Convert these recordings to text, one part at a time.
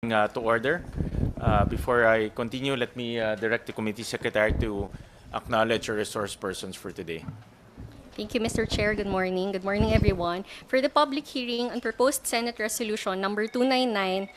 To order. Before I continue, let me direct the committee secretary to acknowledge our resource persons for today. Thank you, Mr. Chair. Good morning. Good morning, everyone. For the public hearing on proposed Senate Resolution number 299,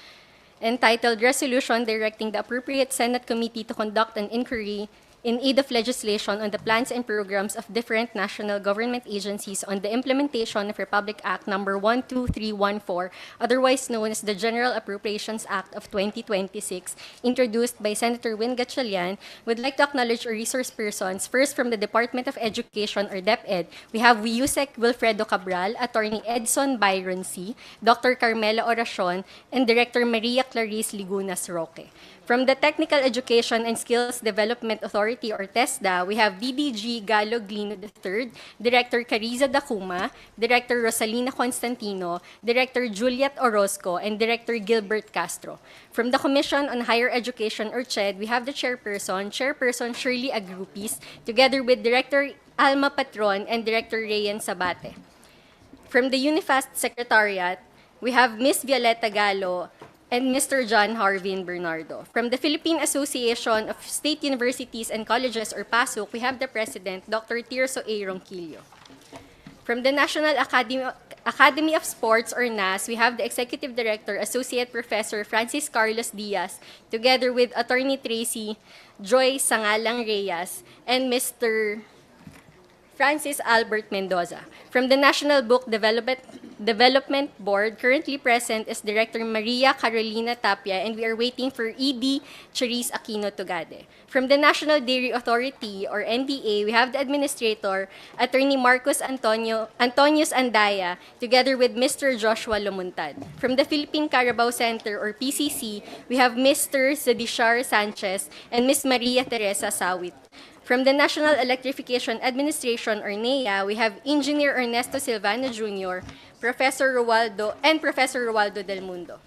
entitled Resolution Directing the Appropriate Senate Committee to Conduct an Inquiry in aid of legislation on the plans and programs of different national government agencies on the implementation of Republic Act number 12314, otherwise known as the General Appropriations Act of 2026, introduced by Senator Gatchalian, would like to acknowledge our resource persons. First, from the Department of Education or DepEd, we have Yusek Wilfredo Cabral, Attorney Edson Byron C., Dr. Carmela Oracion, and Director Maria Clarice Ligunas Roque. From the Technical Education and Skills Development Authority or TESDA, we have DDG Galo Glino III, Director Cariza Dacuma, Director Rosalina Constantino, Director Juliet Orozco, and Director Gilbert Castro. From the Commission on Higher Education or CHED, we have the Chairperson Shirley Agrupis, together with Director Alma Patron and Director Rayan Sabate. From the Unifast Secretariat, we have Ms. Violeta Gallo and Mr. John Harvin Bernardo. From the Philippine Association of State Universities and Colleges or PASUC, we have the President, Dr. Tirso A. Ronquillo. From the National Academy of Sports or NAS, we have the Executive Director, Associate Professor Francis Carlos Diaz, together with Attorney Tracy Joy Sangalang Reyes and Mr. Francis Albert Mendoza. From the National Book Development Board, currently present is Director Maria Carolina Tapia, and we are waiting for ED Cherise Aquino Tugade. From the National Dairy Authority, or NDA, we have the Administrator, Attorney Marcos Antonius Andaya, together with Mr. Joshua Lumuntad. From the Philippine Carabao Center, or PCC, we have Mr. Zedishar Sanchez and Ms. Maria Teresa Sawit. From the National Electrification Administration, or NEA, we have Engineer Ernesto Silvano Jr., Professor Romualdo Del Mundo.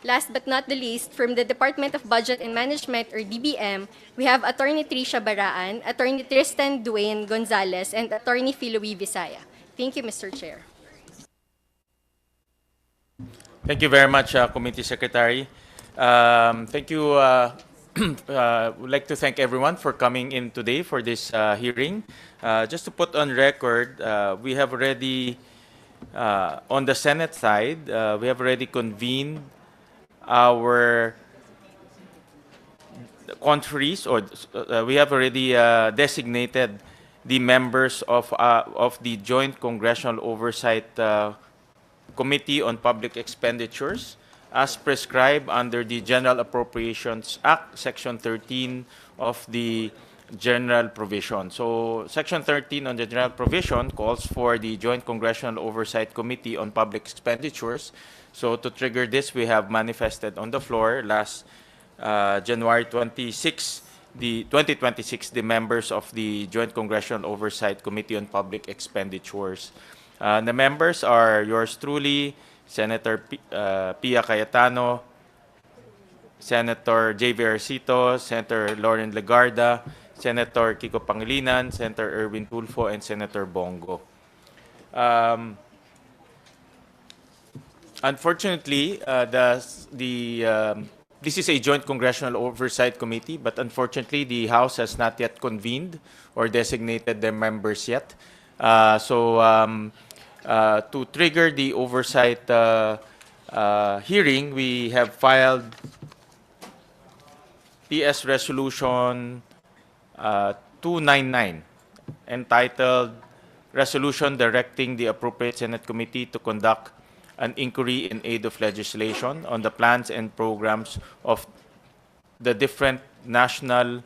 Last but not the least, from the Department of Budget and Management, or DBM, we have Attorney Tricia Baraan, Attorney Tristan Duane Gonzalez, and Attorney Philoe Visaya. Thank you, Mr. Chair. Thank you very much, Committee Secretary. Thank you. Would like to thank everyone for coming in today for this hearing. Just to put on record, we have already, on the Senate side, we have already convened our conferees, or we have already designated the members of the Joint Congressional Oversight Committee on Public Expenditures, as prescribed under the General Appropriations Act, Section 13 of the General Provision. So, Section 13 on the General Provision calls for the Joint Congressional Oversight Committee on Public Expenditures. So, to trigger this, we have manifested on the floor last January 26, 2026, the members of the Joint Congressional Oversight Committee on Public Expenditures. The members are yours truly, Senator Pia Cayetano, Senator J.V. Arcito, Senator Lauren Legarda, Senator Kiko Pangilinan, Senator Erwin Tulfo, and Senator Bongo. Unfortunately, this is a Joint Congressional Oversight Committee, but unfortunately, the House has not yet convened or designated their members yet. To trigger the oversight hearing, we have filed PS Resolution 299, entitled Resolution Directing the Appropriate Senate Committee to Conduct an Inquiry in Aid of Legislation on the Plans and Programs of the different national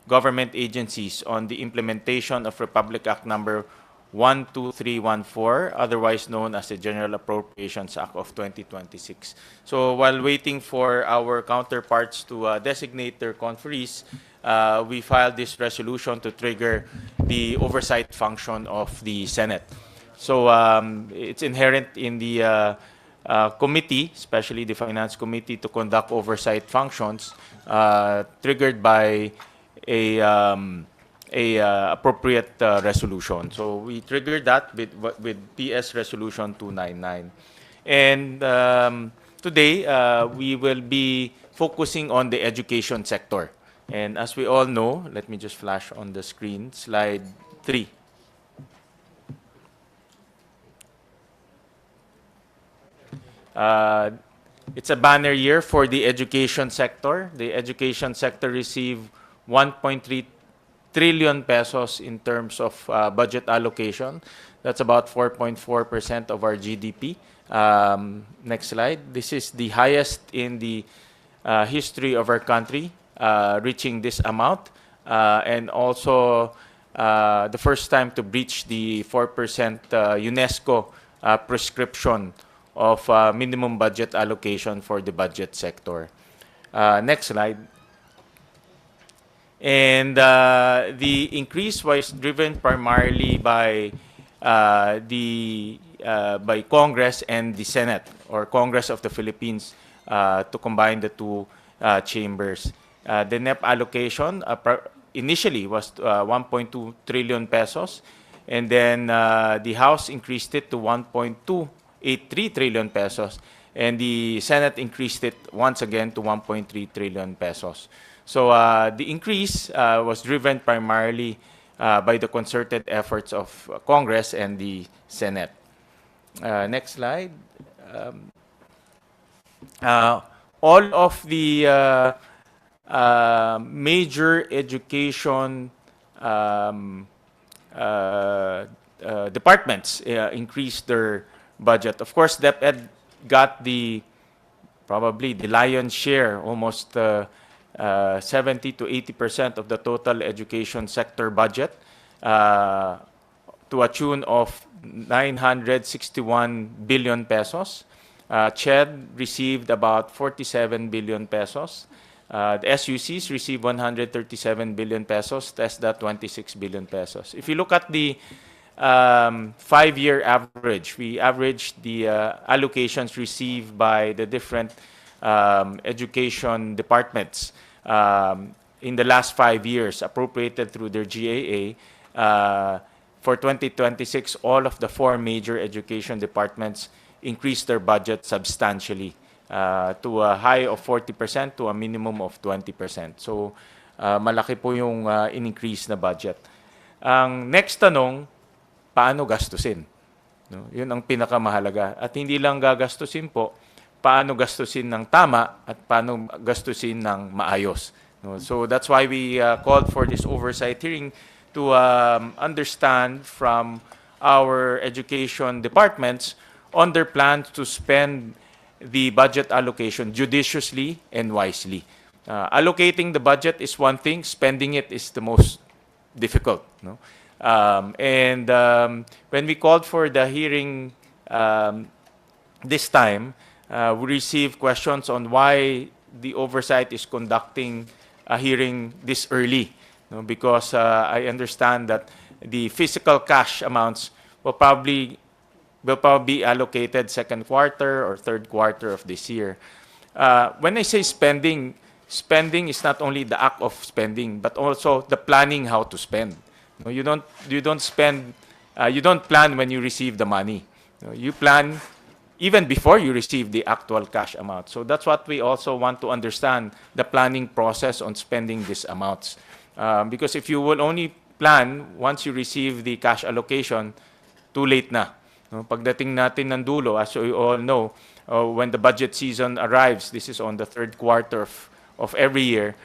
government agencies on the implementation of Republic Act number 12314, otherwise known as the General Appropriations Act of 2026. So while waiting for our counterparts to designate their conferees, we filed this resolution to trigger the oversight function of the Senate. So it's inherent in the committee, especially the Finance Committee, to conduct oversight functions triggered by a appropriate resolution. So we triggered that with PS Resolution 299. And today we will be focusing on the education sector. And as we all know, let me just flash on the screen, slide 3. It's a banner year for the education sector. The education sector received 1.3 trillion pesos in terms of budget allocation. That's about 4.4% of our GDP. Next slide. This is the highest in the history of our country, reaching this amount, and also the first time to breach the 4% UNESCO prescription of minimum budget allocation for the budget sector. Next slide. And the increase was driven primarily by by Congress and the Senate, or Congress of the Philippines, to combine the two chambers. The NEP allocation initially was 1.2 trillion pesos, and then the House increased it to 1.283 trillion pesos, and the Senate increased it once again to 1.3 trillion pesos. So the increase was driven primarily by the concerted efforts of Congress and the Senate. Next slide. All of the major education departments increased their budget. Of course, DepEd got probably the lion's share, almost 70 to 80% of the total education sector budget, to a tune of 961 billion pesos. CHED received about 47 billion pesos. The SUCs received 137 billion pesos, TESDA 26 billion pesos. If you look at the 5-year average, we averaged the allocations received by the different education departments in the last 5 years, appropriated through their GAA. For 2026, all of the 4 major education departments increased their budget substantially, to a high of 40% to a minimum of 20%. So, malaki po yung in-increase na budget. Ang next tanong, paano gastusin? No? Yun ang pinakamahalaga. At hindi lang gagastusin po, paano gastusin ng tama at paano gastusin ng maayos. No? So that's why we called for this oversight hearing, to understand from our education departments on their plans to spend the budget allocation judiciously and wisely. Allocating the budget is one thing, spending it is the most difficult. No? When we called for the hearing this time, we received questions on why the oversight is conducting a hearing this early. No? Because I understand that the physical cash amounts will probably be allocated second quarter or third quarter of this year. When I say spending, spending is not only the act of spending, but also the planning how to spend. No, you don't spend, you don't plan when you receive the money. No, you plan even before you receive the actual cash amount. So that's what we also want to understand, the planning process on spending these amounts. Because if you will only plan once you receive the cash allocation, too late na. No, pagdating natin ng dulo, as you all know, when the budget season arrives, this is on the third quarter of every year,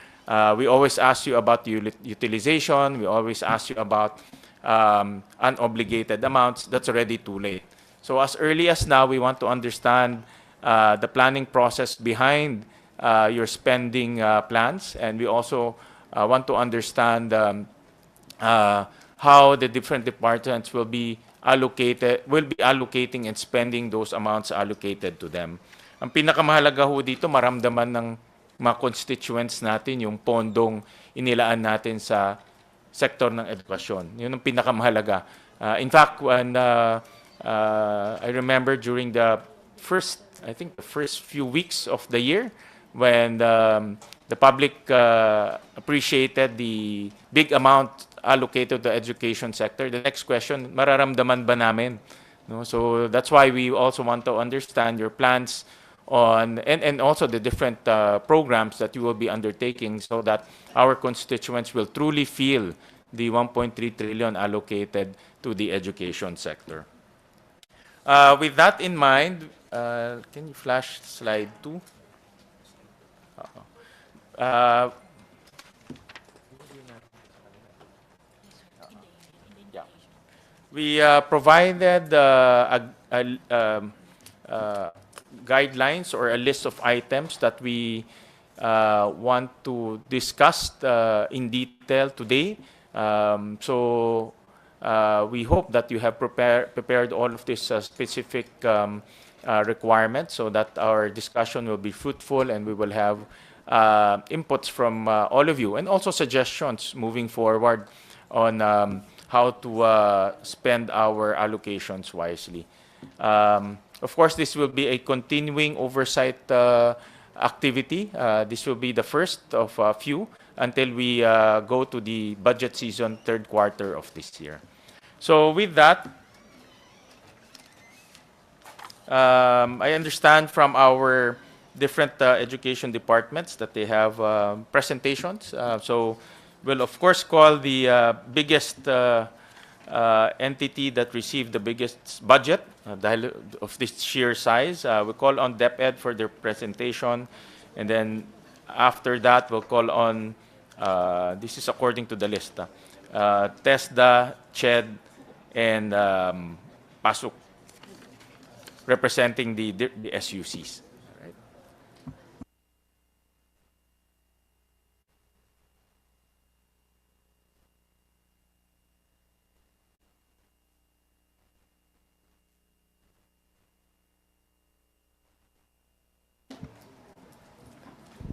we always ask you about utilization, we always ask you about unobligated amounts. That's already too late. So as early as now, we want to understand the planning process behind your spending plans, and we also want to understand how the different departments will be allocating and spending those amounts allocated to them. Ang pinakamahalaga ho dito, maramdaman ng mga constituents natin yung pondong inilaan natin sa sektor ng edukasyon. Yun ang pinakamahalaga. In fact, when I remember during the first few weeks of the year, when the public appreciated the big amount allocated to the education sector, the next question, mararamdaman ba namin? No? So that's why we also want to understand your plans on, and also the different programs that you will be undertaking so that our constituents will truly feel the 1.3 trillion allocated to the education sector. With that in mind, can you flash slide 2? Uh, yeah. We provided guidelines or a list of items that we want to discuss in detail today. We hope that you have prepared all of these specific requirements so that our discussion will be fruitful and we will have inputs from all of you and also suggestions moving forward on how to spend our allocations wisely. Of course, this will be a continuing oversight activity. This will be the first of a few until we go to the budget season, third quarter of this year. So with that, I understand from our different education departments that they have presentations. So we'll of course call the biggest entity that received the biggest budget of this sheer size. We call on DepEd for their presentation, and then after that we'll call on, this is according to the list, TESDA, CHED, and PASUK, representing the SUCs. Right.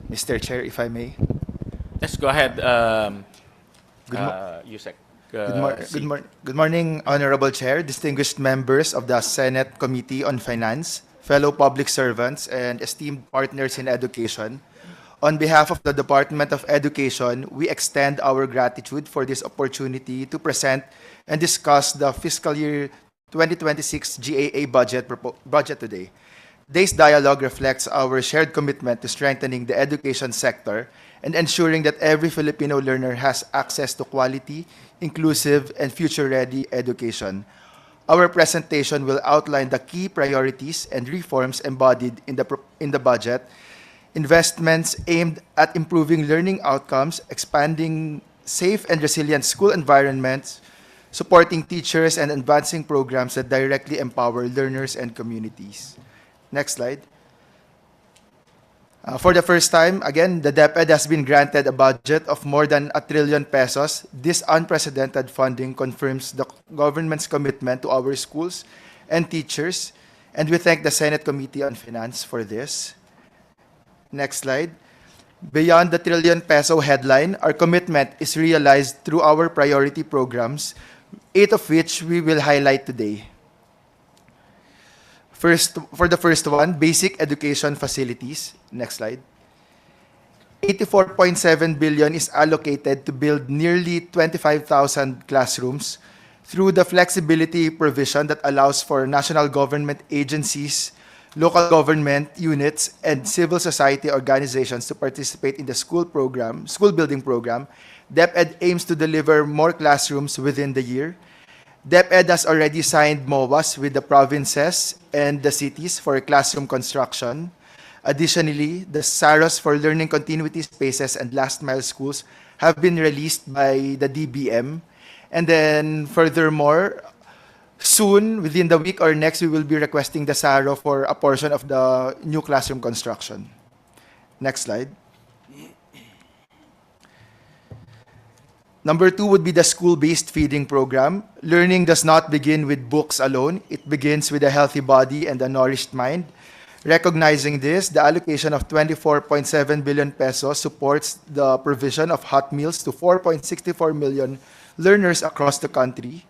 Mr. Chair, if I may. Let's go ahead, Yusek. Good morning, Honorable Chair, distinguished members of the Senate Committee on Finance, fellow public servants, and esteemed partners in education. On behalf of the Department of Education, we extend our gratitude for this opportunity to present and discuss the fiscal year 2026 GAA budget today. Today's dialogue reflects our shared commitment to strengthening the education sector and ensuring that every Filipino learner has access to quality, inclusive, and future-ready education. Our presentation will outline the key priorities and reforms embodied in the budget, investments aimed at improving learning outcomes, expanding safe and resilient school environments, supporting teachers, and advancing programs that directly empower learners and communities. Next slide. For the first time, again, the DepEd has been granted a budget of more than 1 trillion pesos. This unprecedented funding confirms the government's commitment to our schools and teachers, and we thank the Senate Committee on Finance for this. Next slide. Beyond the trillion peso headline, our commitment is realized through our priority programs, 8 of which we will highlight today. For the first one, basic education facilities. Next slide. 84.7 billion is allocated to build nearly 25,000 classrooms through the flexibility provision that allows for national government agencies, local government units, and civil society organizations to participate in the school building program. DepEd aims to deliver more classrooms within the year. DepEd has already signed MOAs with the provinces and the cities for classroom construction. Additionally, the SAROs for learning continuity spaces and last mile schools have been released by the DBM. And then furthermore, soon, within the week or next, we will be requesting the SARO for a portion of the new classroom construction. Next slide. Number 2 would be the school-based feeding program. Learning does not begin with books alone. It begins with a healthy body and a nourished mind. Recognizing this, the allocation of 24.7 billion pesos supports the provision of hot meals to 4.64 million learners across the country.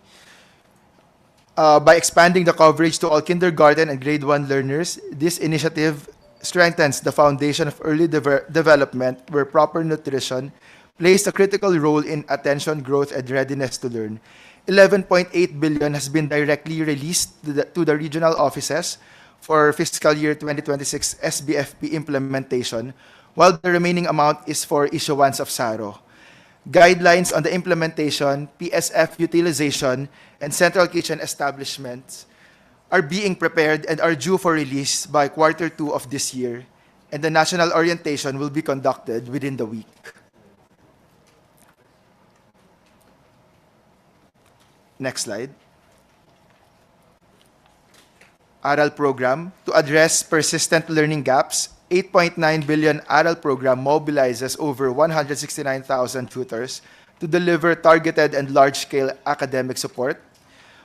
By expanding the coverage to all kindergarten and grade 1 learners, this initiative strengthens the foundation of early development where proper nutrition plays a critical role in attention, growth, and readiness to learn. 11.8 billion has been directly released to the regional offices for fiscal year 2026 SBFP implementation, while the remaining amount is for issuance of SARO. Guidelines on the implementation, PSF utilization, and central kitchen establishments are being prepared and are due for release by Q2 of this year, and the national orientation will be conducted within the week. Next slide. ARAL program. To address persistent learning gaps, 8.9 billion ARAL program mobilizes over 169,000 tutors to deliver targeted and large-scale academic support.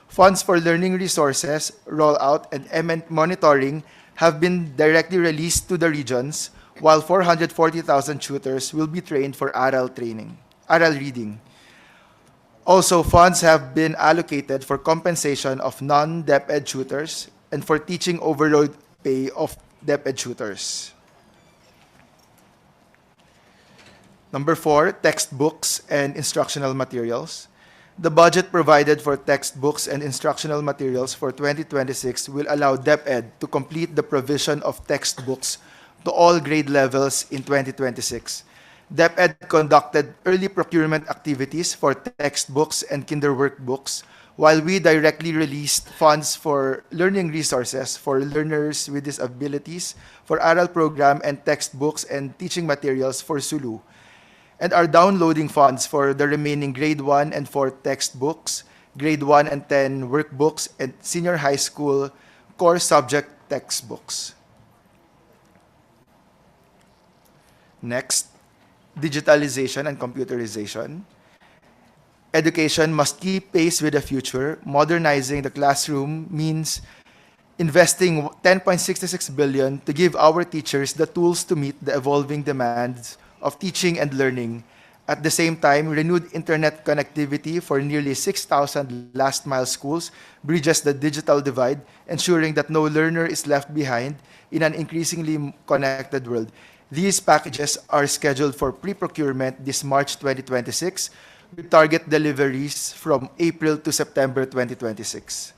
Funds for learning resources, rollout, and monitoring have been directly released to the regions, while 440,000 tutors will be trained for ARAL reading. Also, funds have been allocated for compensation of non-DepEd tutors and for teaching overload pay of DepEd tutors. Number 4, textbooks and instructional materials. The budget provided for textbooks and instructional materials for 2026 will allow DepEd to complete the provision of textbooks to all grade levels in 2026. DepEd conducted early procurement activities for textbooks and kinder workbooks, while we directly released funds for learning resources for learners with disabilities, for ARAL program and textbooks and teaching materials for Sulu, and are downloading funds for the remaining grade 1 and 4 textbooks, grade 1 and 10 workbooks, and senior high school core subject textbooks. Next, digitalization and computerization. Education must keep pace with the future. Modernizing the classroom means investing 10.66 billion to give our teachers the tools to meet the evolving demands of teaching and learning. At the same time, renewed internet connectivity for nearly 6,000 last-mile schools bridges the digital divide, ensuring that no learner is left behind in an increasingly connected world. These packages are scheduled for pre-procurement this March 2026, with target deliveries from April to September 2026.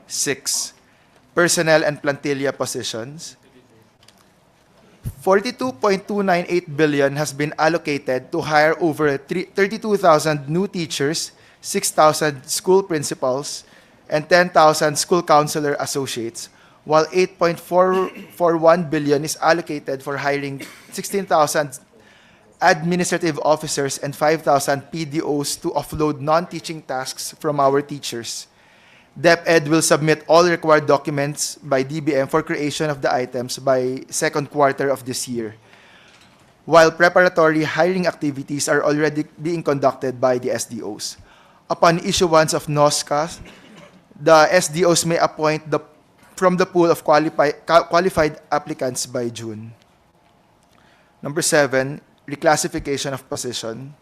6. Personnel and plantilla positions. 42.298 billion has been allocated to hire over 32,000 new teachers, 6,000 school principals, and 10,000 school counselor associates, while 8.441 billion is allocated for hiring 16,000 administrative officers and 5,000 PDOs to offload non-teaching tasks from our teachers. DepEd will submit all required documents by DBM for creation of the items by second quarter of this year, while preparatory hiring activities are already being conducted by the SDOs. Upon issuance of NOSCA, the SDOs may appoint from the pool of qualified applicants by June. Number 7, reclassification of position.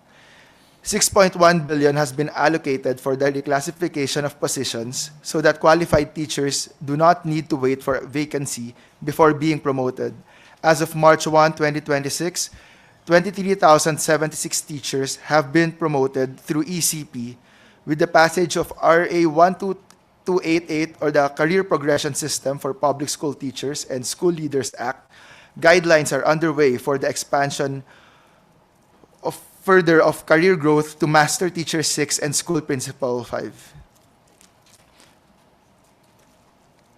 6.1 billion has been allocated for the reclassification of positions so that qualified teachers do not need to wait for a vacancy before being promoted. As of March 1, 2026, 23,076 teachers have been promoted through ECP with the passage of RA 12288, or the Career Progression System for Public School Teachers and School Leaders Act. Guidelines are underway for the expansion of career growth to Master Teacher 6 and School Principal 5.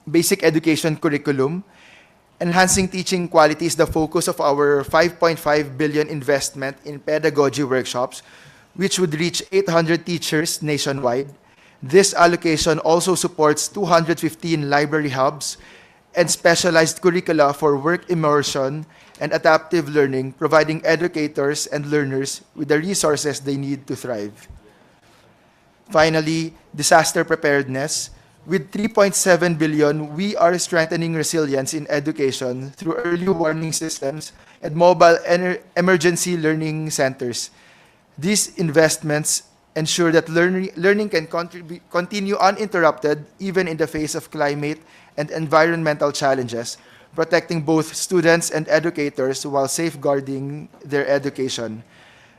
Basic education curriculum. Enhancing teaching quality is the focus of our 5.5 billion investment in pedagogy workshops, which would reach 800 teachers nationwide. This allocation also supports 215 library hubs and specialized curricula for work immersion and adaptive learning, providing educators and learners with the resources they need to thrive. Finally, disaster preparedness. With 3.7 billion, we are strengthening resilience in education through early warning systems and mobile emergency learning centers. These investments ensure that learning can continue uninterrupted even in the face of climate and environmental challenges, protecting both students and educators while safeguarding their education.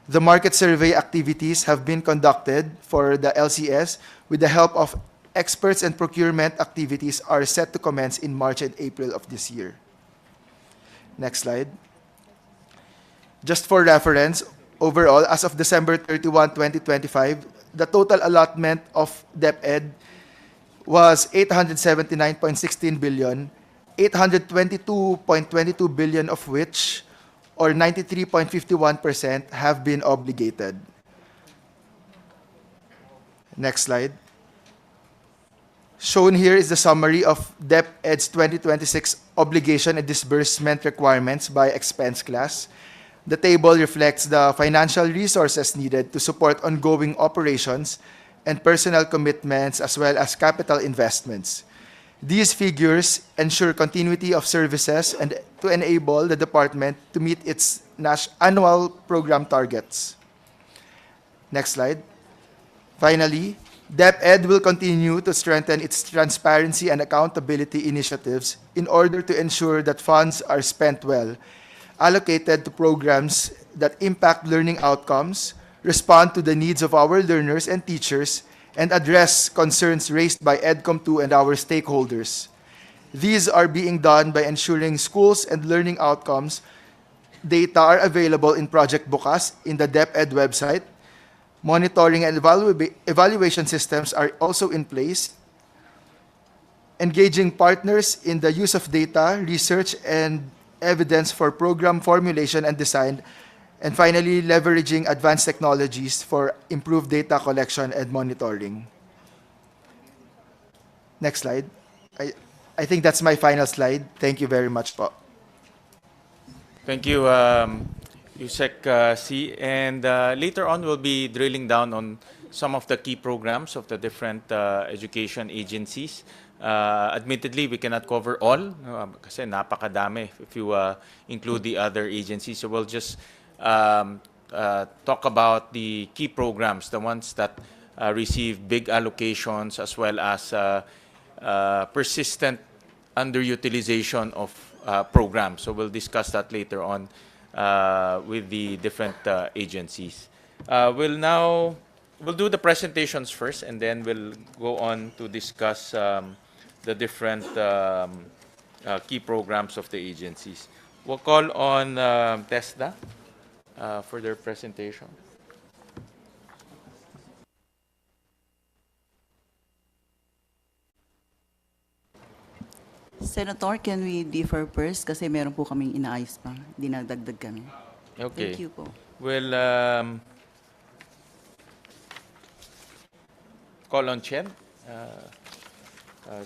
The market survey activities have been conducted for the LCS with the help of experts and procurement activities are set to commence in March and April of this year. Next slide. Just for reference, overall, as of December 31, 2025, the total allotment of DepEd was 879.16 billion, 822.22 billion of which, or 93.51%, have been obligated. Next slide. Shown here is the summary of DepEd's 2026 obligation and disbursement requirements by expense class. The table reflects the financial resources needed to support ongoing operations and personnel commitments as well as capital investments. These figures ensure continuity of services and to enable the department to meet its annual program targets. Next slide. Finally, DepEd will continue to strengthen its transparency and accountability initiatives in order to ensure that funds are spent well, allocated to programs that impact learning outcomes, respond to the needs of our learners and teachers, and address concerns raised by EDCOM2 and our stakeholders. These are being done by ensuring schools and learning outcomes data are available in Project Bukas in the DepEd website. Monitoring and evaluation systems are also in place. Engaging partners in the use of data, research, and evidence for program formulation and design, and finally, leveraging advanced technologies for improved data collection and monitoring. Next slide. I think that's my final slide. Thank you very much po. Thank you, Yusek C. And later on, we'll be drilling down on some of the key programs of the different education agencies. Admittedly, we cannot cover all kasi napakadami if you include the other agencies. So we'll just talk about the key programs, the ones that receive big allocations as well as persistent underutilization of programs. So we'll discuss that later on with the different agencies. We'll do the presentations first, and then we'll go on to discuss the different key programs of the agencies. We'll call on TESDA for their presentation. Senator, can we differ first? Kasi meron po kaming inaayos pa. Dinadagdag kami. Okay. Thank you po. We'll call on Chen.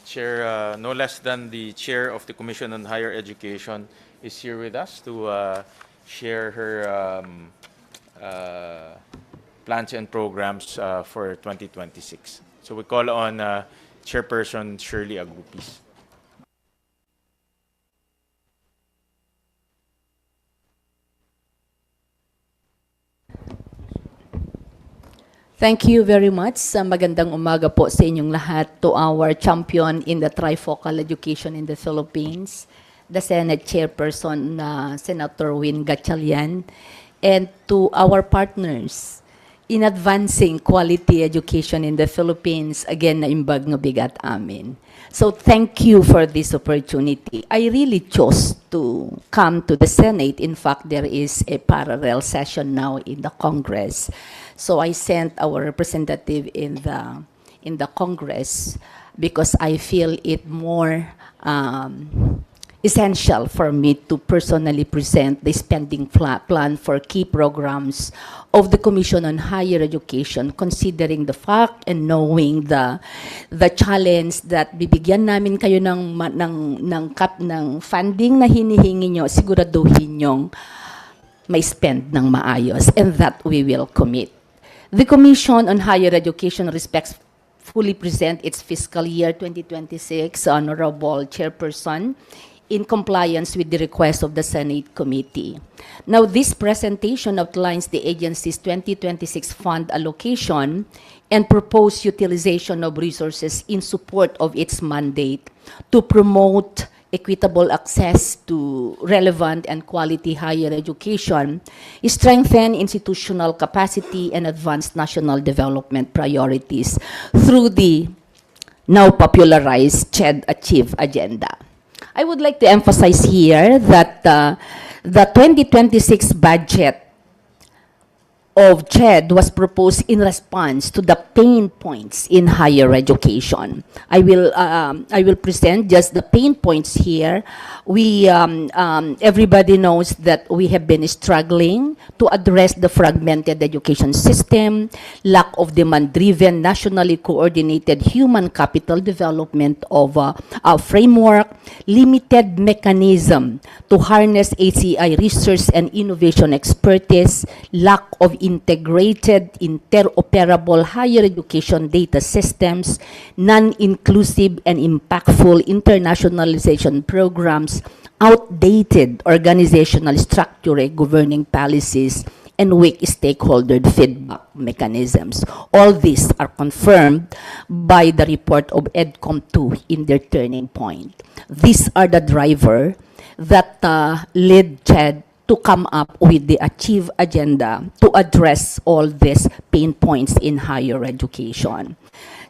Chair, no less than the chair of the Commission on Higher Education is here with us to share her plans and programs for 2026. So we call on Chairperson Shirley Agupis. Thank you very much. Magandang umaga po sa inyong lahat, to our champion in the trifocal education in the Philippines, the Senate Chairperson, Senator Gatchalian, and to our partners in advancing quality education in the Philippines. Again, naimbag nga bigat amin. So thank you for this opportunity. I really chose to come to the Senate. In fact, there is a parallel session now in the Congress. So I sent our representative in the Congress because I feel it more essential for me to personally present the spending plan for key programs of the Commission on Higher Education, considering the fact and knowing the challenge that bibigyan namin kayo ng funding na hinihingi nyo, siguraduhin nyong may spend ng maayos, and that we will commit. The Commission on Higher Education respectfully present its fiscal year 2026, Honorable Chairperson, in compliance with the request of the Senate Committee. Now, this presentation outlines the agency's 2026 fund allocation and proposed utilization of resources in support of its mandate to promote equitable access to relevant and quality higher education, strengthen institutional capacity, and advance national development priorities through the now popularized TED Achieve agenda. I would like to emphasize here that the 2026 budget of TED was proposed in response to the pain points in higher education. I will present just the pain points here. Everybody knows that we have been struggling to address the fragmented education system, lack of demand-driven, nationally coordinated human capital development of a framework, limited mechanism to harness HCI research and innovation expertise, lack of integrated, interoperable higher education data systems, non-inclusive and impactful internationalization programs, outdated organizational structure, governing policies, and weak stakeholder feedback mechanisms. All these are confirmed by the report of EDCOM 2 in their turning point. These are the driver that led TED to come up with the Achieve agenda to address all these pain points in higher education.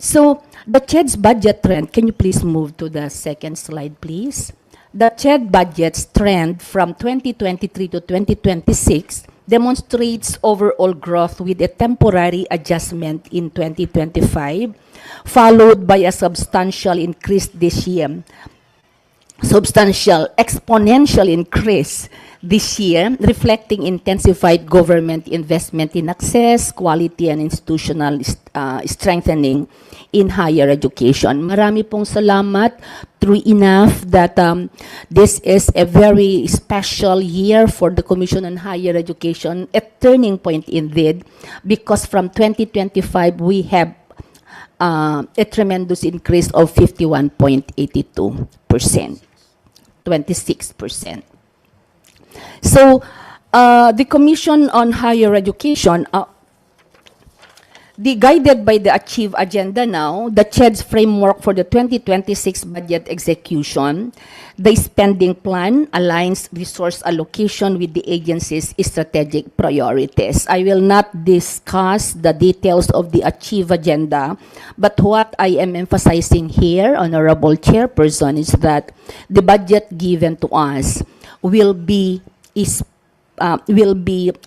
So the TED's budget trend, can you please move to the second slide, please? The TED budget's trend from 2023 to 2026 demonstrates overall growth with a temporary adjustment in 2025, followed by a substantial increase this year. Substantial exponential increase this year, reflecting intensified government investment in access, quality, and institutional strengthening in higher education. Marami pong salamat. True enough that this is a very special year for the Commission on Higher Education, a turning point indeed, because from 2025 we have a tremendous increase of 51.82%, 26%. So, the Commission on Higher Education, guided by the Achieve agenda now, the TED's framework for the 2026 budget execution, the spending plan aligns resource allocation with the agency's strategic priorities. I will not discuss the details of the Achieve agenda, but what I am emphasizing here, Honorable Chairperson, is that the budget given to us will be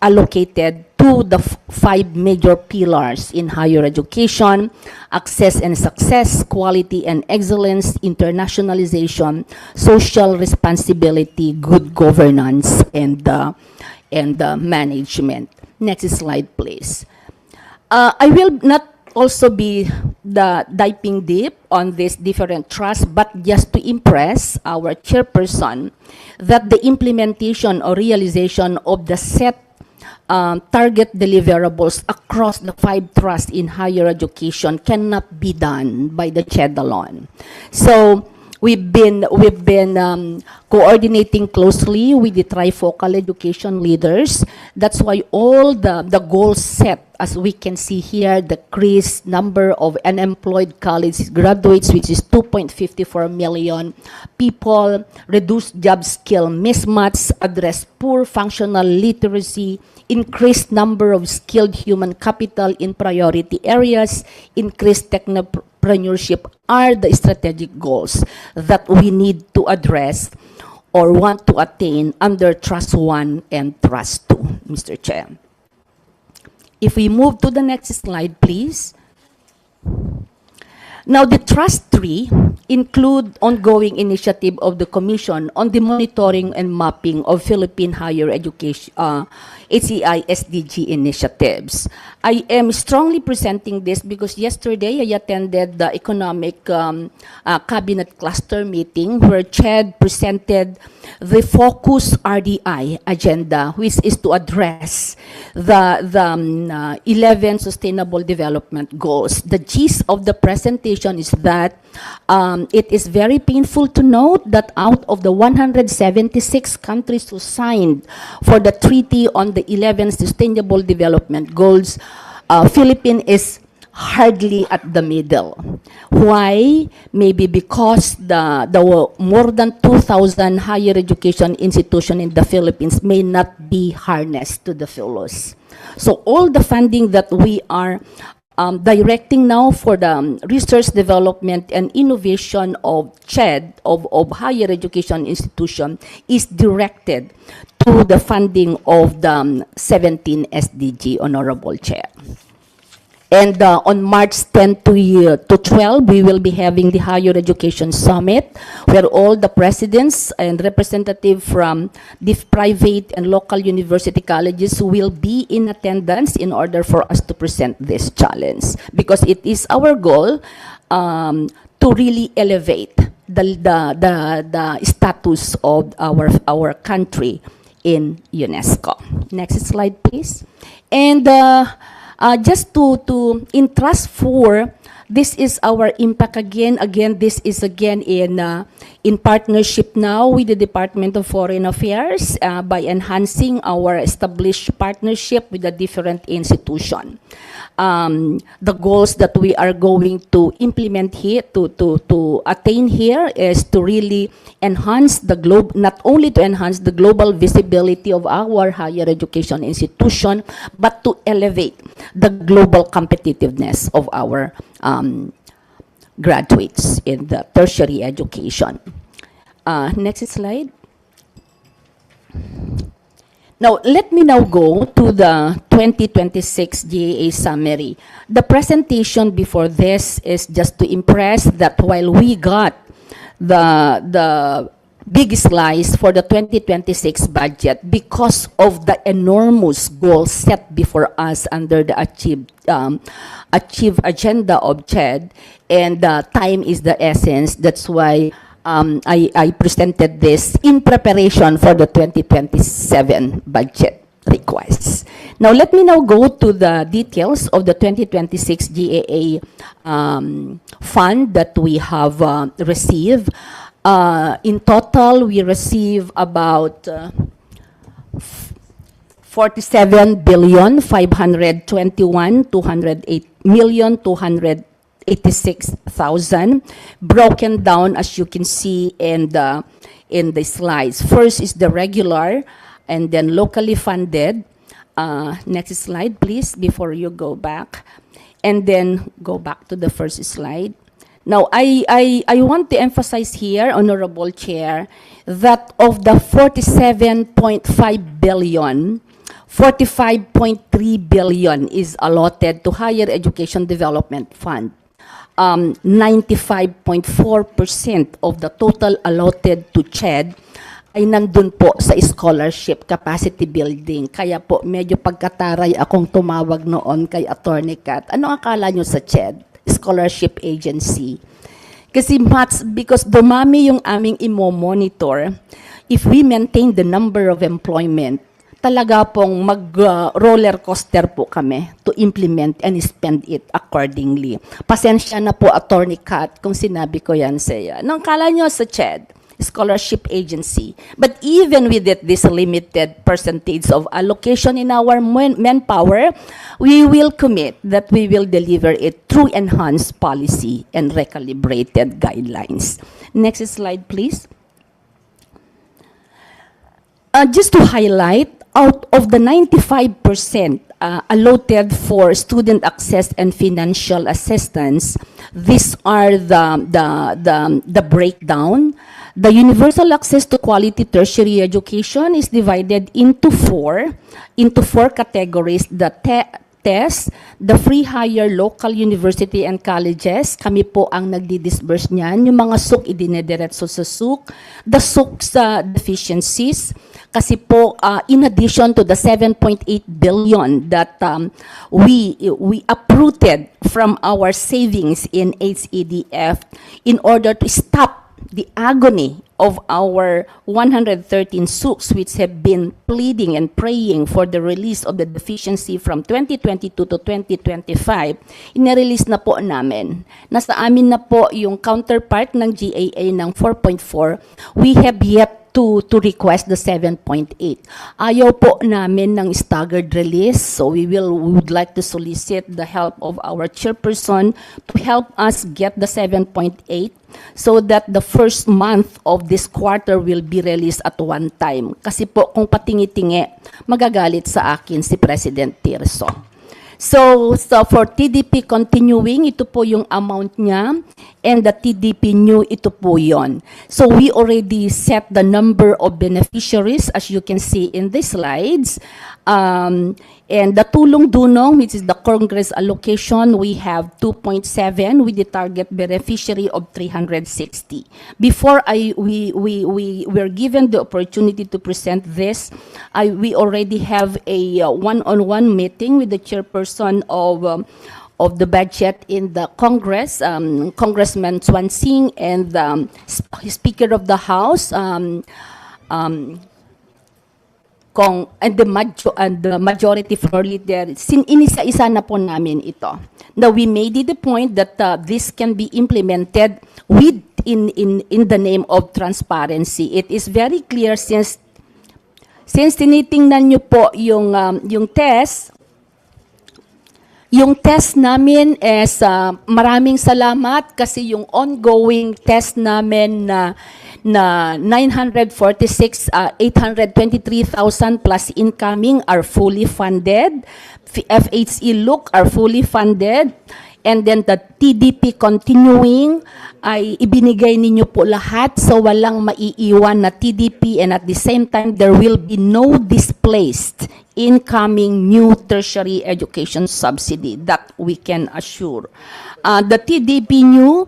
allocated to the five major pillars in higher education: access and success, quality and excellence, internationalization, social responsibility, good governance, and management. Next slide, please. I will not also be diving deep on these different trusts, but just to impress our chairperson that the implementation or realization of the set target deliverables across the five trusts in higher education cannot be done by the CHED alone. So we've been coordinating closely with the trifocal education leaders. That's why all the goals set, as we can see here, the increased number of unemployed college graduates, which is 2.54 million people, reduced job skill mismatch, address poor functional literacy, increased number of skilled human capital in priority areas, increased technopreneurship are the strategic goals that we need to address or want to attain under Trust 1 and Trust 2, Mr. Chair. If we move to the next slide, please. Now, the Trust 3 include ongoing initiative of the Commission on the monitoring and mapping of Philippine higher education, HCI SDG initiatives. I am strongly presenting this because yesterday I attended the Economic Cabinet Cluster meeting where CHED presented the Focus RDI agenda, which is to address the 11 Sustainable Development Goals. The gist of the presentation is that it is very painful to note that out of the 176 countries who signed for the Treaty on the 11 Sustainable Development Goals, Philippines is hardly at the middle. Why? Maybe because the more than 2,000 higher education institutions in the Philippines may not be harnessed to the fullest. So all the funding that we are directing now for the research development and innovation of CHED, of higher education institution, is directed to the funding of the 17 SDG, Honorable Chair. And on March 10 to 12, we will be having the Higher Education Summit, where all the presidents and representatives from the private and local university colleges will be in attendance in order for us to present this challenge. Because it is our goal to really elevate the status of our country in UNESCO. Next slide, please. And just to entrust for, this is our impact again. Again, this is again in partnership now with the Department of Foreign Affairs by enhancing our established partnership with the different institutions. The goals that we are going to implement here, to attain here, is to really enhance the not only to enhance the global visibility of our higher education institution, but to elevate the global competitiveness of our graduates in the tertiary education. Next slide. Now, let me now go to the 2026 GAA summary. The presentation before this is just to impress that while we got the big slice for the 2026 budget because of the enormous goals set before us under the achieve agenda of CHED, and time is the essence. That's why I presented this in preparation for the 2027 budget requests. Now, let me now go to the details of the 2026 GAA fund that we have received. In total, we receive about 47,521,286,000, broken down as you can see in the slides. First is the regular, and then locally funded. Next slide, please, before you go back. And then go back to the first slide. Now, I want to emphasize here, Honorable Chair, that of the 47.5 billion, 45.3 billion is allotted to Higher Education Development Fund. 95.4% of the total allotted to CHED ay nandun po sa scholarship capacity building. Kaya po medyo pagkataray akong tumawag noon kay Attorney Kat. Ano akala nyo sa CHED? Scholarship agency. Kasi because dumami yung aming imo-monitor, if we maintain the number of employment, talaga pong mag-roller coaster po kami to implement and spend it accordingly. Pasensya na po, Attorney Kat, kung sinabi ko yan sa iyo. Anong kala nyo sa CHED? Scholarship agency. But even with this limited percentage of allocation in our manpower, we will commit that we will deliver it through enhanced policy and recalibrated guidelines. Next slide, please. Just to highlight, out of the 95% allotted for student access and financial assistance, these are the breakdown. The universal access to quality tertiary education is divided into four categories. The TESDA, the free higher local university and colleges, kami po ang nagdi-disburse niyan. Yung mga SUC, idinediretso sa SUC. The SUC sa deficiencies, kasi po, in addition to the 7.8 billion that we uprooted from our savings in HEDF in order to stop the agony of our 113 SUCs which have been pleading and praying for the release of the deficiency from 2022 to 2025, inirelease na po namin. Nasa amin na po yung counterpart ng GAA ng 4.4. We have yet to request the 7.8. Ayaw po namin ng staggered release, so we would like to solicit the help of our chairperson to help us get the 7.8 so that the first month of this quarter will be released at one time. Kasi po kung patingi-tingi, magagalit sa akin si President Tirso. So for TDP continuing, ito po yung amount niya, and the TDP new, ito po yon. So we already set the number of beneficiaries, as you can see in the slides. And the tulong dunong, which is the Congress allocation, we have 2.7 with the target beneficiary of 360. Before we were given the opportunity to present this, we already have a one-on-one meeting with the chairperson of the budget in the Congress, Congressman Swansing, and Speaker of the House, and the majority floor leader. Inisa-isa na po namin ito. Now, we made it the point that this can be implemented in the name of transparency. It is very clear since tinitingnan nyo po yung test. Yung test namin is maraming salamat kasi yung ongoing test namin na 823,000 plus incoming are fully funded. FHE look are fully funded. And then the TDP continuing ay ibinigay ninyo po lahat, so walang maiiwan na TDP, and at the same time there will be no displaced incoming new tertiary education subsidy, that we can assure. The TDP new,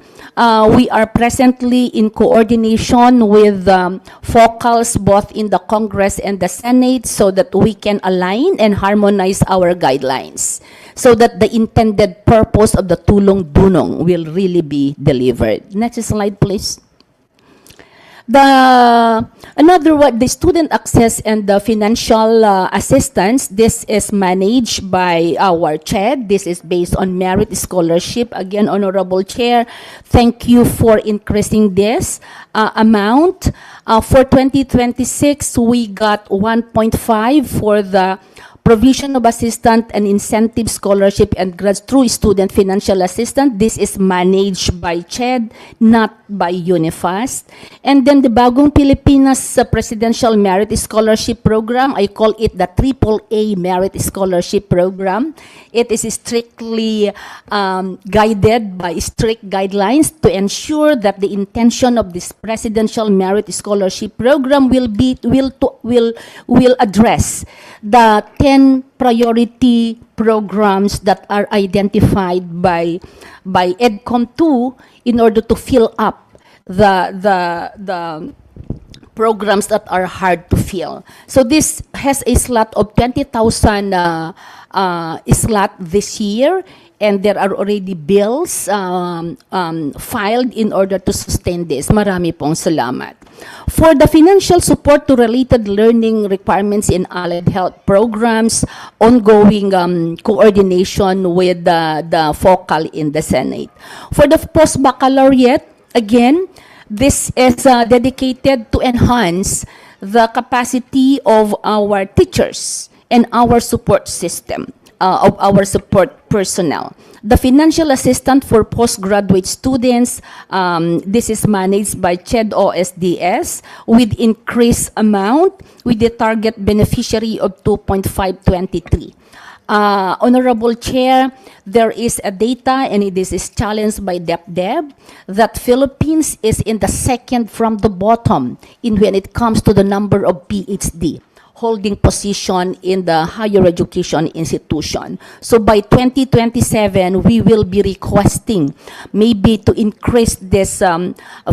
we are presently in coordination with focals both in the Congress and the Senate so that we can align and harmonize our guidelines, so that the intended purpose of the tulong dunong will really be delivered. Next slide, please. Another one, the student access and the financial assistance, this is managed by our CHED. This is based on merit scholarship. Again, Honorable Chair, thank you for increasing this amount. For 2026, we got 1.5 for the provision of assistant and incentive scholarship and grants through student financial assistance. This is managed by CHED, not by UNIFAST. And then the Bagong Pilipinas Presidential Merit Scholarship Program, I call it the AAA Merit Scholarship Program. It is strictly guided by strict guidelines to ensure that the intention of this Presidential Merit Scholarship Program will address the 10 priority programs that are identified by EDCOM 2 in order to fill up the programs that are hard to fill. So this has a slot of 20,000 slot this year, and there are already bills filed in order to sustain this. Marami pong salamat. For the financial support to related learning requirements in allied health programs, ongoing coordination with the focal in the Senate. For the post-baccalaureate, again, this is dedicated to enhance the capacity of our teachers and our support system, of our support personnel. The financial assistance for postgraduate students, this is managed by CHED OSDS with increased amount with the target beneficiary of 2.523. Honorable Chair, there is a data, and this is challenged by DepEd, that Philippines is in the second from the bottom when it comes to the number of PhD holding position in the higher education institution. So by 2027, we will be requesting maybe to increase this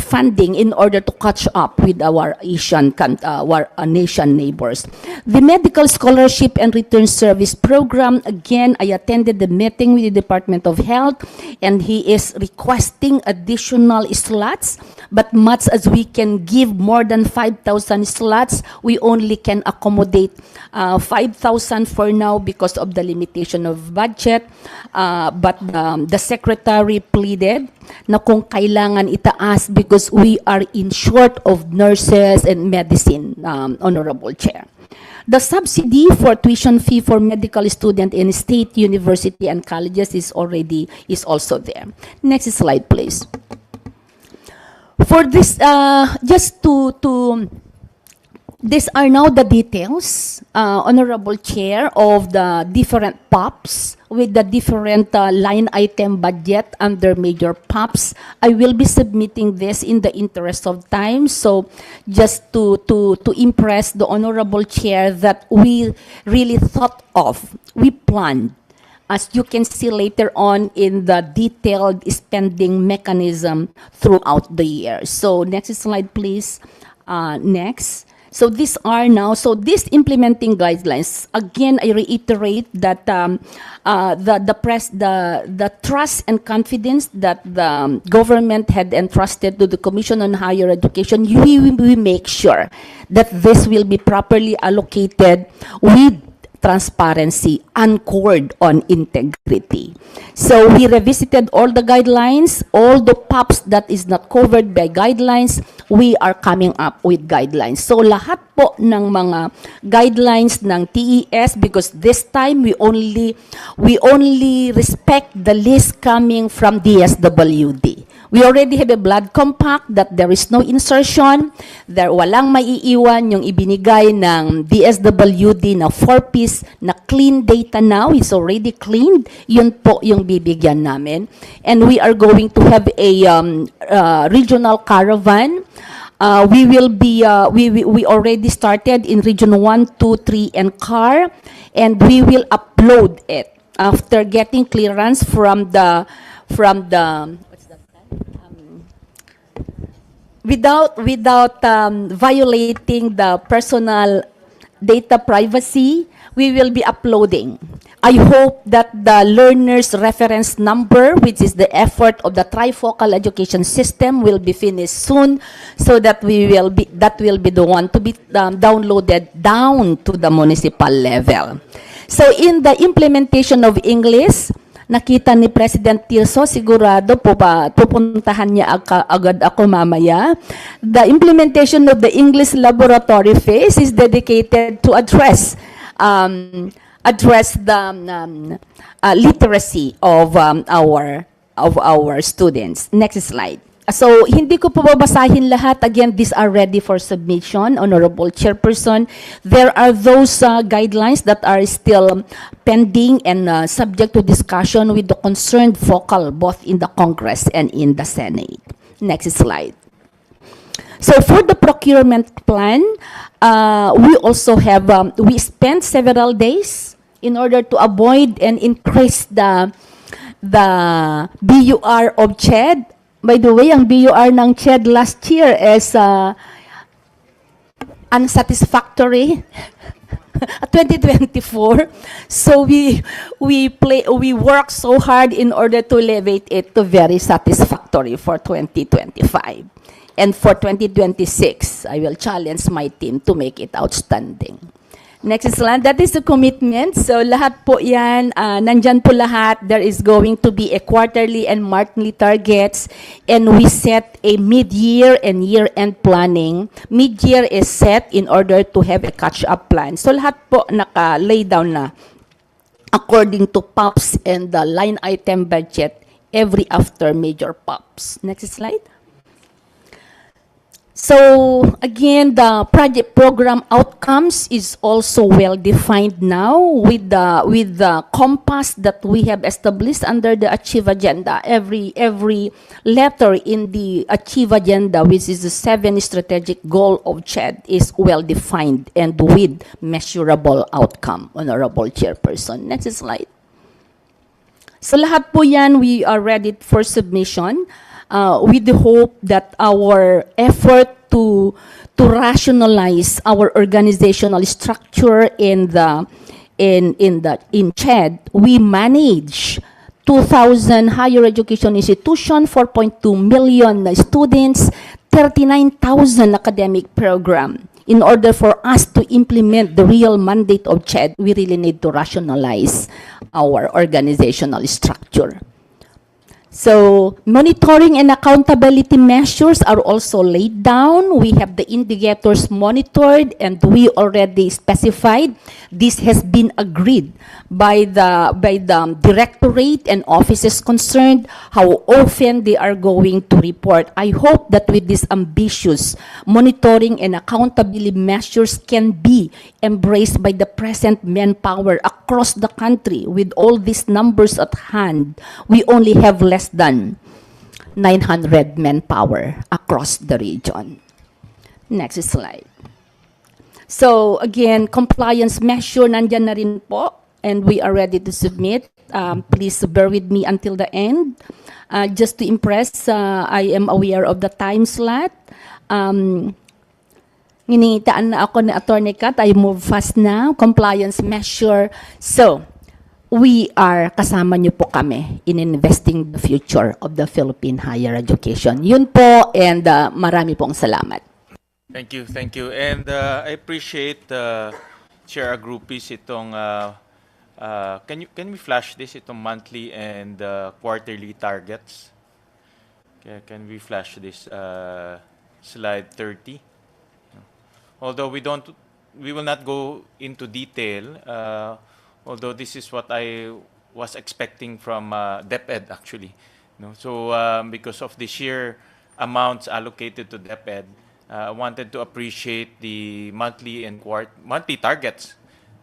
funding in order to catch up with our nation neighbors. The medical scholarship and return service program, again, I attended the meeting with the Department of Health, and he is requesting additional slots, but much as we can give more than 5,000 slots, we only can accommodate 5,000 for now because of the limitation of budget. But the secretary pleaded na kung kailangan itaas because we are in short of nurses and medicine, Honorable Chair. The subsidy for tuition fee for medical student in state university and colleges is also there. Next slide, please. For this, just to these are now the details, Honorable Chair, of the different POPs with the different line item budget under major POPs. I will be submitting this in the interest of time. So just to impress the Honorable Chair that we really thought of, we planned, as you can see later on in the detailed spending mechanism throughout the year. So next slide, please. Next. So these are now, so these implementing guidelines, again, I reiterate that the trust and confidence that the government had entrusted to the Commission on Higher Education, we make sure that this will be properly allocated with transparency, anchored on integrity. So we revisited all the guidelines, all the POPs that is not covered by guidelines, we are coming up with guidelines. So lahat po ng mga guidelines ng TES, because this time we only respect the list coming from DSWD. We already have a blood compact that there is no insertion, there walang maiiwan yung ibinigay ng DSWD na 4-piece na clean data now, is already cleaned, yun po yung bibigyan namin. And we are going to have a regional caravan. We already started in region 1, 2, 3, and CAR, and we will upload it after getting clearance from the without violating the personal data privacy. We will be uploading. I hope that the learner's reference number, which is the effort of the trifocal education system, will be finished soon, so that that will be the one to be downloaded down to the municipal level. So in the implementation of English, nakita ni President Tirso, sigurado po pupuntahan niya agad ako mamaya. The implementation of the English laboratory phase is dedicated to address the literacy of our students. Next slide. So, hindi ko po babasahin lahat. Again, these are ready for submission, Honorable Chairperson. There are those guidelines that are still pending and subject to discussion with the concerned vocal, both in the Congress and in the Senate. Next slide. So, for the procurement plan, we also have, we spent several days in order to avoid and increase the BUR of CHED. By the way, ang BUR ng CHED last year is unsatisfactory. 2024. So we work so hard in order to elevate it to very satisfactory for 2025. And for 2026, I will challenge my team to make it outstanding. Next slide. That is the commitment. So lahat po yan, nandyan po lahat. There is going to be a quarterly and monthly targets, and we set a mid-year and year-end planning. Mid-year is set in order to have a catch-up plan. So lahat po naka-lay down na according to POPs and the line item budget every after major POPs. Next slide. So again, the project program outcomes is also well defined now with the compass that we have established under the Achieve Agenda. Every letter in the Achieve Agenda, which is the 7 strategic goal of CHED, is well defined and with measurable outcome, Honorable Chairperson. Next slide. So lahat po yan, we are ready for submission. With the hope that our effort to rationalize our organizational structure in CHED, we manage 2,000 higher education institutions, 4.2 million students, 39,000 academic program. In order for us to implement the real mandate of CHED, we really need to rationalize our organizational structure. So monitoring and accountability measures are also laid down. We have the indicators monitored, and we already specified this has been agreed by the directorate and offices concerned how often they are going to report. I hope that with this ambitious monitoring and accountability measures can be embraced by the present manpower across the country. With all these numbers at hand, we only have less than 900 manpower across the region. Next slide. So again, compliance measure nandyan na rin po, and we are ready to submit. Please bear with me until the end. Just to impress, I am aware of the time slot. Nginitaan na ako ni Attorney Kat. I move fast now. Compliance measure. So, we are, kasama niyo po kami in investing the future of the Philippine higher education. Yun po, and marami pong salamat. Thank you, thank you. And I appreciate Chair Agrupis itong can we flash this itong monthly and quarterly targets? Okay, can we flash this slide 30? Although we will not go into detail, although this is what I was expecting from DepEd actually. No? So because of the sheer amounts allocated to DepEd, I wanted to appreciate the monthly and monthly targets.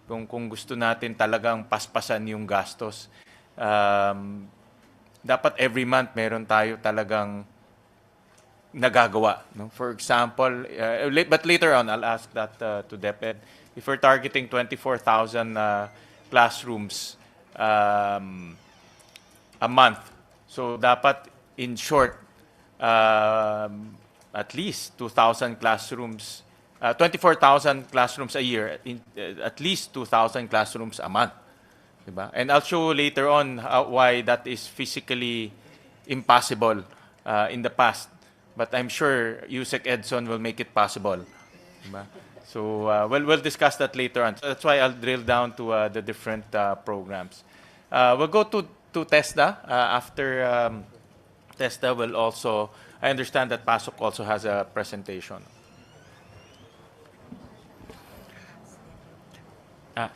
Kung gusto natin talagang paspasan yung gastos, dapat every month meron tayo talagang nagagawa. No? For example, but later on, I'll ask that to DepEd. If we're targeting 24,000 classrooms a month, so dapat in short, at least 2,000 classrooms, 24,000 classrooms a year, at least 2,000 classrooms a month. Diba? And I'll show later on why that is physically impossible in the past. But I'm sure USEC Edson will make it possible. Diba? So we'll discuss that later on. So that's why I'll drill down to the different programs. We'll go to TESDA. After TESDA will also, I understand that PASOK also has a presentation.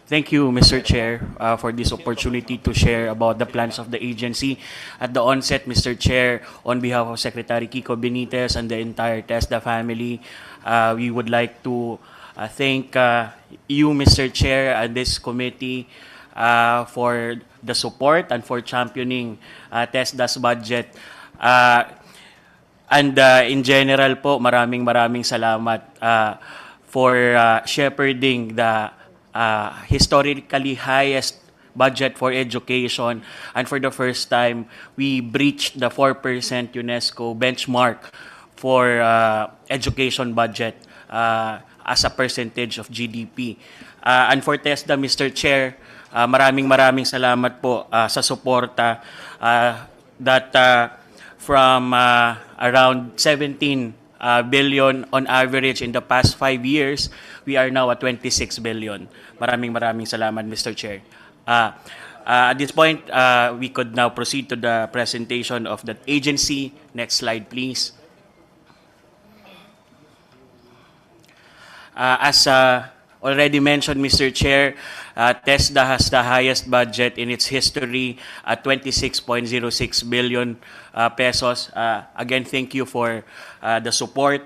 Thank you, Mr. Chair, for this opportunity to share about the plans of the agency. At the onset, Mr. Chair, on behalf of Secretary Kiko Benitez and the entire TESDA family, we would like to thank you, Mr. Chair, and this committee for the support and for championing TESDA's budget. And in general po, maraming salamat for shepherding the historically highest budget for education, and for the first time we breached the 4% UNESCO benchmark for education budget as a percentage of GDP. And for TESDA, Mr. Chair, maraming salamat po sa suporta that from around 17 billion on average in the past 5 years, we are now at 26 billion. Maraming salamat, Mr. Chair. At this point, we could now proceed to the presentation of the agency. Next slide, please. As already mentioned, Mr. Chair, TESDA has the highest budget in its history at 26.06 billion pesos. Again, thank you for the support.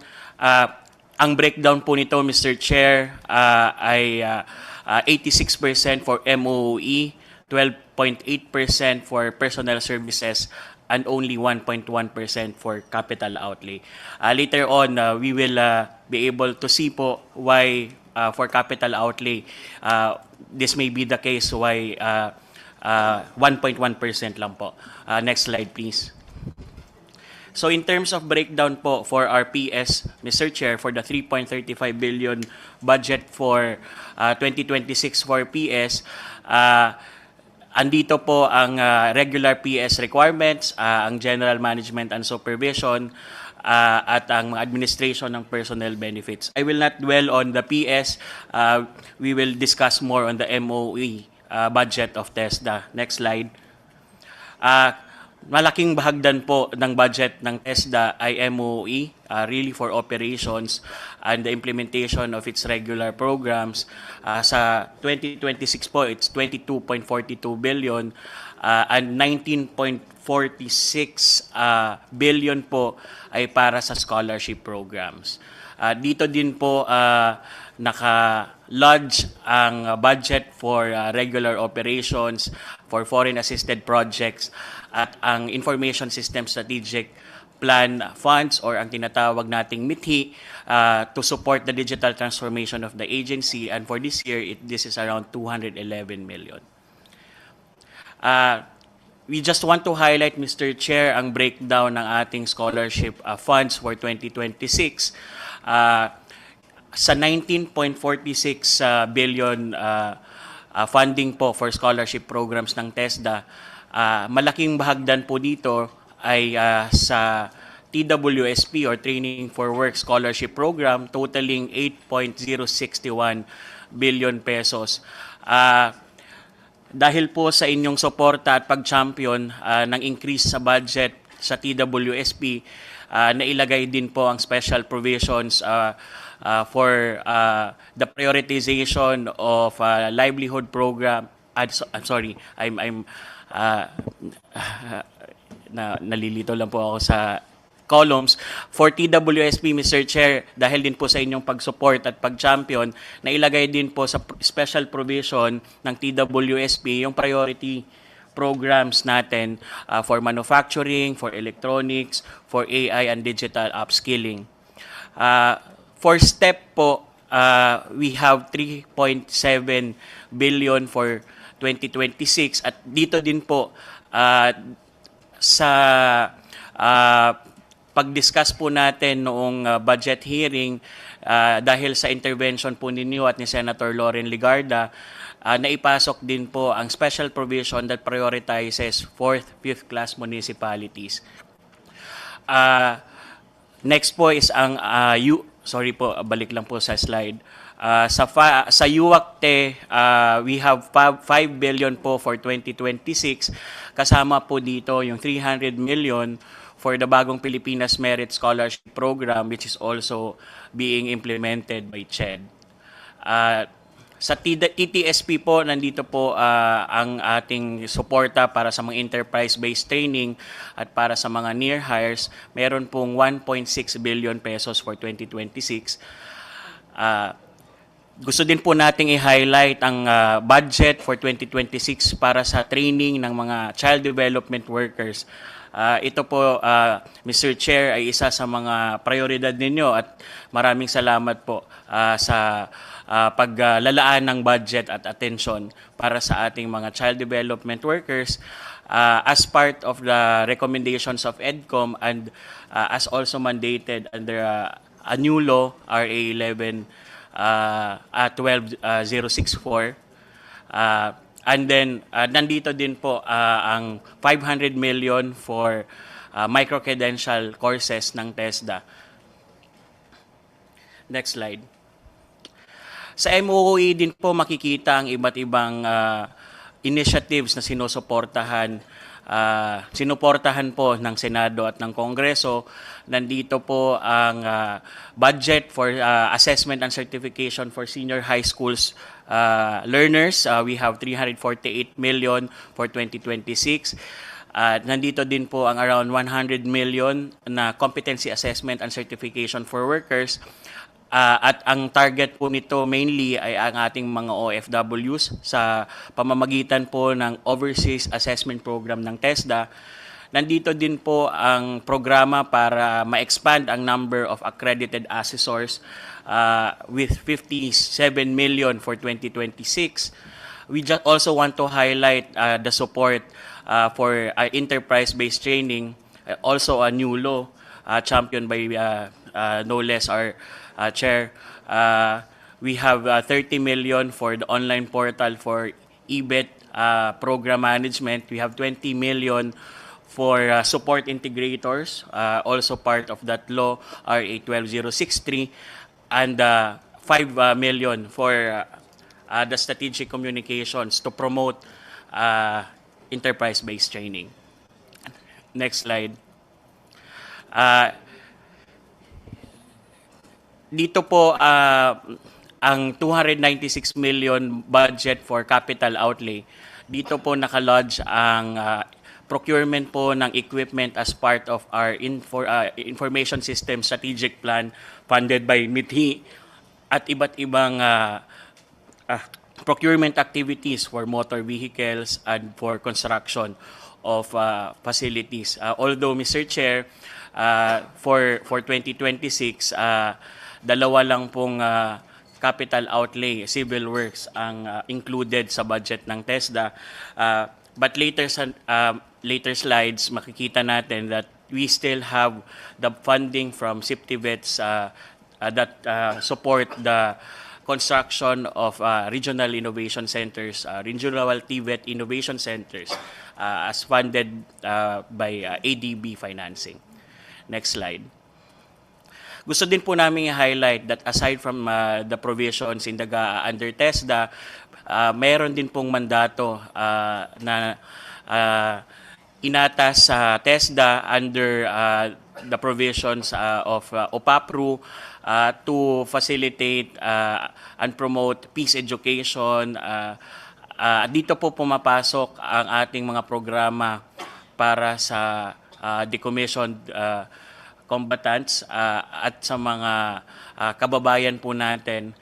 Ang breakdown po nito, Mr. Chair, ay 86% for MOE, 12.8% for personnel services, and only 1.1% for capital outlay. Later on, we will be able to see po why for capital outlay, this may be the case why 1.1% lang po. Next slide, please. So in terms of breakdown po for our PS, Mr. Chair, for the 3.35 billion budget for 2026 for PS, andito po ang regular PS requirements, ang general management and supervision, at ang administration ng personnel benefits. I will not dwell on the PS. We will discuss more on the MOE budget of TESDA. Next slide. malaking bahagdan po ng budget ng TESDA ay MOE, really for operations and the implementation of its regular programs. Sa 2026 po, it's 22.42 billion and 19.46 billion po ay para sa scholarship programs. Dito din po naka-lodge ang budget for regular operations, for foreign assisted projects, at ang Information System Strategic Plan funds or ang tinatawag nating MITHI to support the digital transformation of the agency, and for this year this is around 211 million. We just want to highlight, Mr. Chair, ang breakdown ng ating scholarship funds for 2026. Sa 19.46 billion funding po for scholarship programs ng TESDA, malaking bahagdan po dito ay sa TWSP or Training for Work Scholarship Program, totaling 8.061 billion pesos. Dahil po sa inyong suporta at pag-champion ng increase sa budget sa TWSP, nailagay din po ang special provisions for the prioritization of livelihood program. Nalilito lang po ako sa columns. For TWSP, Mr. Chair, dahil din po sa inyong pag-support at pag-champion, nailagay din po sa special provision ng TWSP yung priority programs natin for manufacturing, for electronics, for AI and digital upskilling. For STEP po, we have 3.7 billion for 2026, at dito din po sa pag-discuss po natin noong budget hearing, dahil sa intervention po ninyo at ni Senator Loren Ligarda, naipasok din po ang special provision that prioritizes 4th, 5th class municipalities. Next po is ang sorry po, balik lang po sa slide. Sa UACTE, we have 5 billion po for 2026. Kasama po dito yung 300 million for the Bagong Pilipinas Merit Scholarship Program, which is also being implemented by TED. Sa TTSP po, nandito po ang ating suporta para sa mga enterprise-based training at para sa mga near hires. Meron pong 1.6 billion pesos for 2026. Gusto din po nating i-highlight ang budget for 2026 para sa training ng mga child development workers. Ito po, Mr. Chair, ay isa sa mga prioridad ninyo at maraming salamat po sa paglalaan ng budget at atensyon para sa ating mga child development workers as part of the recommendations of EDCOM and as also mandated under a new law, RA 12064. And then, nandito din po ang 500 million for micro-credential courses ng TESDA. Next slide. Sa MOE din po makikita ang iba't ibang initiatives na sinusuportahan po ng Senado at ng Kongreso. Nandito po ang budget for assessment and certification for senior high schools learners. We have 348 million for 2026. Nandito din po ang around 100 million na competency assessment and certification for workers. At ang target po nito mainly ay ang ating mga OFWs sa pamamagitan po ng Overseas Assessment Program ng TESDA. Nandito din po ang programa para ma-expand ang number of accredited assessors with 57 million for 2026. We just also want to highlight the support for enterprise-based training, also a new law championed by no less our Chair. We have 30 million for the online portal for EBIT program management. We have 20 million for support integrators, also part of that law, RA 12063, and 5 million for the strategic communications to promote enterprise-based training. Next slide. Ah, dito po ang 296 million budget for capital outlay. Dito po nakalodge ang procurement po ng equipment as part of our information system strategic plan funded by MITHI at iba't ibang procurement activities for motor vehicles and for construction of facilities. Although, Mr. Chair, for 2026, dalawa lang pong capital outlay, civil works, ang included sa budget ng TESDA. But later slides, makikita natin that we still have the funding from CPTVETs that support the construction of regional innovation centers, regional TVET innovation centers as funded by ADB financing. Next slide. Gusto din po namin i-highlight that aside from the provisions in the under TESDA, mayroon din pong mandato na inatas sa TESDA under the provisions of OPAPRU to facilitate and promote peace education. Dito po pumapasok ang ating mga programa para sa decommissioned combatants at sa mga kababayan po natin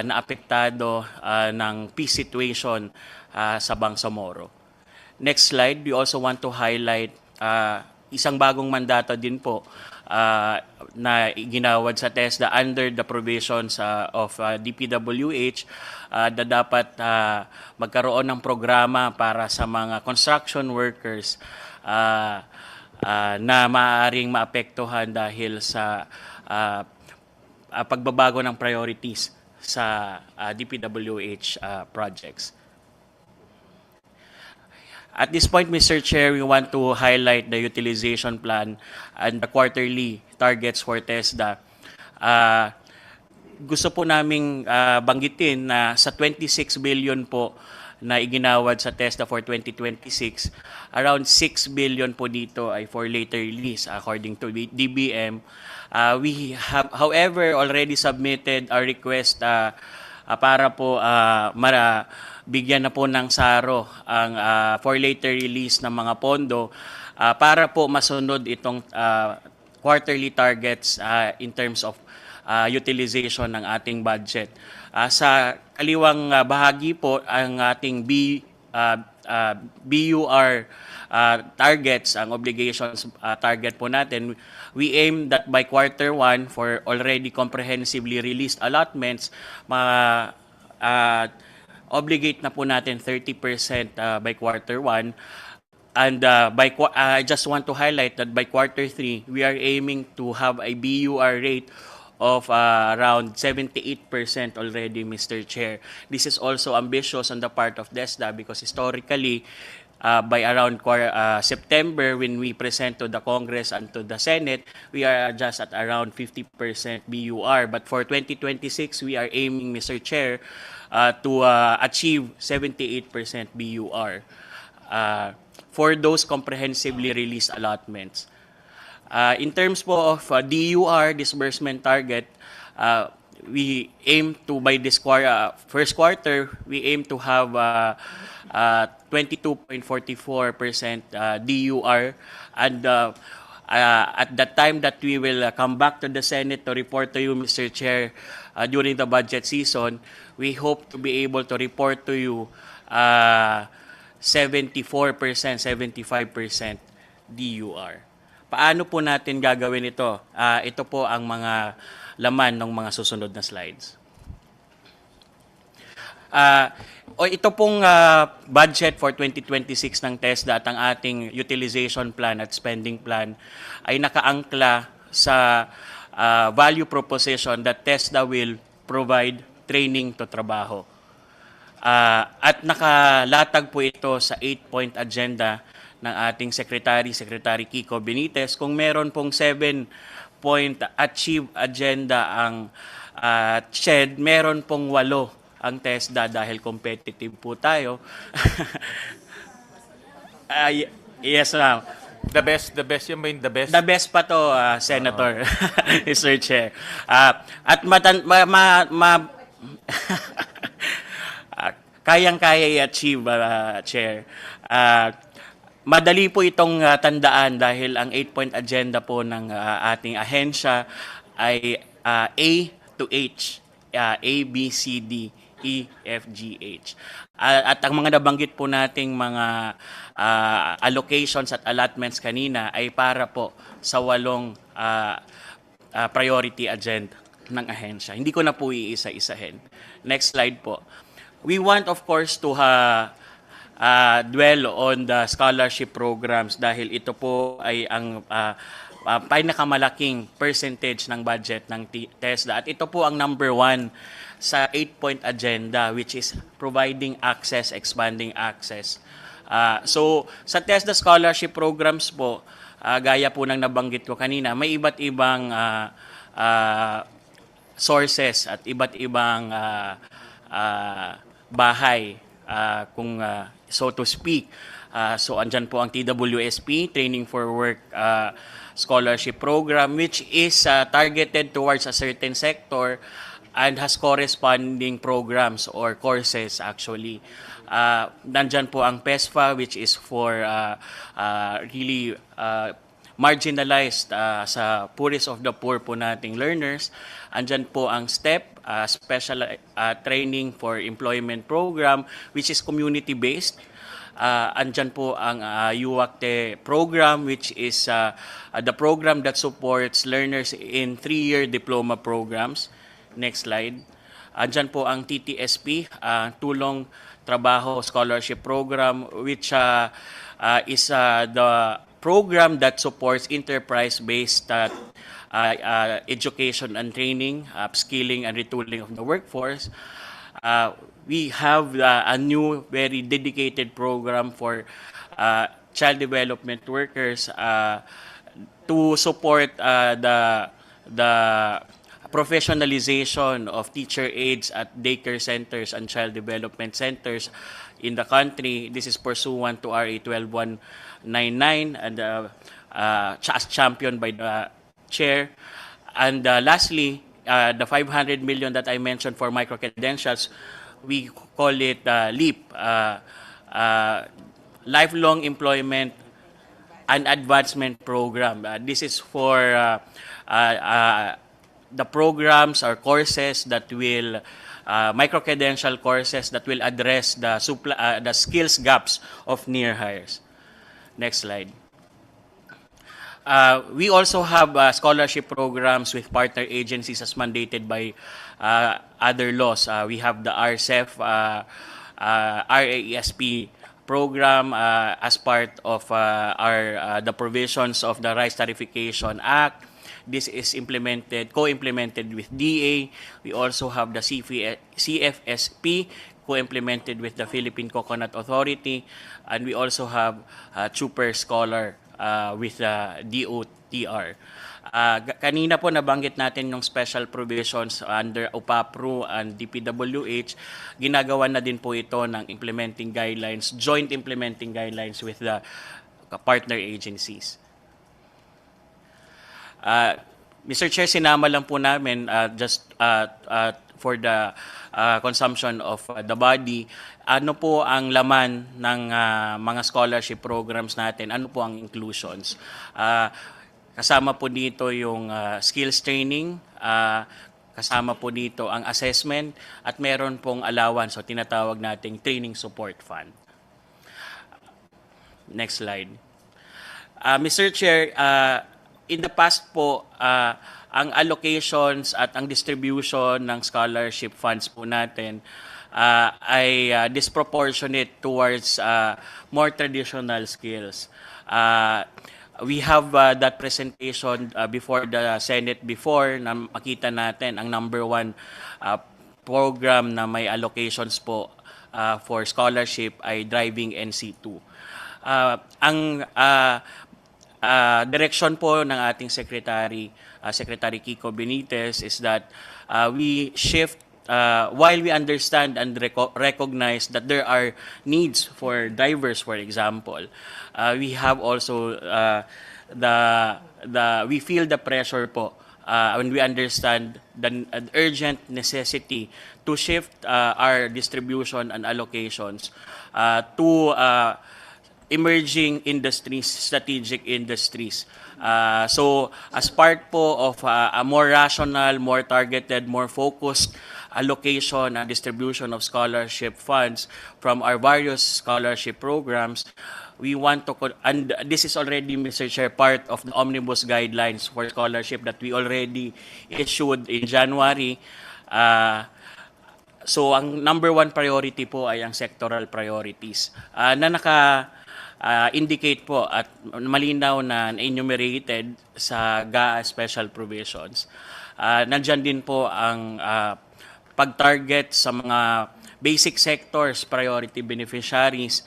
na apektado ng peace situation sa Bangsamoro. Next slide, we also want to highlight isang bagong mandato din po na ginawad sa TESDA under the provisions of DPWH na dapat magkaroon ng programa para sa mga construction workers na maaaring maapektuhan dahil sa pagbabago ng priorities sa DPWH projects. At this point, Mr. Chair, we want to highlight the utilization plan and the quarterly targets for TESDA. Gusto po naming banggitin na sa 26 billion po na iginawad sa TESDA for 2026, around 6 billion po dito ay for later release according to DBM. We have, however, already submitted our request para po bigyan na po ng SARO ang for later release ng mga pondo para po masunod itong quarterly targets in terms of utilization ng ating budget. Sa kaliwang bahagi po ang ating BUR targets, ang obligations target po natin, we aim that by quarter 1 for already comprehensively released allotments, obligate na po natin 30% by quarter 1. And I just want to highlight that by quarter 3, we are aiming to have a BUR rate of around 78% already, Mr. Chair. This is also ambitious on the part of TESDA because historically, by around September, when we present to the Congress and to the Senate, we are just at around 50% BUR. But for 2026, we are aiming, Mr. Chair, to achieve 78% BUR for those comprehensively released allotments. In terms po of DUR, disbursement target, we aim to, by this first quarter, we aim to have 22.44% DUR. And at the time that we will come back to the Senate to report to you, Mr. Chair, during the budget season, we hope to be able to report to you 74%, 75% DUR. Paano po natin gagawin ito? Ito po ang mga laman ng mga susunod na slides. Ito pong budget for 2026 ng TESDA at ang ating utilization plan at spending plan ay nakaangkla sa value proposition that TESDA will provide training to trabaho. At nakalatag po ito sa 8-point agenda ng ating Secretary Kiko Benitez. Kung meron pong 7-point achieve agenda ang TED, meron pong 8 ang TESDA dahil competitive po tayo. Yes, ma'am. The best yan ba yung the best? The best pa to, Senator, Mr. Chair. At kayang-kaya i-achieve, Chair. Madali po itong tandaan dahil ang 8-point agenda po ng ating ahensya ay A to H, A, B, C, D, E, F, G, H. At ang mga nabanggit po nating mga allocations at allotments kanina ay para po sa 8 priority agenda ng ahensya. Hindi ko na po iisa-isahin. Next slide po. We want, of course, to dwell on the scholarship programs dahil ito po ay ang pinakamalaking percentage ng budget ng TESDA. At ito po ang number 1 sa 8-point agenda, which is providing access, expanding access. So, sa TESDA scholarship programs po, gaya po ng nabanggit ko kanina, may iba't ibang sources at iba't ibang bahay, kung so to speak. So andyan po ang TWSP, Training for Work Scholarship Program, which is targeted towards a certain sector and has corresponding programs or courses actually. Nandyan po ang PESFA, which is for really marginalized sa poorest of the poor po nating learners. Andyan po ang STEP, Special Training for Employment Program, which is community-based. Andyan po ang UACTE program, which is the program that supports learners in 3-year diploma programs. Next slide. Andyan po ang TTSP, Tulong Trabaho Scholarship Program, which is the program that supports enterprise-based education and training, upskilling and retooling of the workforce. We have a new, very dedicated program for child development workers to support the professionalization of teacher aides at daycare centers and child development centers in the country. This is pursuant to RA 12199 and as championed by the chair. And lastly, the 500 million that I mentioned for micro-credentials, we call it LEAP, Lifelong Employment and Advancement Program. This is for the programs or courses that will micro-credential courses that will address the skills gaps of near hires. Next slide. We also have scholarship programs with partner agencies as mandated by other laws. We have the RCEF, RAESP program as part of the provisions of the Rice Tarification Act. This is co-implemented with DA. We also have the CFSP, co-implemented with the Philippine Coconut Authority. And we also have Chuper Scholar with the DOTR. Kanina po nabanggit natin yung special provisions under OPAPRO and DPWH. Ginagawa na din po ito ng implementing guidelines, joint implementing guidelines with the partner agencies. Mr. Chair, sinama lang po namin just for the consumption of the body, ano po ang laman ng mga scholarship programs natin, ano po ang inclusions. Kasama po dito yung skills training, kasama po dito ang assessment, at meron pong allowance o tinatawag nating training support fund. Next slide. Mr. Chair, in the past po, ang allocations at ang distribution ng scholarship funds po natin ay disproportionate towards more traditional skills. We have that presentation before the Senate before na makita natin ang number 1 program na may allocations po for scholarship ay Driving NC2. Ang direction po ng ating Secretary Kiko Benitez is that we shift while we understand and recognize that there are needs for drivers, for example, we have also we feel the pressure po when we understand the urgent necessity to shift our distribution and allocations to emerging industries, strategic industries. So as part po of a more rational, more targeted, more focused allocation and distribution of scholarship funds from our various scholarship programs, we want to, and this is already, Mr. Chair, part of the omnibus guidelines for scholarship that we already issued in January. So ang number one priority po ay ang sectoral priorities na indicate po at malinaw na enumerated sa GAA Special Provisions. Nandyan din po ang pag-target sa mga basic sectors, priority beneficiaries.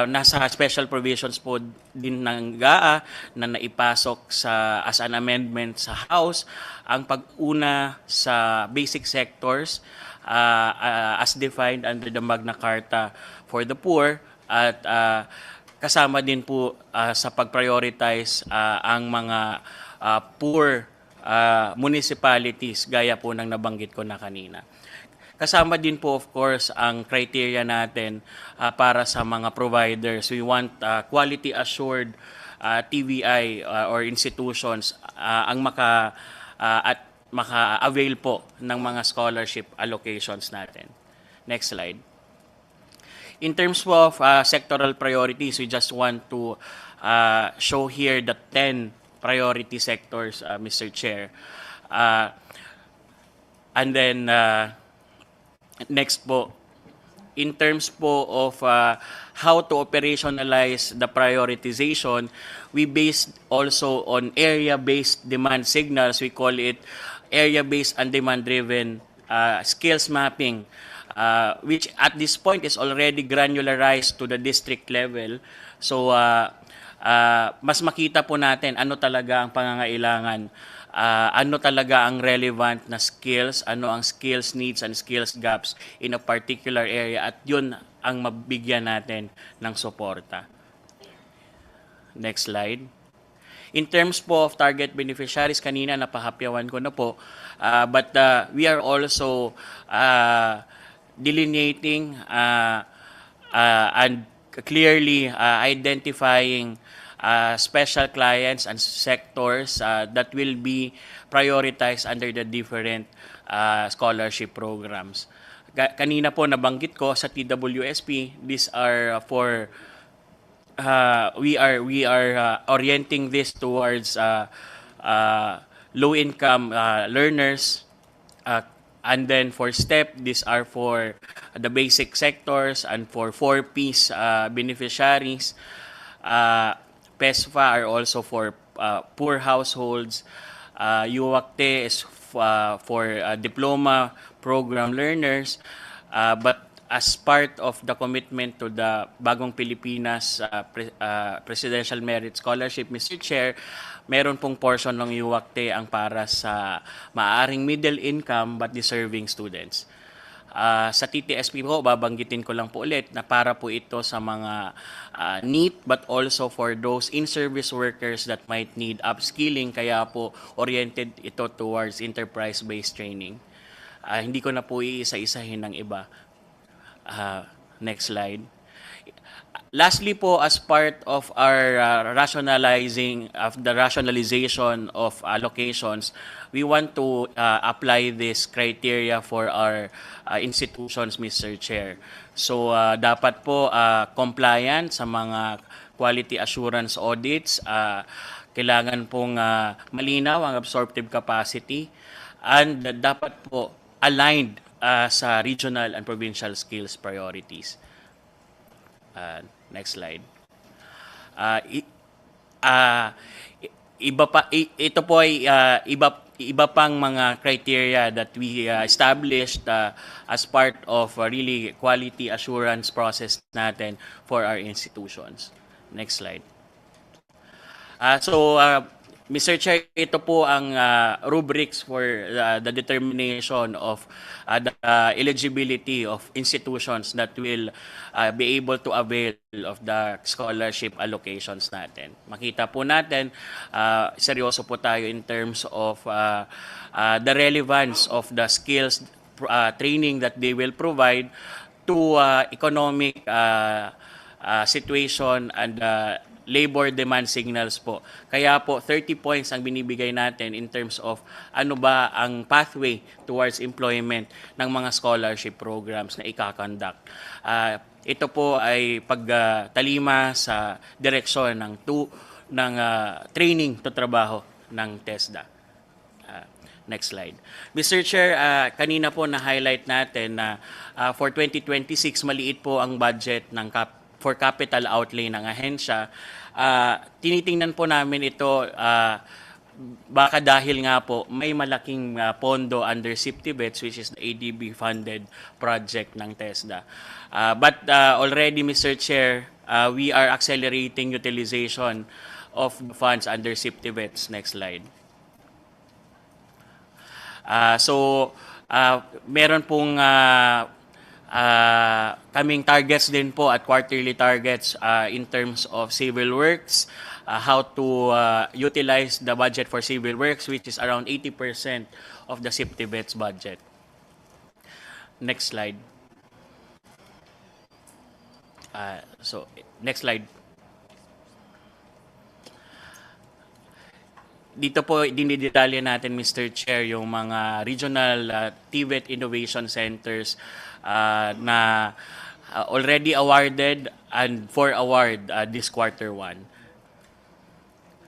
Nasa special provisions po din ng GAA na naipasok as an amendment sa House ang pag-una sa basic sectors as defined under the Magna Carta for the Poor at kasama din po sa pag-prioritize ang mga poor municipalities gaya po ng nabanggit ko na kanina. Kasama din po of course ang criteria natin para sa mga providers. We want quality assured TVI or institutions ang maka-avail po ng mga scholarship allocations natin. Next slide. In terms of sectoral priorities, we just want to show here the 10 priority sectors, Mr. Chair. And then, next po, in terms po of how to operationalize the prioritization, we based also on area-based demand signals. We call it area-based and demand-driven skills mapping, which at this point is already granularized to the district level. So, mas makita po natin ano talaga ang pangangailangan, ano talaga ang relevant na skills, ano ang skills needs and skills gaps in a particular area at yun ang mabigyan natin ng suporta. Next slide. In terms po of target beneficiaries, kanina napahapyawan ko na po, but we are also delineating and clearly identifying special clients and sectors that will be prioritized under the different scholarship programs. Kanina po nabanggit ko sa TWSP, these are for we are orienting this towards low income learners, and then for STEP, these are for the basic sectors, and for 4-piece beneficiaries. PESFA are also for poor households. UWACTE is for diploma program learners. But as part of the commitment to the Bagong Pilipinas Presidential Merit Scholarship, Mr. Chair, meron pong portion ng UWACTE ang para sa maaaring middle income but deserving students. Sa TTSP po, babanggitin ko lang po ulit na para po ito sa mga NEET but also for those in-service workers that might need upskilling, kaya po oriented ito towards enterprise-based training. Hindi ko na po iisa-isahin ng iba. Next slide. Lastly po, as part of our rationalization of allocations, we want to apply this criteria for our institutions, Mr. Chair. So dapat po compliant sa mga quality assurance audits, kailangan pong malinaw ang absorptive capacity, and dapat po aligned sa regional and provincial skills priorities. Next slide. Ito po ay iba pang mga criteria that we established as part of really quality assurance process natin for our institutions. Next slide. So Mr. Chair, ito po ang rubrics for the determination of the eligibility of institutions that will be able to avail of the scholarship allocations natin. Makita po natin, seryoso po tayo in terms of the relevance of the skills training that they will provide to economic situation and labor demand signals po. Kaya po 30 points ang binibigay natin in terms of ano ba ang pathway towards employment ng mga scholarship programs na ikakonduct. Ito po ay pagtalima sa direksyon ng training to trabaho ng TESDA. Next slide. Mr. Chair, kanina po na-highlight natin na for 2026 maliit po ang budget ng for capital outlay ng ahensya. Tinitingnan po namin ito baka dahil nga po may malaking pondo under SIPTIBETS, which is the ADB funded project ng TESDA. But already, Mr. Chair, we are accelerating utilization of the funds under SIPTIBETS. Next slide. Meron pong kaming targets din po at quarterly targets in terms of civil works, how to utilize the budget for civil works, which is around 80% of the SIPTIBETS budget. Next slide. Next slide. Dito po dinidetalye natin, Mr. Chair, yung mga regional TVET Innovation Centers na already awarded and for award this quarter 1.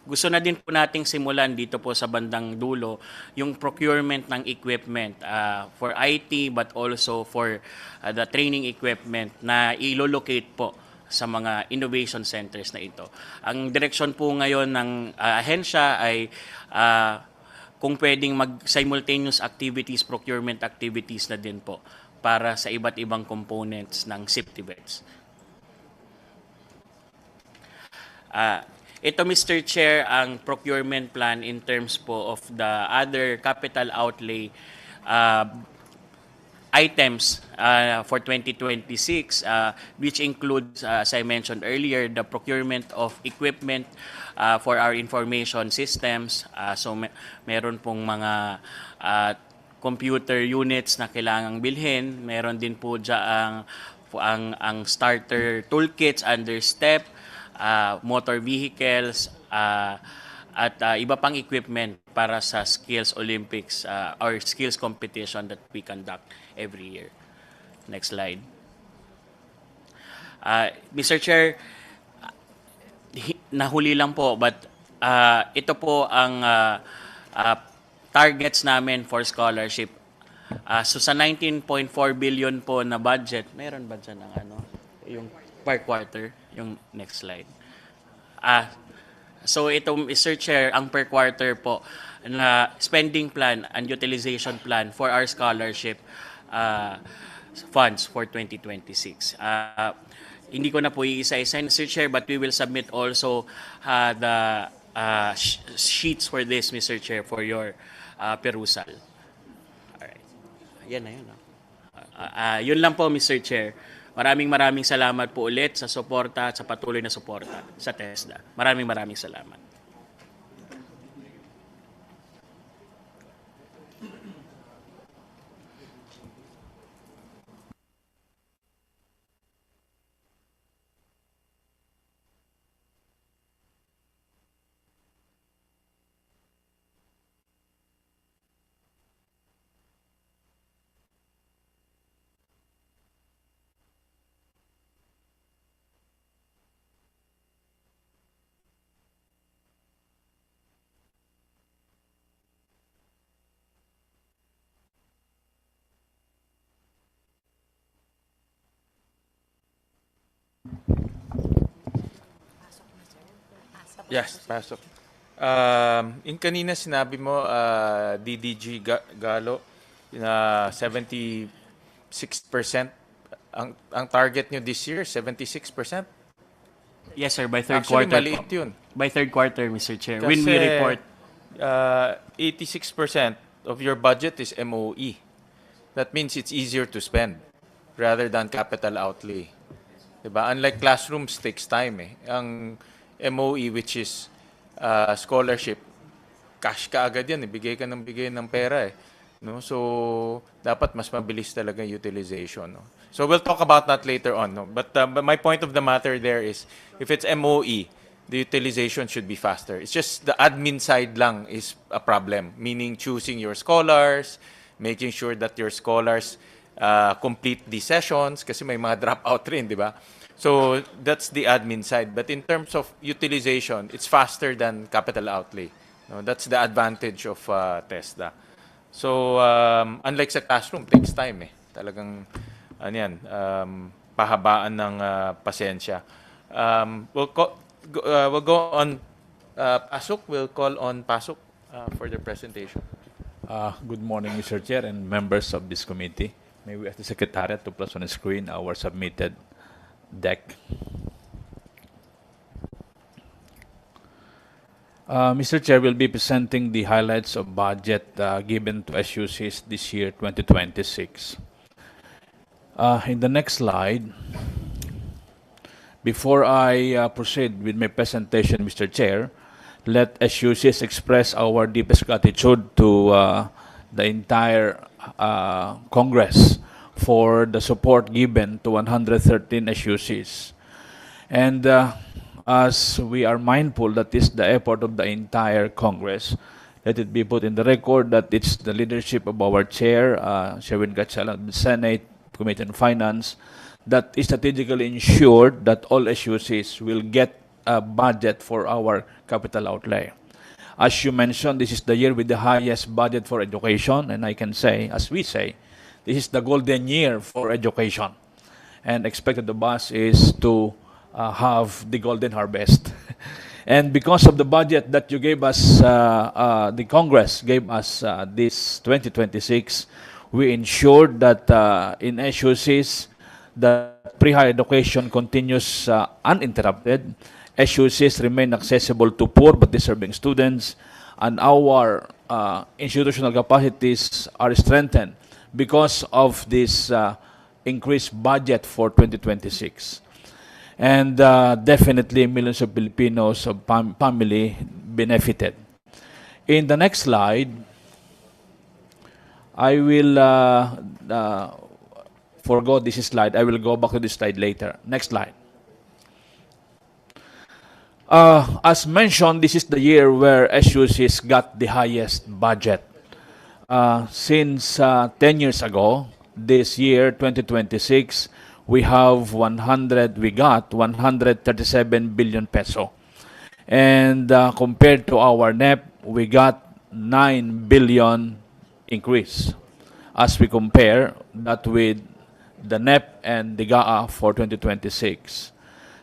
Gusto na din po nating simulan dito po sa bandang dulo yung procurement ng equipment for IT but also for the training equipment na ilolocate po sa mga innovation centers na ito. Ang direksyon po ngayon ng ahensya ay kung pwedeng mag-simultaneous activities, procurement activities na din po para sa iba't ibang components ng SIPTIBETS. Ito, Mr. Chair, ang procurement plan in terms po of the other capital outlay items for 2026, which includes, as I mentioned earlier, the procurement of equipment for our information systems. Meron pong mga computer units na kailangang bilhin. Meron din po dyan ang starter toolkits under STEP, motor vehicles, at iba pang equipment para sa Skills Olympics or skills competition that we conduct every year. Next slide. Mr. Chair, nahuli lang po, but ito po ang targets namin for scholarship. So sa 19.4 billion po na budget, mayroon ba dyan ang yung per quarter? Yung next slide. So ito, Mr. Chair, ang per quarter po na spending plan and utilization plan for our scholarship funds for 2026. Hindi ko na po iisa-isa, Mr. Chair, but we will submit also the sheets for this, Mr. Chair, for your perusal. Alright. Yan na yun. Yun lang po, Mr. Chair. Maraming salamat po ulit sa suporta at sa patuloy na suporta sa TESDA. Maraming salamat. Yes, pasok. Yung kanina sinabi mo, DDG Galo, na 76%. Ang target nyo this year, 76%? Yes, sir. By third Actually, quarter maliit po. yun. By third quarter, Mr. Chair. Kasi When we report 86% of your budget is MOE. That means it's easier to spend rather than capital outlay. Diba? Unlike classrooms, takes time eh. Ang MOE, which is scholarship, cash ka agad yan, bigay ka ng bigay ng pera eh. No? So, dapat mas mabilis talaga yung utilization. No? So, we'll talk about that later on. No? But my point of the matter there is, if it's MOE, the utilization should be faster. It's just the admin side lang is a problem, meaning choosing your scholars, making sure that your scholars complete the sessions, kasi may mga dropout rin, di ba? So, that's the admin side. But in terms of utilization, it's faster than capital outlay. No, that's the advantage of TESDA. So, unlike sa classroom, takes time eh. Talagang, ano yan, pahabaan ng pasensya. We'll go on Pasok. We'll call on Pasok for the presentation. Good morning, Mr. Chair and members of this committee. May we ask the Secretariat to place on the screen our submitted deck. Mr. Chair, will be presenting the highlights of budget given to SUCs this year, 2026. In the next slide, before I proceed with my presentation, Mr. Chair, let SUCs express our deepest gratitude to the entire Congress for the support given to 113 SUCs. And as we are mindful that is the effort of the entire Congress, let it be put in the record that it's the leadership of our chair, Sherwin Gatchalian, the Senate Committee on Finance, that strategically ensured that all SUCs will get a budget for our capital outlay. As you mentioned, this is the year with the highest budget for education, and I can say, as we say, this is the golden year for education. And expected of us is to have the golden harvest. And because of the budget that you gave us, the Congress gave us this 2026, we ensured that in SUCs, the pre-higher education continues uninterrupted. SUCs remain accessible to poor but deserving students, and our institutional capacities are strengthened because of this increased budget for 2026. And definitely millions of Filipinos of family benefited. In the next slide, I will forgo this slide. I will go back to this slide later. Next slide. As mentioned, this is the year where SUCs got the highest budget. Since 10 years ago, this year, 2026, we got 137 billion peso. And compared to our NEP, we got 9 billion increase as we compare that with the NEP and the GAA for 2026.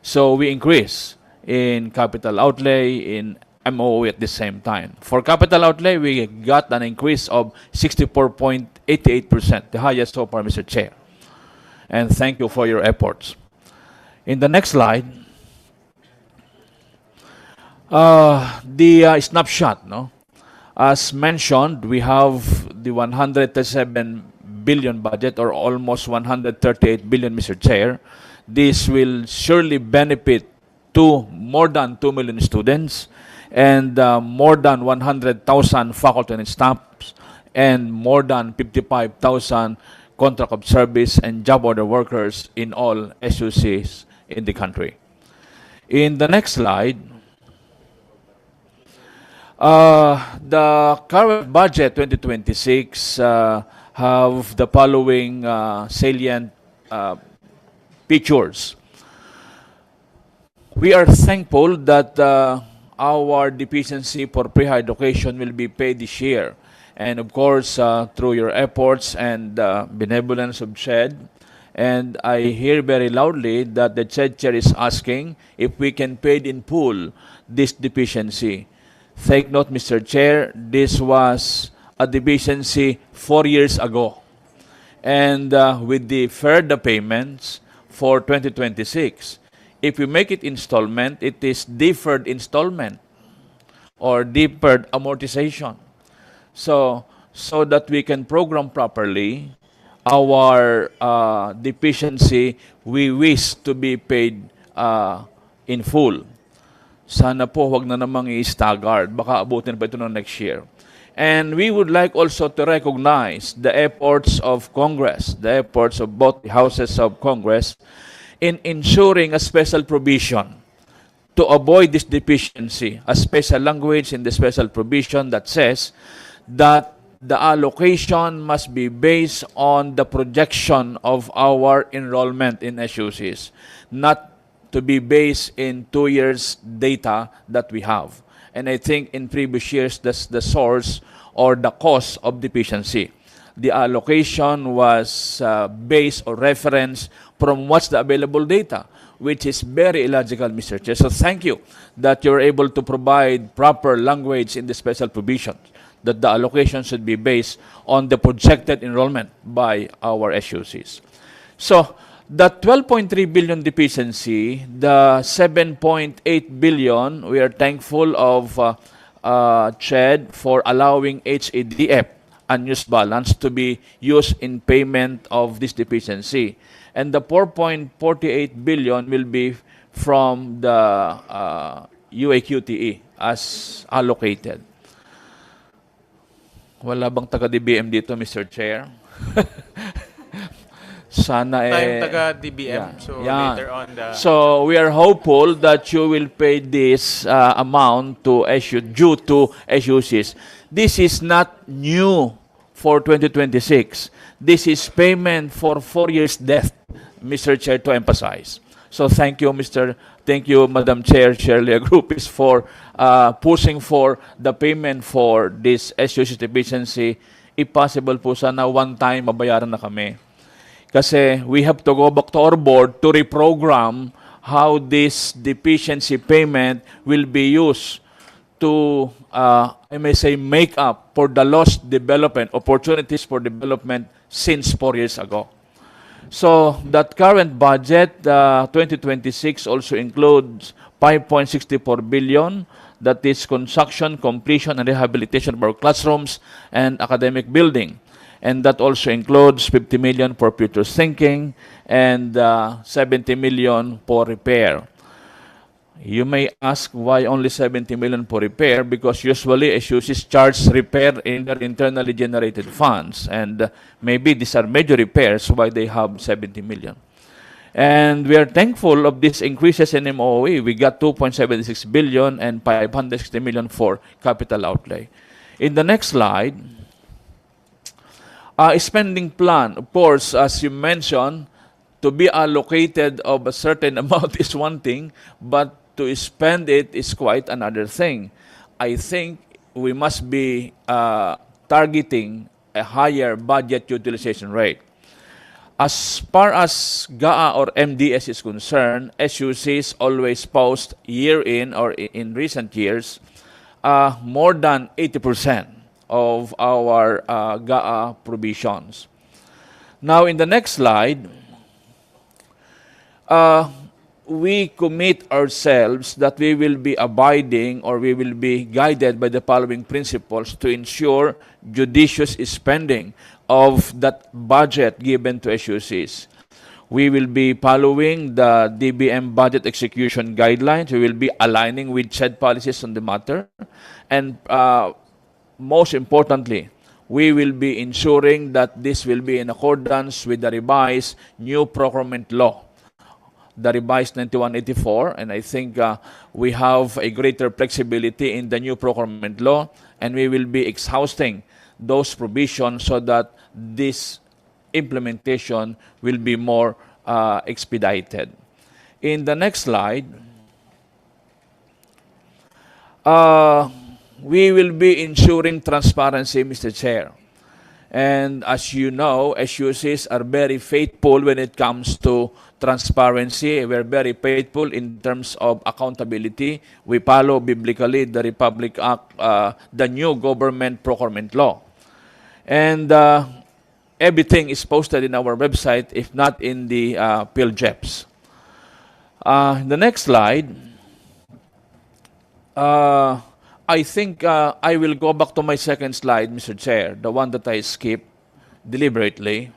So we increase in capital outlay, in MOE at the same time. For capital outlay, we got an increase of 64.88%, the highest so far, Mr. Chair. And thank you for your efforts. In the next slide, the snapshot, no? As mentioned, we have the 137 billion budget, or almost 138 billion, Mr. Chair. This will surely benefit to more than 2 million students and more than 100,000 faculty and staffs and more than 55,000 contract of service and job order workers in all SUCs in the country. In the next slide, the current budget 2026 have the following salient features. We are thankful that our deficiency for pre-higher education will be paid this year. And of course, through your efforts and benevolence of CHED, and I hear very loudly that the CHED chair is asking if we can pay in full this deficiency. Take note, Mr. Chair, this was a deficiency 4 years ago. And with the further payments for 2026, if we make it installment, it is deferred installment. or deferred amortization. So that we can program properly our deficiency we wish to be paid in full. Sana po wag na namang i-staggered. Baka abutin pa ito ng next year. And we would like also to recognize the efforts of Congress, the efforts of both the houses of Congress in ensuring a special provision to avoid this deficiency, a special language in the special provision that says that the allocation must be based on the projection of our enrollment in SUCs, not to be based in 2 years data that we have. And I think in previous years, that's the source or the cause of deficiency. The allocation was based or reference from what's the available data, which is very illogical, Mr. Chair. So thank you that you're able to provide proper language in the special provisions, that the allocation should be based on the projected enrollment by our SUCs. So the 12.3 billion deficiency, the 7.8 billion, we are thankful of TED for allowing HADF, unused balance, to be used in payment of this deficiency. And the 4.48 billion will be from the UAQTE as allocated. Wala bang taga-DBM dito, Mr. Chair? Sana Time taga-DBM, so later on So we are hopeful that you will pay this amount to due to SUCs. This is not new for 2026. This is payment for 4 years debt, Mr. Chair, to emphasize. So thank you, Madam Chair, Shirley Agrupis, for pushing for the payment for this SUC deficiency. If possible po, sana one time mabayaran na kami. Kasi we have to go back to our board to reprogram how this deficiency payment will be used to, I may say, make up for the lost development, opportunities for development since 4 years ago. So that current budget, 2026, also includes 5.64 billion. That is construction, completion, and rehabilitation of our classrooms and academic building. And that also includes 50 million for future thinking and 70 million for repair. You may ask why only 70 million for repair, because usually SUCs charge repair in their internally generated funds, and maybe these are major repairs why they have 70 million. And we are thankful of these increases in MOE. We got 2.76 billion and 560 million for capital outlay. In the next slide, spending plan, of course, as you mentioned, to be allocated of a certain amount is one thing, but to spend it is quite another thing. I think we must be targeting a higher budget utilization rate. As far as GAA or MDS is concerned, SUCs always post year in or in recent years more than 80% of our GAA provisions. Now, in the next slide, we commit ourselves that we will be abiding or we will be guided by the following principles to ensure judicious spending of that budget given to SUCs. We will be following the DBM budget execution guidelines. We will be aligning with said policies on the matter. And most importantly, we will be ensuring that this will be in accordance with the revised new procurement law, the revised 9184, and I think we have a greater flexibility in the new procurement law, and we will be exhausting those provisions so that this implementation will be more expedited. In the next slide, we will be ensuring transparency, Mr. Chair. And as you know, SUCs are very faithful when it comes to transparency. We're very faithful in terms of accountability. We follow biblically the Republic Act, the new government procurement law. And everything is posted in our website, if not in the PhilJeps. The next slide, I think I will go back to my second slide, Mr. Chair, the one that I skipped deliberately.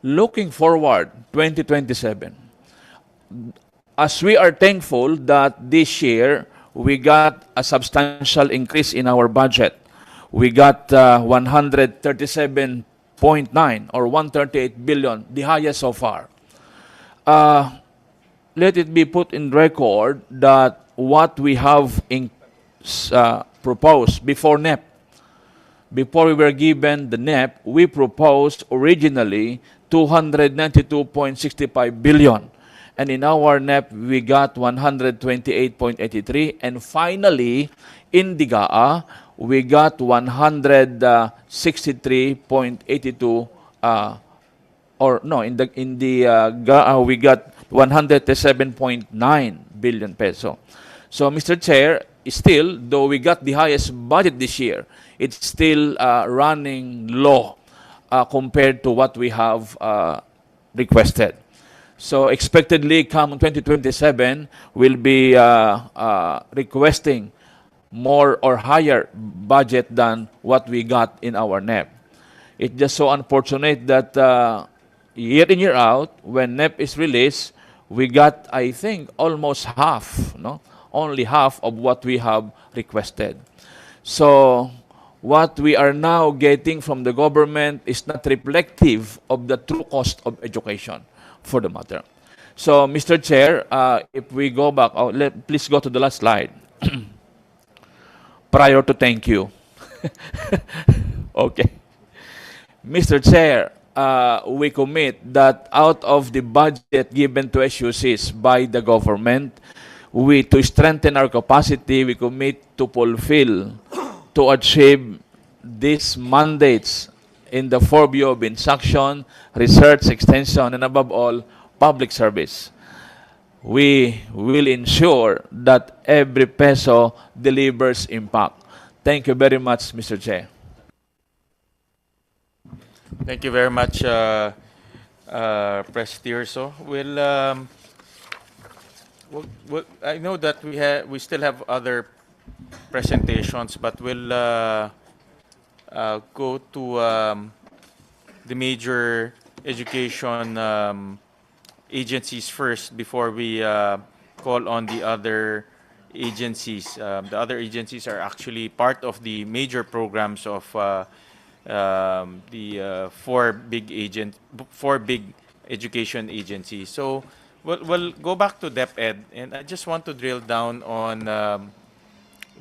Looking forward, 2027, as we are thankful that this year we got a substantial increase in our budget. We got 137.9 or 138 billion, the highest so far. Let it be put in record that what we have proposed before NEP, before we were given the NEP, we proposed originally 292.65 billion. And in our NEP, we got 128.83. And finally, in DIGAA, we got 163.82 or no, in the GAA, we got 137.9 billion peso. So, Mr. Chair, still, though we got the highest budget this year, it's still running low compared to what we have requested. So, expectedly, come 2027, we'll be requesting more or higher budget than what we got in our NEP. It's just so unfortunate that year in, year out, when NEP is released, we got, I think, almost half, no? Only half of what we have requested. So, what we are now getting from the government is not reflective of the true cost of education, for the matter. So, Mr. Chair, if we go back, please go to the last slide. Prior to thank you. Okay. Mr. Chair, we commit that out of the budget given to SUCs by the government, to strengthen our capacity, we commit to fulfill, to achieve these mandates in the four view of instruction, research, extension, and above all, public service. We will ensure that every peso delivers impact. Thank you very much, Mr. Chair. Thank you very much, Pres Tirso. I know that we still have other presentations, but we'll go to the major education agencies first before we call on the other agencies. The other agencies are actually part of the major programs of the four big education agencies. So we'll go back to DepEd, and I just want to drill down on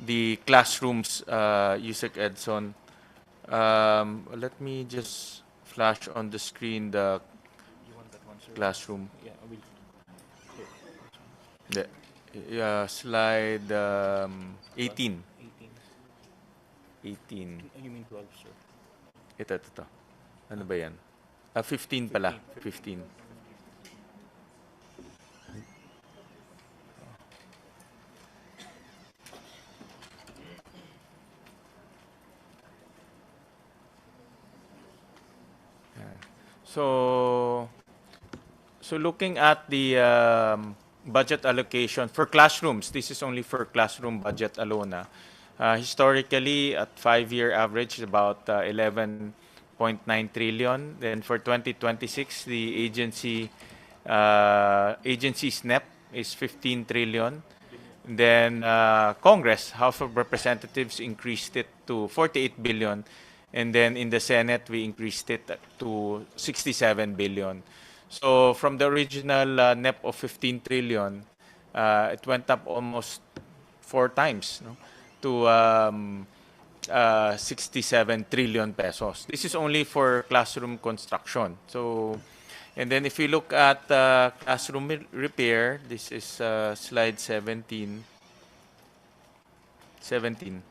the classrooms, Yusek Edson. Let me just flash on the screen the classroom. Slide 18. 18. You mean 12, sir? Ito. Ano ba yan? 15 pala. 15. So looking at the budget allocation for classrooms, this is only for classroom budget alone. Historically, at 5-year average, about 11.9 trillion. Then for 2026, the agency's NEP is 15 trillion. Then Congress, House of Representatives, increased it to 48 billion. And then in the Senate, we increased it to 67 billion. So from the original NEP of 15 trillion, it went up almost 4 times, no? To 67 trillion pesos. This is only for classroom construction. So, and then if you look at classroom repair, this is slide 17. 17.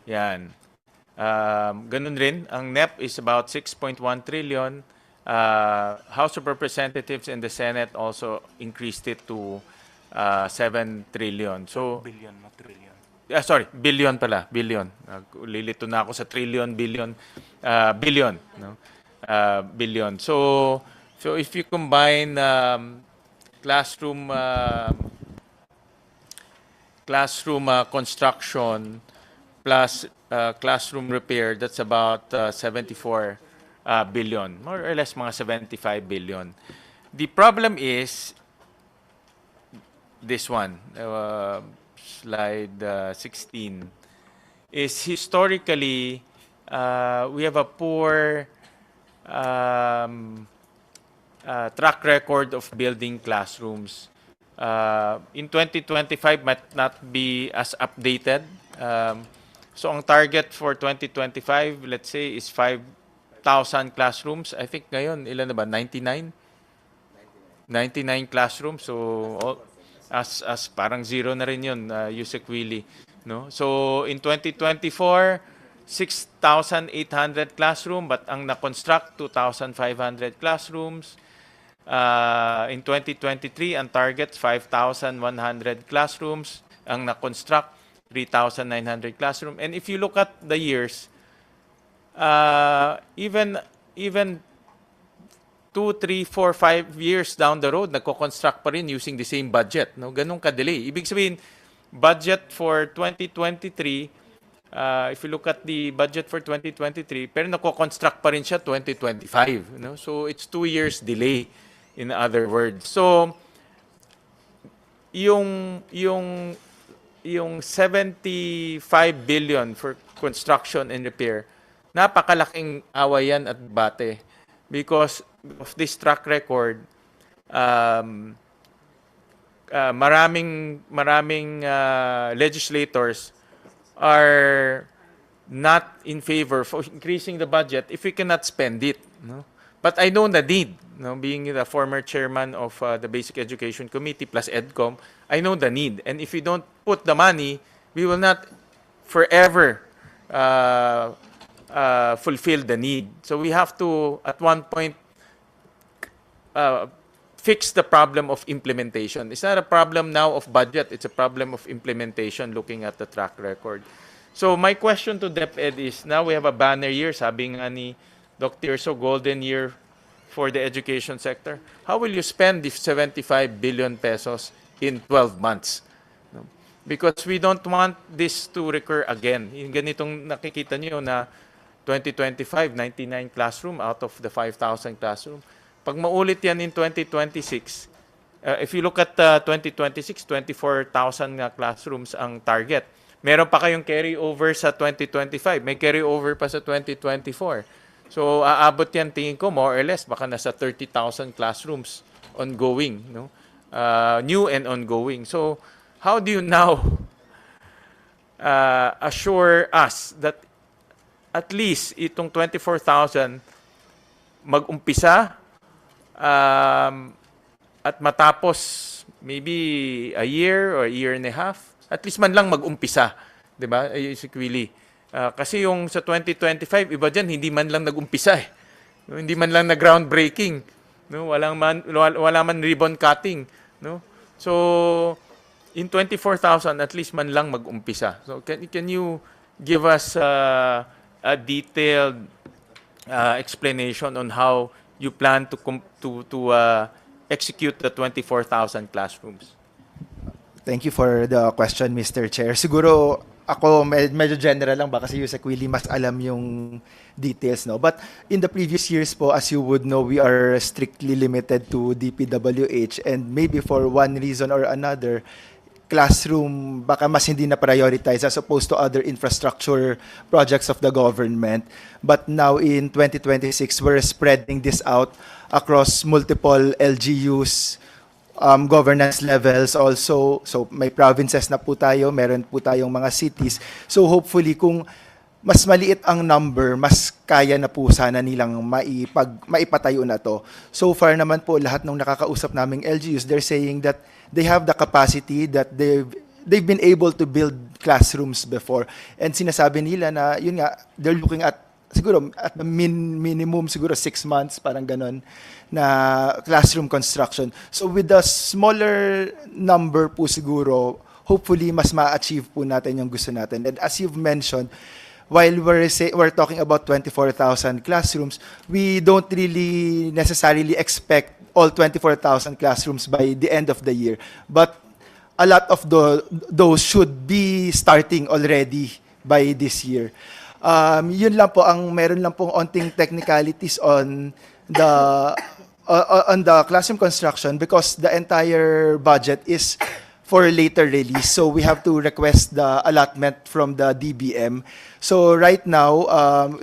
Yan. Ganun rin, ang NEP is about 6.1 trillion. House of Representatives and the Senate also increased it to 7 trillion. So, billion, not trillion. Sorry, billion pala, billion. Lilito na ako sa trillion, billion. Billion, no? Billion. So if you combine classroom construction plus classroom repair, that's about 74 billion, more or less mga 75 billion. The problem is this one, slide 16, is historically we have a poor track record of building classrooms. In 2025 might not be as updated. So ang target for 2025, let's say, is 5,000 classrooms. I think ngayon, ilan na ba? 99? 99 classrooms. So as parang zero na rin yun, Yusek Willie. No? So in 2024, 6,800 classroom, but ang na-construct, 2,500 classrooms. In 2023, ang target, 5,100 classrooms. Ang na-construct, 3,900 classroom. And if you look at the years, even 2, 3, 4, 5 years down the road, nagko-construct pa rin using the same budget. No? Ganun ka-delay. Ibig sabihin, budget for 2023, if you look at the budget for 2023, pero nagko-construct pa rin siya 2025. No? So it's 2 years delay, in other words. So, yung 75 billion for construction and repair, napakalaking awayan at bate because of this track record. Maraming legislators are not in favor for increasing the budget if we cannot spend it. No? But I know the need. No? Being the former chairman of the Basic Education Committee plus EDCOM, I know the need. And if we don't put the money, we will not forever fulfill the need. So we have to, at one point, fix the problem of implementation. It's not a problem now of budget. It's a problem of implementation looking at the track record. So my question to DepEd is, now we have a banner year, sabi nga ni Dr. Tirso, golden year for the education sector. How will you spend the 75 billion pesos in 12 months? No? Because we don't want this to recur again. Yung ganitong nakikita niyo na 2025, 99 classroom out of the 5,000 classroom. Pag maulit yan in 2026, if you look at 2026, 24,000 classrooms ang target. Meron pa kayong carry over sa 2025. May carry over pa sa 2024. So, aabot yan, tingin ko, more or less, baka nasa 30,000 classrooms ongoing, no? New and ongoing. So, how do you now assure us that at least itong 24,000 mag-umpisa at matapos maybe a year or a year and a half, at least man lang mag-umpisa, 'di ba? Yusek Willie. Kasi yung sa 2025, iba dyan, hindi man lang nag-umpisa eh. No? Hindi man lang na-groundbreaking. No? Wala man ribbon cutting. No? So, in 24,000, at least man lang mag-umpisa. So, can you give us a detailed explanation on how you plan to execute the 24,000 classrooms? Thank you for the question, Mr. Chair. Siguro ako medyo general lang ba kasi Yusek Willie mas alam yung details, no? But in the previous years po, as you would know, we are strictly limited to DPWH, and maybe for one reason or another, classroom baka mas hindi na prioritize as opposed to other infrastructure projects of the government. But now in 2026, we're spreading this out across multiple LGUs, governance levels also. So may provinces na po tayo, meron po tayong mga cities. So hopefully kung mas maliit ang number, mas kaya na po sana nilang maipatayo na to. So far naman po, lahat ng nakakausap naming LGUs, they're saying that they have the capacity, that they've been able to build classrooms before. And sinasabi nila na, yun nga, they're looking at, siguro, at the minimum, siguro 6 months, parang ganon, na classroom construction. So with the smaller number po siguro, hopefully mas ma-achieve po natin yung gusto natin. And as you've mentioned, while we're talking about 24,000 classrooms, we don't really necessarily expect all 24,000 classrooms by the end of the year. But a lot of those should be starting already by this year. Yun lang po, meron lang pong onting technicalities on the classroom construction because the entire budget is for later release. So we have to request the allotment from the DBM. So right now,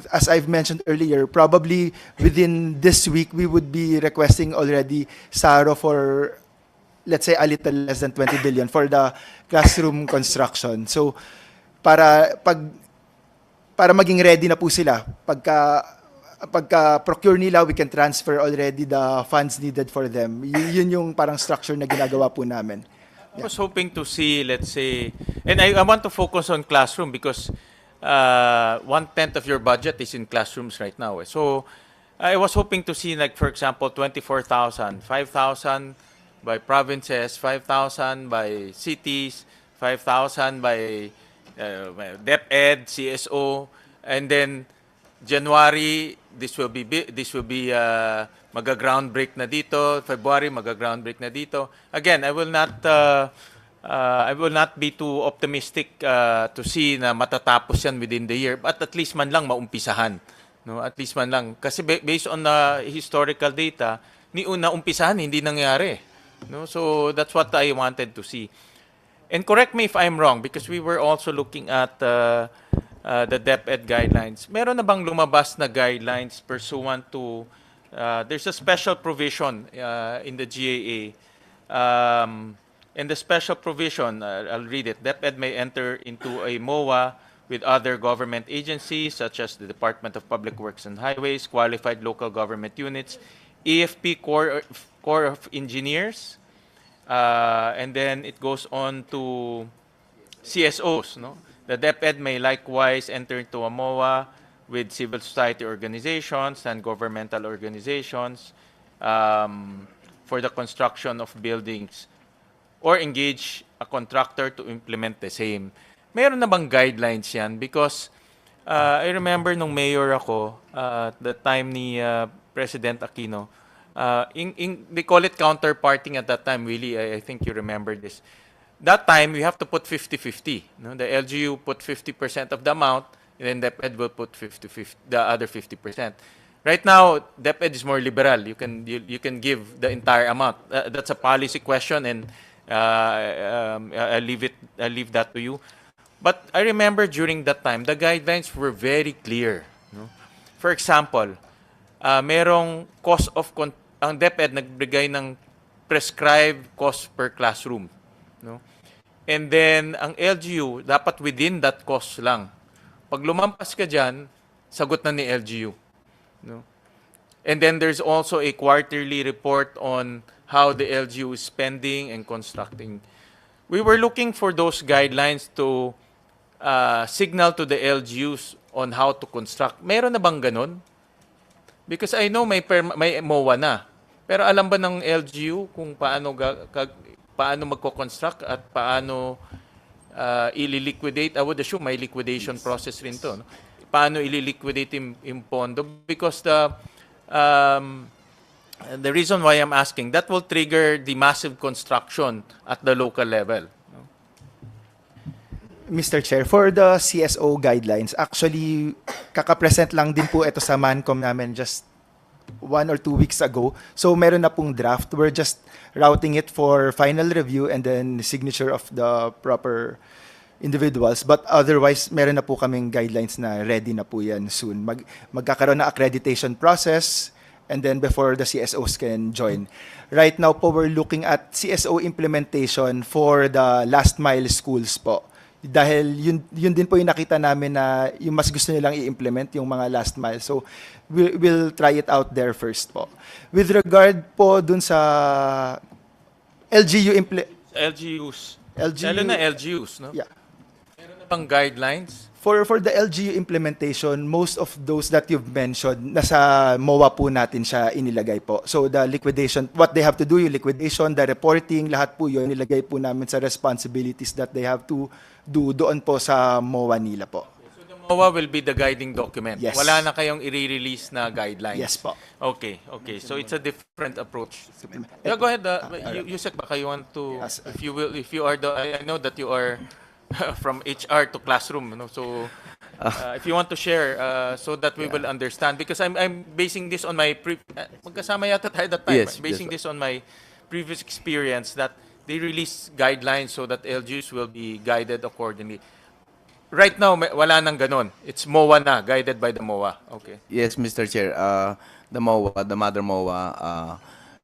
as I've mentioned earlier, probably within this week, we would be requesting already SARO for, let's say, a little less than 20 billion for the classroom construction. So para maging ready na po sila, pagka procure nila, we can transfer already the funds needed for them. Yun yung parang structure na ginagawa po namin. I was hoping to see, let's say, and I want to focus on classroom because 1/10 of your budget is in classrooms right now. So I was hoping to see, like, for example, 24,000, 5,000 by provinces, 5,000 by cities, 5,000 by DepEd, CSO, and then January, this will be maga-ground break na dito. February, maga-ground break na dito. Again, I will not be too optimistic to see na matatapos yan within the year, but at least man lang maumpisahan. No, at least man lang. Kasi based on the historical data, ni una umpisahan hindi nangyari. No, so that's what I wanted to see. And correct me if I'm wrong, because we were also looking at the DepEd guidelines. Meron na bang lumabas na guidelines pursuant to, there's a special provision in the GAA. In the special provision, I'll read it. DepEd may enter into a MOA with other government agencies such as the Department of Public Works and Highways, qualified local government units, EFP Corps of Engineers, and then it goes on to CSOs. No? The DepEd may likewise enter into a MOA with civil society organizations and governmental organizations for the construction of buildings or engage a contractor to implement the same. Meron na bang guidelines yan? Because I remember nung mayor ako, the time ni President Aquino, they call it counterparting at that time, Willie. I think you remember this. That time, we have to put 50-50. No? The LGU put 50% of the amount, and then DepEd will put the other 50%. Right now, DepEd is more liberal. You can give the entire amount. That's a policy question, and I'll leave that to you. But I remember during that time, the guidelines were very clear. No? For example, merong cost of ang DepEd nagbigay ng prescribed cost per classroom. No? And then, ang LGU, dapat within that cost lang. Pag lumampas ka dyan, sagot na ni LGU. No? And then, there's also a quarterly report on how the LGU is spending and constructing. We were looking for those guidelines to signal to the LGUs on how to construct. Meron na bang ganun? Because I know may MOA na. Pero alam ba ng LGU kung paano magko-construct at paano ili-liquidate? I would assume may liquidation process rin to. No? Paano ili-liquidate yung pondo? Because the reason why I'm asking, that will trigger the massive construction at the local level. No? Mr. Chair, for the CSO guidelines, actually, kaka-present lang din po ito sa MANCOM namin just 1 or 2 weeks ago. So meron na pong draft. We're just routing it for final review and then signature of the proper individuals. But otherwise, meron na po kaming guidelines na ready na po yan soon. Magkakaroon na accreditation process and then before the CSOs can join. Right now po, we're looking at CSO implementation for the last mile schools po. Dahil yun din po yung nakita namin na yung mas gusto nilang i-implement, yung mga last mile. So, we'll try it out there first po. With regard po dun sa LGUs. Lalo na LGUs, no? Yeah. Meron na bang guidelines? For the LGU implementation, most of those that you've mentioned, nasa MOA po natin siya inilagay po. So the liquidation, what they have to do, yung liquidation, the reporting, lahat po yun, nilagay po namin sa responsibilities that they have to do doon po sa MOA nila po. So the MOA will be the guiding document. Yes. Wala na kayong i-release na guidelines. Yes po. Okay, okay. So it's a different approach. Yeah, go ahead. Yusek, baka you want to, Yes. if you will, if you are the, I know that you are from HR to classroom, no? So if you want to share, so that we will understand, because I'm basing this on my magkasama yata tayo that time. Yes, Basing yes, this on my previous experience that they release guidelines so that LGUs will be guided accordingly. Right now, wala nang ganon. It's MOA na, guided by the MOA. Okay. Yes, Mr. Chair. The MOA, the mother MOA,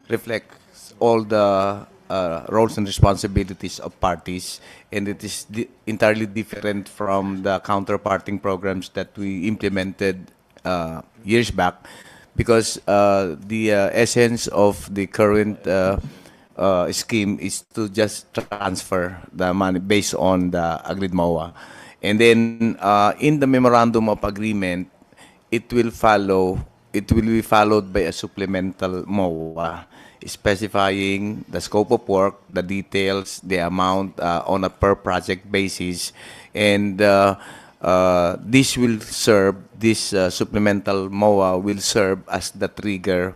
reflects all the roles and responsibilities of parties, and it is entirely different from the counterparting programs that we implemented years back, because the essence of the current scheme is to just transfer the money based on the agreed MOA. And then in the memorandum of agreement, it will be followed by a supplemental MOA specifying the scope of work, the details, the amount on a per project basis, and this supplemental MOA will serve as the trigger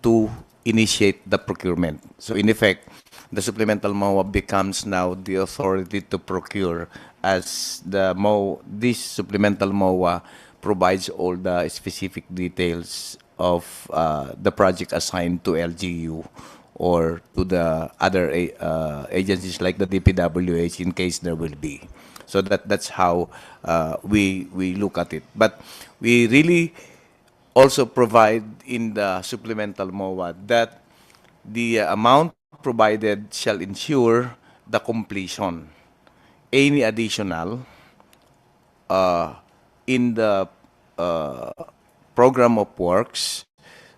to initiate the procurement. So in effect, the supplemental MOA becomes now the authority to procure, as this supplemental MOA provides all the specific details of the project assigned to LGU or to the other agencies like the DPWH, in case there will be. So that's how we look at it. But we really also provide in the supplemental MOA that the amount provided shall ensure the completion. Any additional in the program of works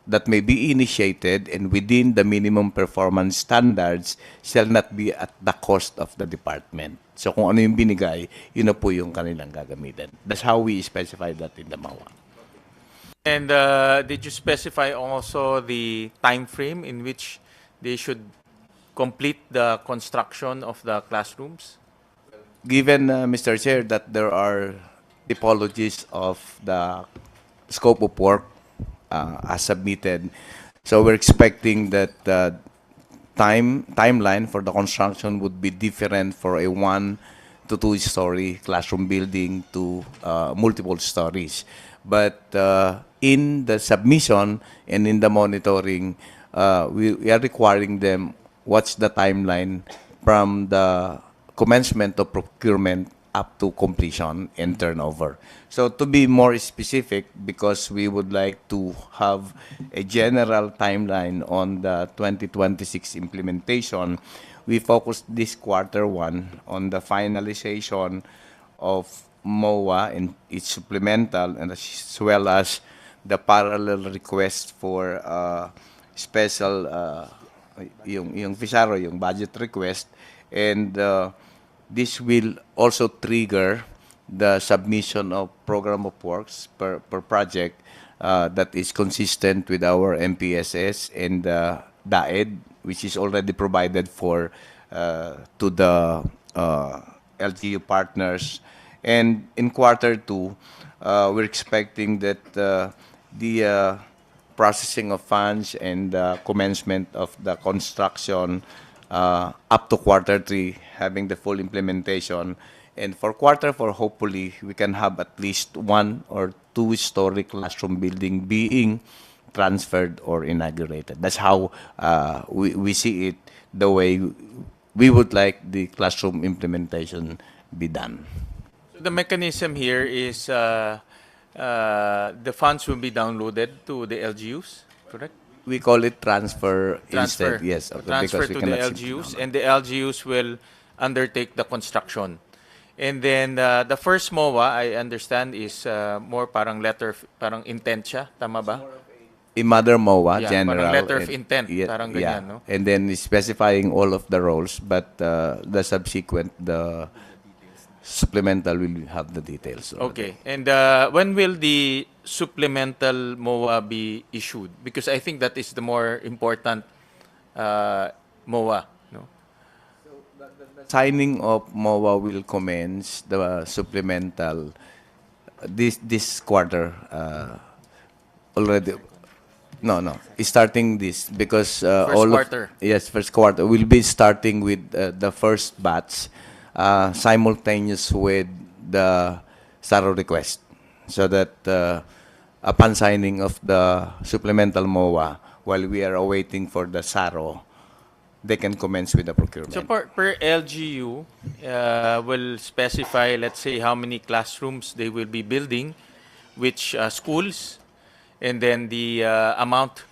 that may be initiated and within the minimum performance standards shall not be at the cost of the department. So kung ano yung binigay, yun na po yung kanilang gagamitin. That's how we specify that in the MOA. And did you specify also the time frame in which they should complete the construction of the classrooms? Given, Mr. Chair, that there are typologies of the scope of work as submitted, so we're expecting that the timeline for the construction would be different for a 1 to 2 story classroom building to multiple stories. But in the submission and in the monitoring, we are requiring them what's the timeline from the commencement of procurement up to completion and turnover. So to be more specific, because we would like to have a general timeline on the 2026 implementation, we focused this Q1 on the finalization of MOA and its supplemental, and as well as the parallel request for special yung FISARO, yung budget request, and this will also trigger the submission of program of works per project that is consistent with our MPSS and DepEd, which is already provided for to the LGU partners. And in Q2, we're expecting that the processing of funds and commencement of the construction up to Q3, having the full implementation. And for Q4, hopefully, we can have at least 1 or 2 story classroom building being transferred or inaugurated. That's how we see it, the way we would like the classroom implementation be done. So the mechanism here is the funds will be downloaded to the LGUs, correct? We call it transfer Transfer. instead, yes. Transfer because we to the cannot simply LGUs, download. and the LGUs will undertake the construction. And then the first MOA, I understand, is more parang parang intent siya, tama ba? A mother MOA, Yeah, general. parang letter of and- intent, parang ganyan, no? And then specifying all of the roles, but the subsequent, the supplemental will have the details. already. Okay. And when will the supplemental MOA be issued? Because I think that is the more important MOA. No? Signing of MOA will commence the supplemental this quarter already. No, it's starting this because First all quarter. yes, first quarter we'll be starting with the first batch simultaneous with the SARO request, so that upon signing of the supplemental MOA, while we are awaiting for the SARO, they can commence with the procurement. So per LGU, will specify, let's say, how many classrooms they will be building, which schools, and then the amount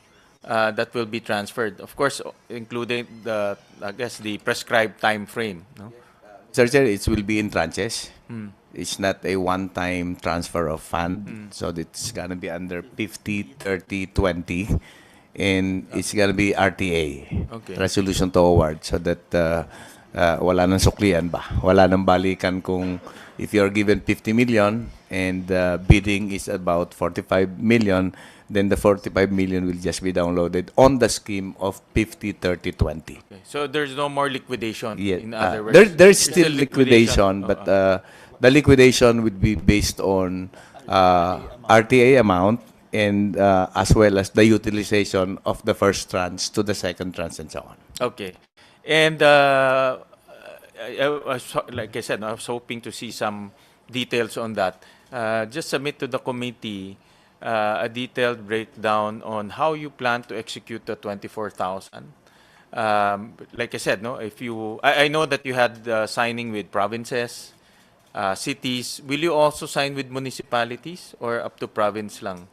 that will be transferred. Of course, including the, I guess, the prescribed time frame. No? Sir, it will be in tranches. It's not a one-time transfer of fund. So it's going to be under 50, 30, 20. And it's going to be RTA, Okay. resolution to award, so that wala nang suklian ba? Wala nang balikan kung if you're given 50 million and bidding is about 45 million, then the 45 million will just be downloaded on the scheme of 50, 30, 20. Okay. So there's no more liquidation. Yeah, In other words, there's It's still liquidation, but the liquidation would be based on RTA amount and as well as the utilization of the first tranche to the second tranche and so on. Okay. And like I said, I was hoping to see some details on that. Just submit to the committee a detailed breakdown on how you plan to execute the 24,000. Like I said, no, if you, I know that you had signing with provinces, cities. Will you also sign with municipalities or up to province lang?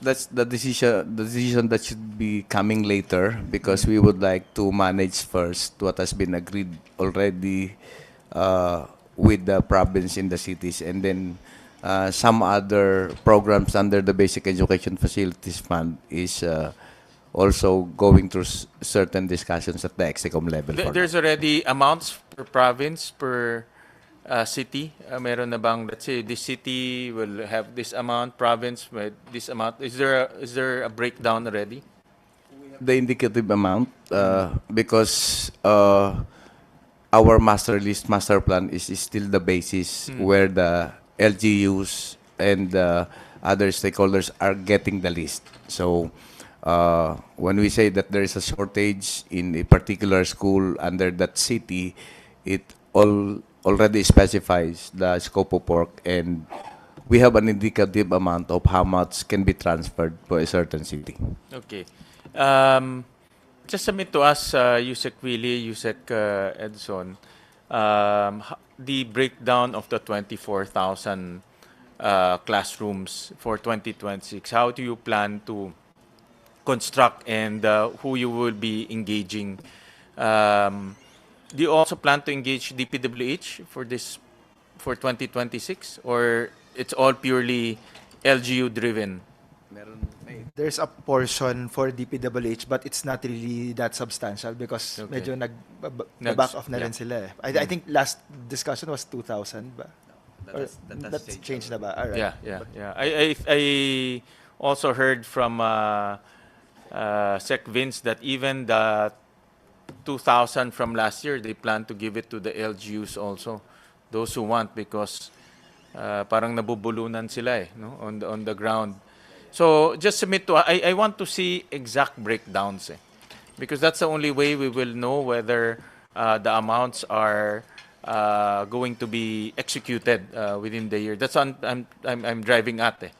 That's the decision that should be coming later, because we would like to manage first what has been agreed already with the province in the cities, and then some other programs under the Basic Education Facilities Fund is also going through certain discussions at the EXECOM level. There's already amounts per province, per city. Meron na bang, let's say, this city will have this amount, province with this amount. Is there a breakdown already? The indicative amount, because our master plan is still the basis where the LGUs and other stakeholders are getting the list. So when we say that there is a shortage in a particular school under that city, it already specifies the scope of work, and we have an indicative amount of how much can be transferred to a certain city. Okay. Just submit to us, Yusek Willie, Yusek Edson, the breakdown of the 24,000 classrooms for 2026. How do you plan to construct, and who you will be engaging? Do you also plan to engage DPWH for this, for 2026, or it's all purely LGU driven? There's a portion for DPWH, but it's not really that substantial because Okay. medyo nag-back off na rin Yeah. sila eh. I think last discussion was 2,000 ba? Or that's changed na ba? All right. Yeah. I also heard from Sec Vince that even the 2,000 from last year, they plan to give it to the LGUs also, those who want, because parang nabubulunan sila eh, no? on the ground. So just submit to, I want to see exact breakdowns eh, because that's the only way we will know whether the amounts are going to be executed within the year. That's what I'm driving at eh.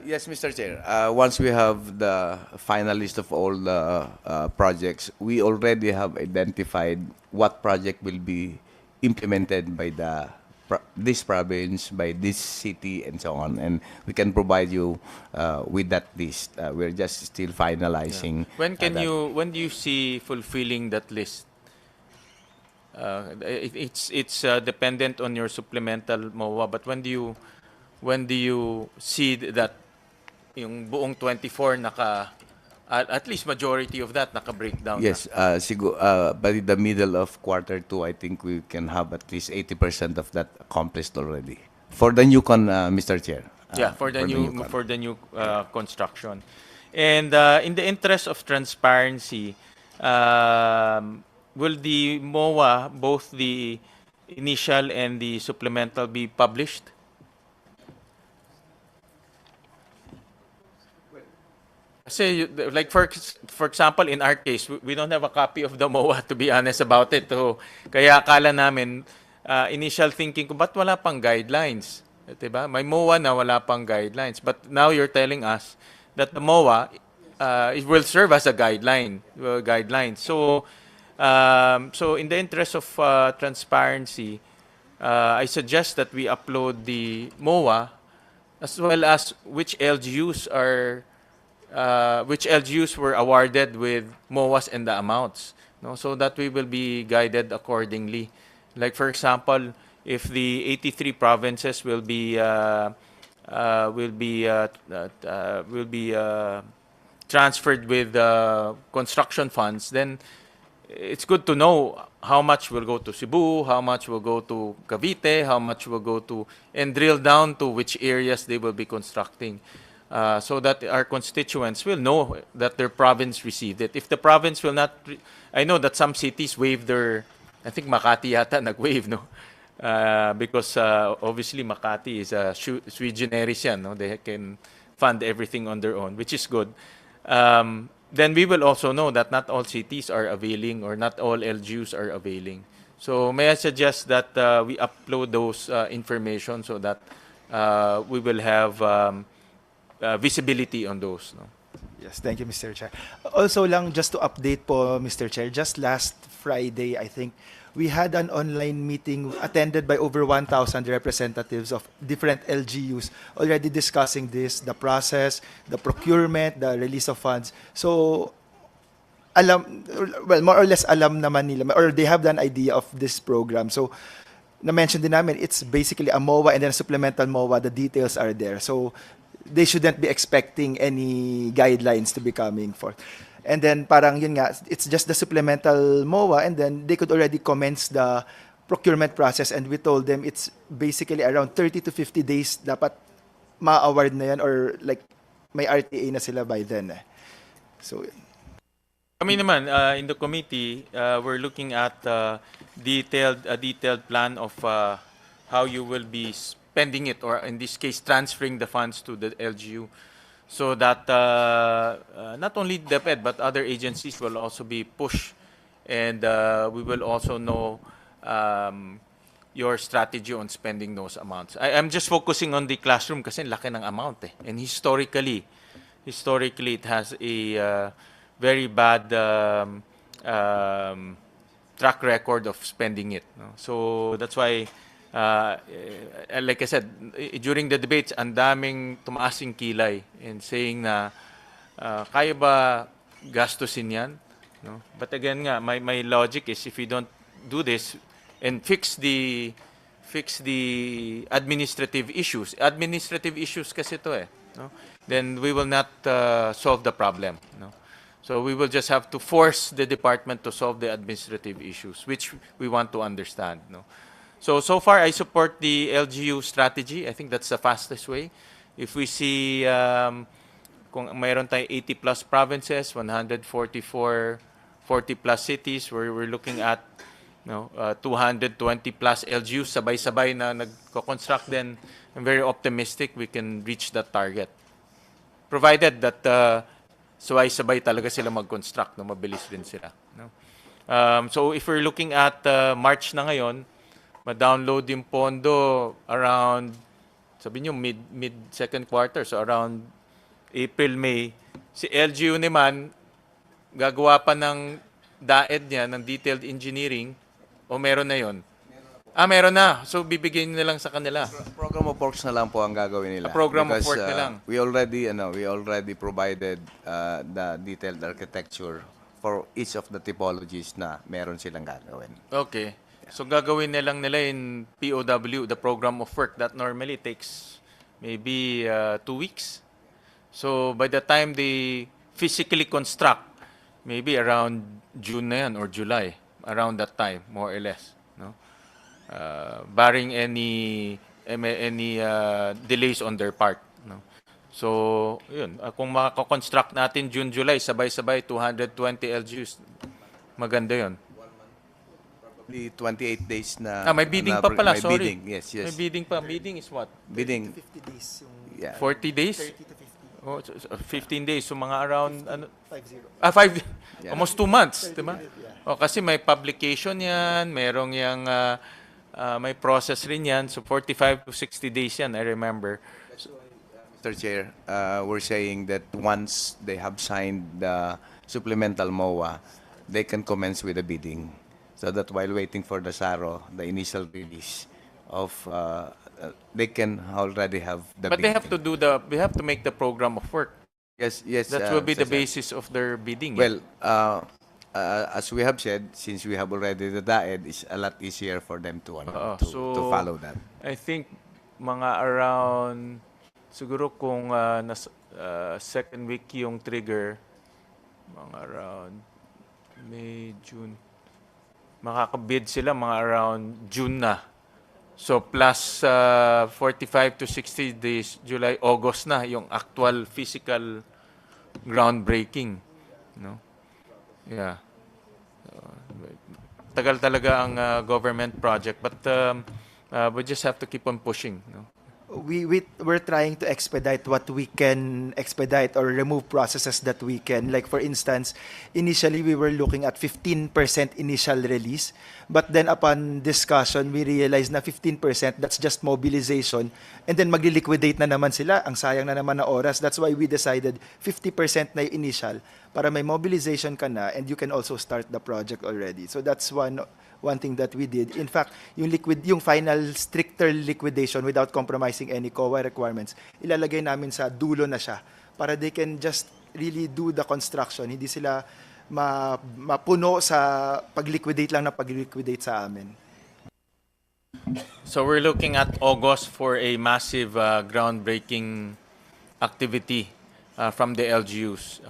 Yes, Mr. Chair. Once we have the final list of all the projects, we already have identified what project will be implemented by this province, by this city, and so on. And we can provide you with that list. We're just still finalizing. When that. when do you see fulfilling that list? It's dependent on your supplemental MOA, but when do you see that yung buong 24 at least majority of that naka-breakdown? Yes, by the middle of quarter 2, I think we can have at least 80% of that accomplished already. For the new Mr. Chair. For the new construction. And in the interest of transparency, will the MOA, both the initial and the supplemental be published? Kasi, like for example, in our case, we don't have a copy of the MOA, to be honest about it. So, kaya akala namin, initial thinking ko, ba't wala pang guidelines? Diba? May MOA na wala pang guidelines. But now you're telling us that the MOA it will serve as a guideline. So, so in the interest of transparency, I suggest that we upload the MOA as well as which LGUs were awarded with MOAs and the amounts, no? So that we will be guided accordingly. Like for example, if the 83 provinces will be transferred with construction funds, then it's good to know how much will go to Cebu, how much will go to Cavite, how much will go to, and drill down to which areas they will be constructing. So that our constituents will know that their province received it. If the province will not, I know that some cities waive their, I think Makati yata nag-waive, no? Because obviously Makati is a sui generis yan, no? They can fund everything on their own, which is good. Then we will also know that not all cities are availing or not all LGUs are availing. So may I suggest that we upload those information so that we will have visibility on those. No? Yes, thank you, Mr. Chair. Also lang, just to update po, Mr. Chair, just last Friday, I think, we had an online meeting attended by over 1,000 representatives of different LGUs already discussing this, the process, the procurement, the release of funds. So, well, more or less alam naman nila, or they have an idea of this program. So, na-mention din namin, it's basically a MOA and then a supplemental MOA, the details are there. So, they shouldn't be expecting any guidelines to be coming forth. And then parang yun nga, it's just the supplemental MOA and then they could already commence the procurement process and we told them it's basically around 30 to 50 days dapat ma-award na yan or like may RTA na sila by then. So, Kami naman, in the committee, we're looking at a detailed plan of how you will be spending it, or in this case, transferring the funds to the LGU, so that not only DepEd but other agencies will also be pushed, and we will also know your strategy on spending those amounts. I'm just focusing on the classroom kasi laki ng amount eh. And historically it has a very bad track record of spending it. No? So that's why, like I said, during the debates, ang daming tumaasing kilay and saying na kaya ba gastusin yan? No? But again nga, my logic is if we don't do this and fix the administrative issues kasi to eh, no? Then we will not solve the problem. No? So we will just have to force the department to solve the administrative issues, which we want to understand. No? So far, I support the LGU strategy. I think that's the fastest way. If we see kung mayroon tayong 80 plus provinces, 144, 40 plus cities, where we're looking at 220 plus LGUs sabay-sabay na nagko-construct, then I'm very optimistic we can reach that target. Provided that sabay-sabay talaga sila mag-construct, no, mabilis din sila. No? So if we're looking at March na ngayon, ma-download yung pondo around, sabi nyo, mid second quarter, so around April, May. Si LGU naman, gagawa pa ng DepEd niya, ng detailed engineering, o meron na yon? Meron na. So bibigyan na lang sa kanila. Program of works na lang po ang gagawin nila. A program of work na lang. We already provided the detailed architecture for each of the typologies na meron silang gagawin. Okay. So gagawin na lang nila in POW, the program of work that normally takes maybe 2 weeks. So by the time they physically construct, maybe around June na yan or July, around that time, more or less. No? Barring any delays on their part. No? So, yun. Kung makakonstruct natin June, July, sabay-sabay, 220 LGUs, maganda yun. The 28 days na... May bidding pa pala, may sorry. bidding, yes, yes. May bidding pa. Bidding is what? Bidding, 50 days yung yeah. 40 days? 30 to 50. Oh, 15 days. So mga around, ano? 50. 5, Yeah. almost 2 months, di ba? O, kasi may publication yan, merong yung, may process rin yan. So 45 to 60 days yan, I remember. Mr. Chair, we're saying that once they have signed the supplemental MOA, they can commence with the bidding. So that while waiting for the SARO, the initial release of, they can already have the But they bidding. have to they have to make the program of work. Yes, yes. That will be Mr. the Chair. basis of their bidding. Well, as we have said, since we have already the DepEd, it's a lot easier for them to, to follow that. I think mga around, siguro kung second week yung trigger, mga around May, June, makakabid sila mga around June na. So plus 45 to 60 days, July, August na yung actual physical groundbreaking, no? Yeah. Tagal talaga ang government project, but we just have to keep on pushing, no? We're trying to expedite what we can expedite or remove processes that we can. Like for instance, initially we were looking at 15% initial release, but then upon discussion, we realized na 15%, that's just mobilization, and then magli-liquidate na naman sila. Ang sayang na naman na oras. That's why we decided 50% na yung initial para may mobilization ka na and you can also start the project already. So that's one thing that we did. In fact, yung final stricter liquidation without compromising any COA requirements, ilalagay namin sa dulo na siya para they can just really do the construction. Hindi sila mapuno sa pag-liquidate lang na pag-liquidate sa amin. So we're looking at August for a massive groundbreaking activity from the LGUs.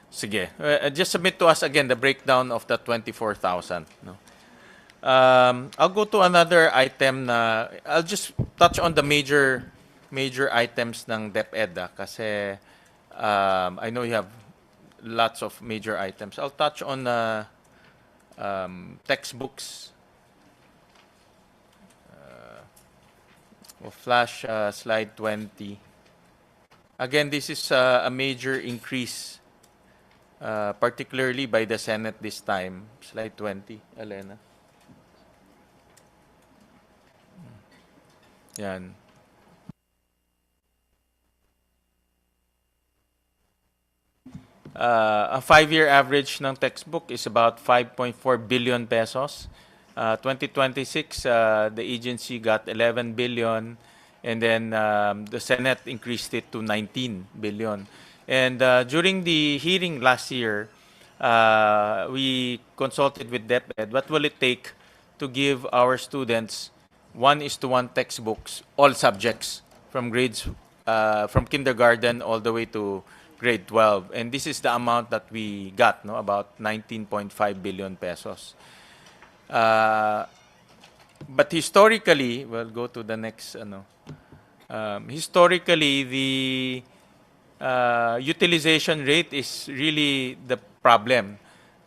Sige. Just submit to us again the breakdown of the 24,000. No? I'll go to another item na I'll just touch on the major items ng DepEd kasi I know you have lots of major items. I'll touch on textbooks. We'll flash slide 20. Again, this is a major increase, particularly by the Senate this time. Slide 20, Elena. Yan. A 5-year average ng textbook is about 5.4 billion pesos. 2026, the agency got 11 billion, and then the Senate increased it to 19 billion. And during the hearing last year, we consulted with DepEd. What will it take to give our students 1:1 textbooks, all subjects, from grades, from kindergarten all the way to grade 12. And this is the amount that we got, no? About 19.5 billion pesos. But historically, we'll go to the next, historically, the utilization rate is really the problem.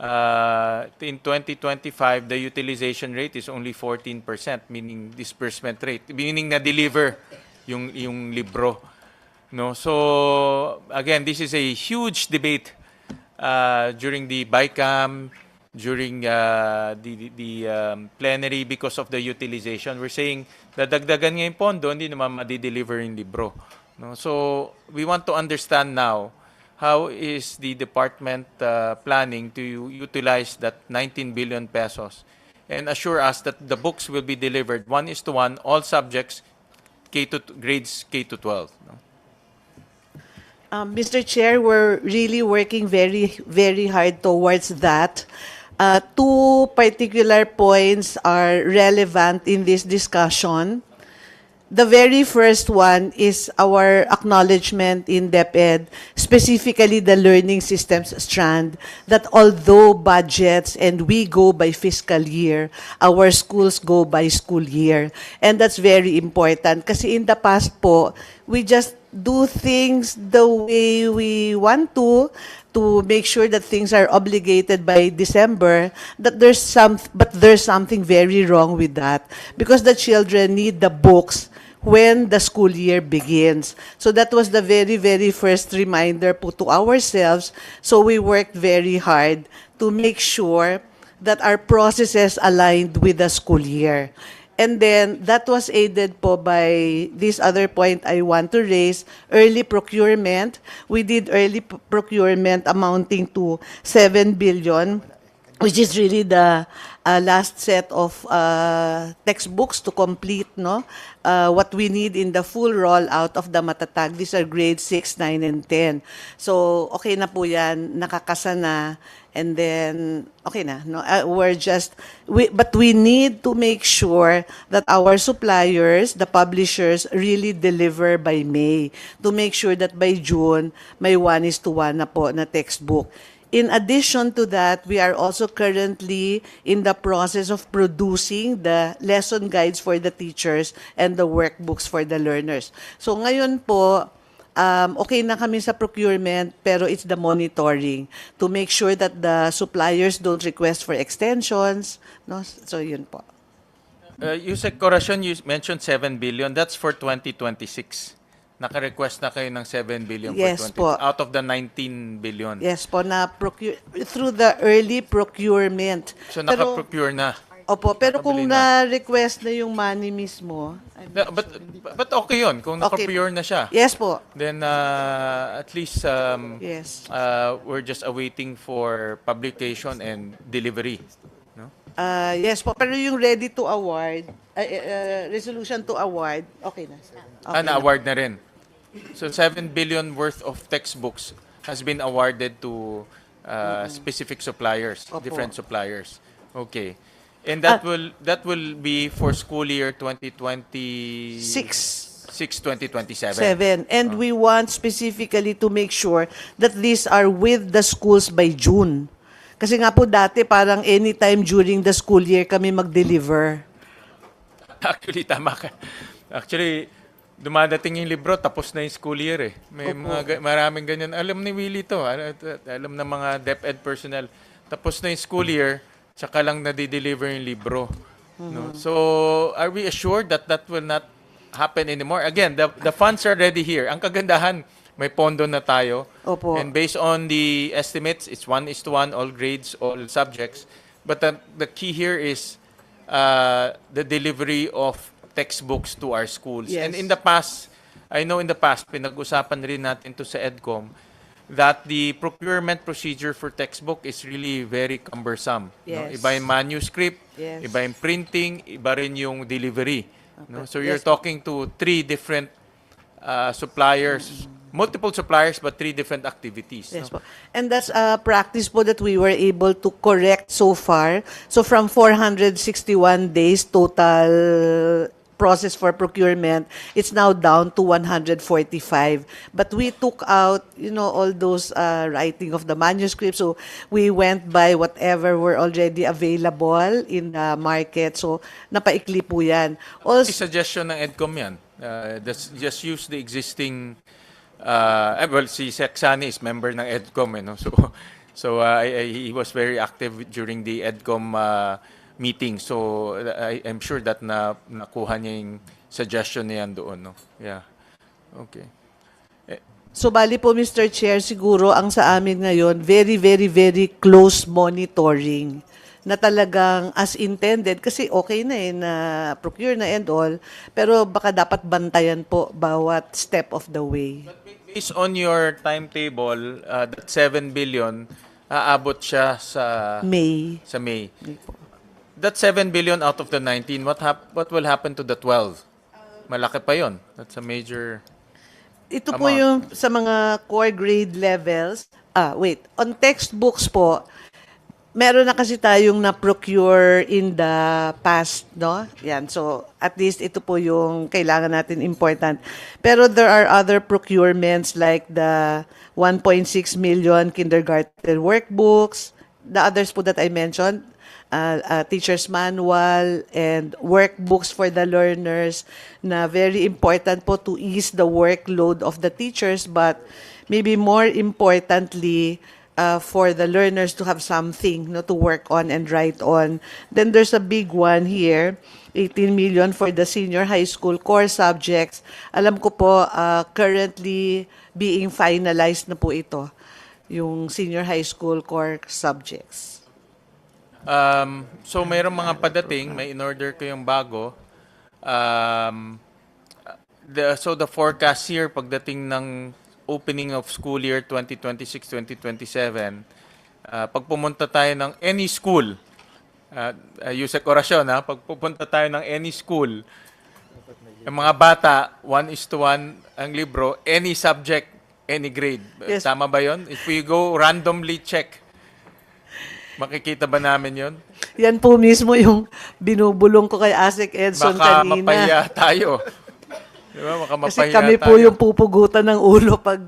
In 2025, the utilization rate is only 14%, meaning disbursement rate, meaning na-deliver yung libro. No? So, again, this is a huge debate during the BICAM, during the plenary because of the utilization. We're saying, dadagdagan nga yung pondo, hindi naman madi-deliver yung libro. No? So, we want to understand now, how is the department planning to utilize that 19 billion pesos and assure us that the books will be delivered 1:1, all subjects, grades K to 12. No? Mr. Chair, we're really working very, very hard towards that. Two particular points are relevant in this discussion. The very first one is our acknowledgement in DepEd, specifically the learning systems strand, that although budgets and we go by fiscal year, our schools go by school year. And that's very important kasi in the past po, we just do things the way we want to make sure that things are obligated by December, that there's something very wrong with that, because the children need the books when the school year begins. So that was the very, very first reminder po to ourselves. So we worked very hard to make sure that our processes aligned with the school year. And then that was aided po by this other point I want to raise, early procurement. We did early procurement amounting to 7 billion, which is really the last set of textbooks to complete what we need in the full rollout of the matatag. These are grades 6, 9, and 10. So, okay na po yan, nakakasa na, and then, okay na. No? But we need to make sure that our suppliers, the publishers, really deliver by May, to make sure that by June, may 1:1 na po na textbook. In addition to that, we are also currently in the process of producing the lesson guides for the teachers and the workbooks for the learners. So ngayon po, okay na kami sa procurement, pero it's the monitoring to make sure that the suppliers don't request for extensions. No? So yun po. Yusek Corazon, you mentioned 7 billion. That's for 2026. Naka-request na kayo ng 7 billion Yes for 20, po. out of the 19 billion. Yes po, through the early procurement. So Pero- naka-procure na. Opo, pero kung Nakabili na. na-request na yung money mismo, But okay yun, kung Okay. naka-procure na siya. yes po. Then at least Yes. we're just awaiting for publication and delivery. No? Yes po, pero yung ready to award, resolution to award, okay na. Okay na. Na-award na rin. So 7 billion worth of textbooks has been awarded to specific suppliers, Opo. different suppliers. Okay. And that will be for school year 2026 2027. And we want specifically to make sure that these are with the schools by June. Kasi nga po dati parang anytime during the school year kami mag-deliver. Actually, tama ka. Actually, dumadating yung libro, tapos na yung school year eh. May maraming ganyan. Alam ni Willie to. Alam ng mga DepEd personnel. Tapos na yung school year, tsaka lang nadi-deliver yung libro. No? So, are we assured that that will not happen anymore? Again, the funds are already here. Ang kagandahan, may pondo na tayo. Opo. And based on the estimates, it's 1:1, all grades, all subjects. But the key here is the delivery of textbooks to our schools. Yes. And in the past, I know in the past, pinag-usapan rin natin to sa EDCOM, that the procurement procedure for textbook is really very cumbersome. No? Yes. Iba yung manuscript, Yes. iba yung printing, iba rin yung delivery. No? So you're Yes. talking to 3 different suppliers, multiple suppliers, but 3 different activities. Yes No? po. And that's a practice po that we were able to correct so far. So from 461 days total process for procurement, it's now down to 145. But we took out, all those writing of the manuscript. So we went by whatever were already available in the market. So napaikli po yan. Si Also, suggestion ng EDCOM yan. Just use the existing si Sexani is member ng EDCOM, no? So he was very active during the EDCOM meeting. So I'm sure that nakuha niya yung suggestion niya doon, no? Yeah. Okay. so bali po, Mr. Chair, siguro ang sa amin ngayon, very, very, very close monitoring na talagang as intended, kasi okay na na procure na and all, pero baka dapat bantayan po bawat step of the way. Based on your timetable, that 7 billion, aabot siya sa May. May. That 7 billion out of the 19, what will happen to the 12? Malaki pa yon. That's a major... Ito po Amount. yung sa mga core grade levels. On textbooks po, meron na kasi tayong na-procure in the past, no? Yan, so at least ito po yung kailangan natin important. Pero there are other procurements like the 1.6 million kindergarten workbooks, the others po that I mentioned, teacher's manual and workbooks for the learners na very important po to ease the workload of the teachers, but maybe more importantly, for the learners to have something to work on and write on. Then there's a big one here, 18 million for the senior high school core subjects. Alam ko po, currently being finalized na po ito, yung senior high school core subjects. So mayroong mga padating, may in-order ko yung bago. So the forecast here pagdating ng opening of school year 2026-2027, pag pumunta tayo ng any school, Yusek Orasyon, pag pupunta tayo ng any school, yung mga bata, 1:1 ang libro, any subject, any grade. Yes. Tama ba yon? If we go randomly check, makikita ba namin yon? Yan po mismo yung binubulong ko kay Asek Edson Baka kanina. mapaya tayo. Diba? Baka Kasi mapaya kami tayo. po yung pupugutan ng ulo pag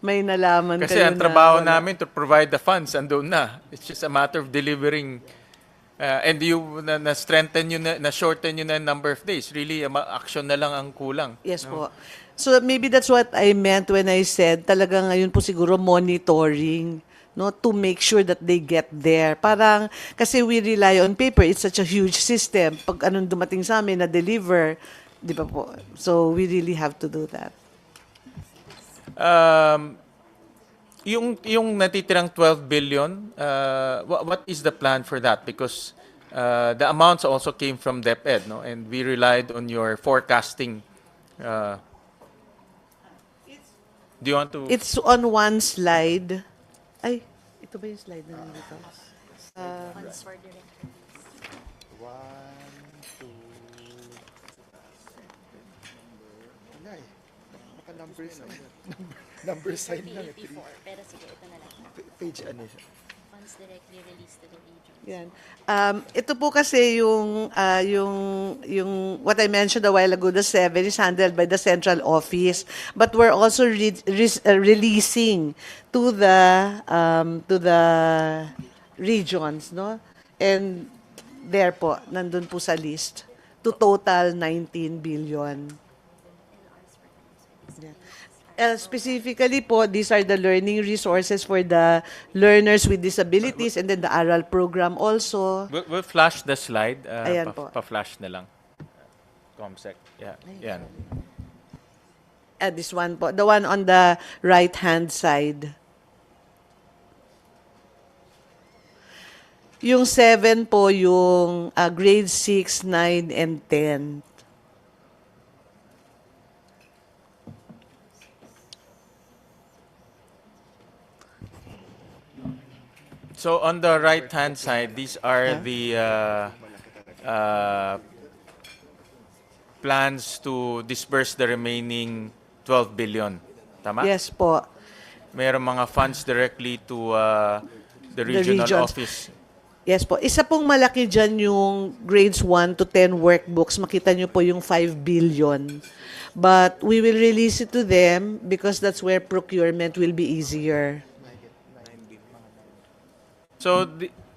may nalaman Kasi kayo ang trabaho na wala. namin to provide the funds, andun na. It's just a matter of delivering. And you, na-strengthen yun, na-shorten yun na number of days. Really, action na lang ang kulang. Yes po. So maybe that's what I meant when I said talaga ngayon po siguro monitoring, no, to make sure that they get there. Parang kasi we rely on paper, it's such a huge system. Pag anong dumating sa amin na deliver, di ba po? So we really have to do that. Yung natitirang 12 billion, what is the plan for that? Because the amounts also came from DepEd, no? And we relied on your forecasting. Do you want to? It's on one slide. Ay, ito ba yung slide na nandito? Number sign lang. Pero sige, ito na lang. Page ano siya? Funds directly released to the region. Yan. Ito po kasi yung what I mentioned a while ago, the 7 is handled by the central office, but we're also releasing to the regions, no? And there po, nandun po sa list, to total 19 billion. Specifically po, these are the learning resources for the learners with disabilities and then the ARAL program also. We'll flash the slide. Ayan po. Pa-flash na lang. Comsec. Yeah. Yan. This one po, the one on the right-hand side. Yung 7 po, yung grade 6, 9, and 10. So on the right-hand side, these are the plans to disburse the remaining 12 billion. Tama? Yes po. Mayroong mga funds directly to the regional regions. office. Yes po. Isa pong malaki dyan yung grades 1 to 10 workbooks. Makita nyo po yung 5 billion. But we will release it to them because that's where procurement will be easier. So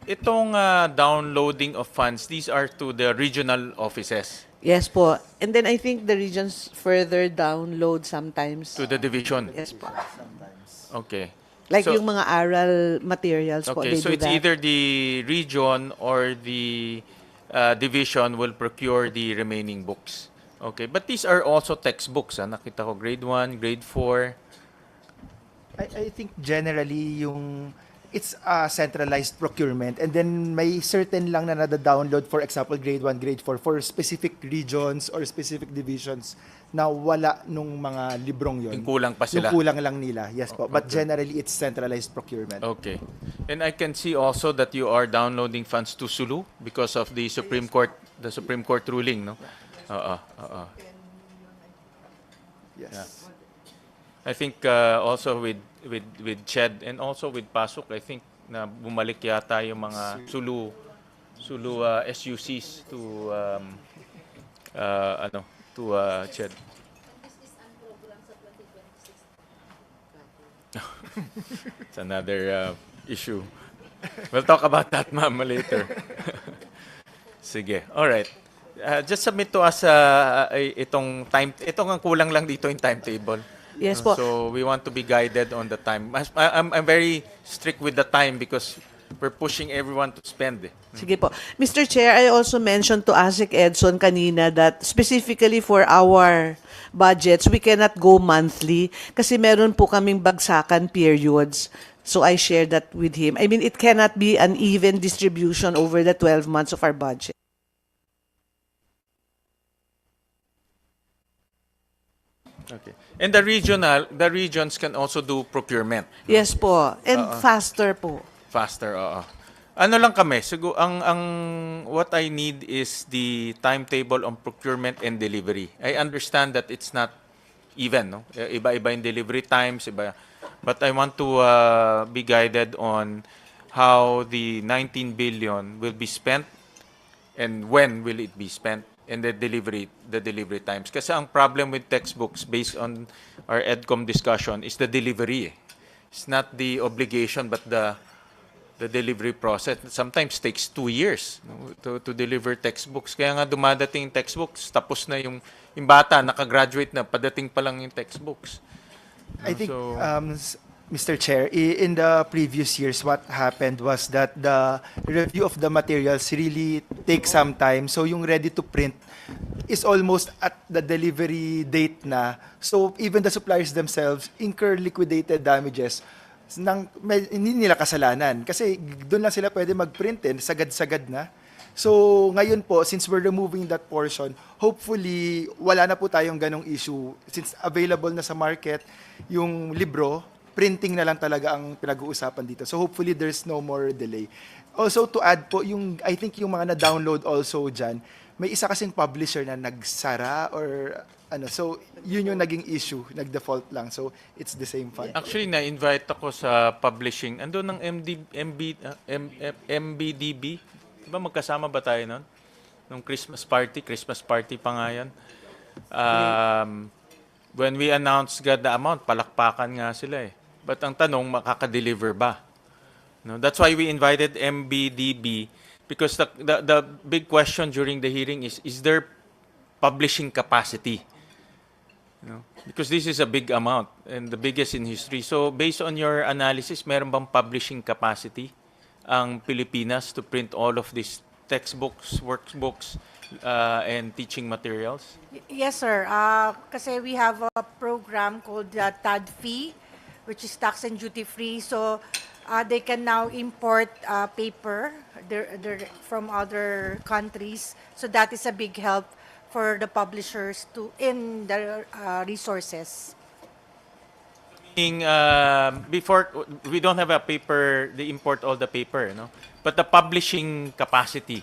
itong downloading of funds, these are to the regional offices, Yes po. And then I think the regions further download sometimes. to the division. Yes po. Okay. Like So- yung mga ARAL materials po, Okay, they so do it's that. either the region or the division will procure the remaining books. Okay, but these are also textbooks. Nakita ko grade 1, grade 4. I think generally yung it's a centralized procurement and then may certain lang na nada-download, for example grade 1, grade 4 for specific regions or specific divisions na wala nung mga librong yon. Yung kulang pa sila. Yung kulang lang nila, yes po. But Okay. generally it's centralized procurement. Okay. And I can see also that you are downloading funds to Sulu because of the Supreme Court ruling, no? Yes. I think also with CHED and also with PASUK, I think na bumalik yata yung mga Sulu SUCs to CHED. It's another issue. We'll talk about that, ma'am, later. Sige. Alright. Just submit to us itong itong ang kulang lang dito yung timetable. Yes po. So we want to be guided on the time. I'm very strict with the time because we're pushing everyone to spend. Sige po. Mr. Chair, I also mentioned to ASIC Edson kanina that specifically for our budgets, we cannot go monthly kasi meron po kaming bagsakan periods. So I shared that with him. I mean, it cannot be an even distribution over the 12 months of our budget. Okay. And the regions can also do procurement. Yes po. And faster po. Faster, oo. Ano lang kami, siguro ang what I need is the timetable on procurement and delivery. I understand that it's not even, no? Iba-iba yung delivery times, iba. But I want to be guided on how the 19 billion will be spent and when will it be spent and the delivery times. Kasi ang problem with textbooks based on our EDCOM discussion is the delivery. It's not the obligation but the delivery process sometimes takes 2 years, no, to deliver textbooks. Kaya nga dumadating yung textbooks, tapos na yung bata, nakagraduate na, padating pa lang yung textbooks. I think, Mr. Chair, in the previous years, what happened was that the review of the materials really takes some time. So yung ready to print is almost at the delivery date na. So even the suppliers themselves incur liquidated damages hindi nila kasalanan. Kasi doon lang sila pwede mag-print sagad-sagad na. So, ngayon po, since we're removing that portion, hopefully, wala na po tayong ganong issue. Since available na sa market, yung libro, printing na lang talaga ang pinag-uusapan dito. So, hopefully, there's no more delay. Also, to add po, I think yung mga na-download also dyan, may isa kasing publisher na nagsara or so yun yung naging issue, nag-default lang. So, it's the same fund. Actually, na-invite ako sa publishing. Ando ng MBDB. Diba magkasama ba tayo nun? Nung Christmas party pa nga yan. When we announced the amount, palakpakan nga sila eh. But ang tanong, makaka-deliver ba? No, that's why we invited MBDB because the big question during the hearing is there publishing capacity? No? Because this is a big amount and the biggest in history. So based on your analysis, meron bang publishing capacity ang Pilipinas to print all of these textbooks, workbooks, and teaching materials? Yes, sir. Kasi we have a program called TADFI, which is tax and duty free. So they can now import paper from other countries. So that is a big help for the publishers in the resources. Meaning, before, we don't have a paper, they import all the paper, no? But the publishing capacity,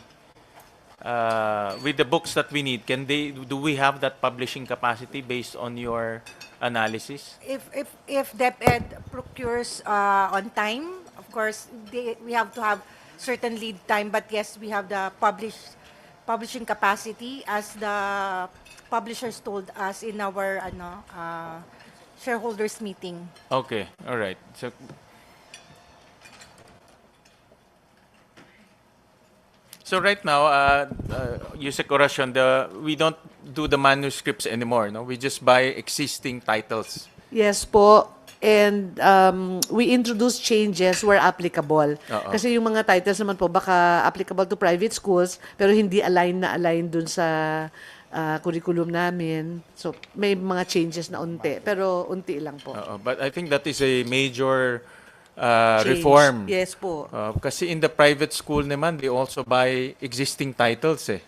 with the books that we need, do we have that publishing capacity based on your analysis? If DepEd procures on time, of course, we have to have certain lead time, but yes, we have the publishing capacity as the publishers told us in our shareholders meeting. Okay, all right. So right now, Yusek Oracion, we don't do the manuscripts anymore, no? We just buy existing titles. Yes po. And we introduce changes where applicable. Kasi yung mga titles naman po baka applicable to private schools pero hindi align dun sa curriculum namin. So may mga changes na unti pero unti lang po. But I think that is a major Change. reform. Yes po. Kasi in the private school naman, they also buy existing titles eh.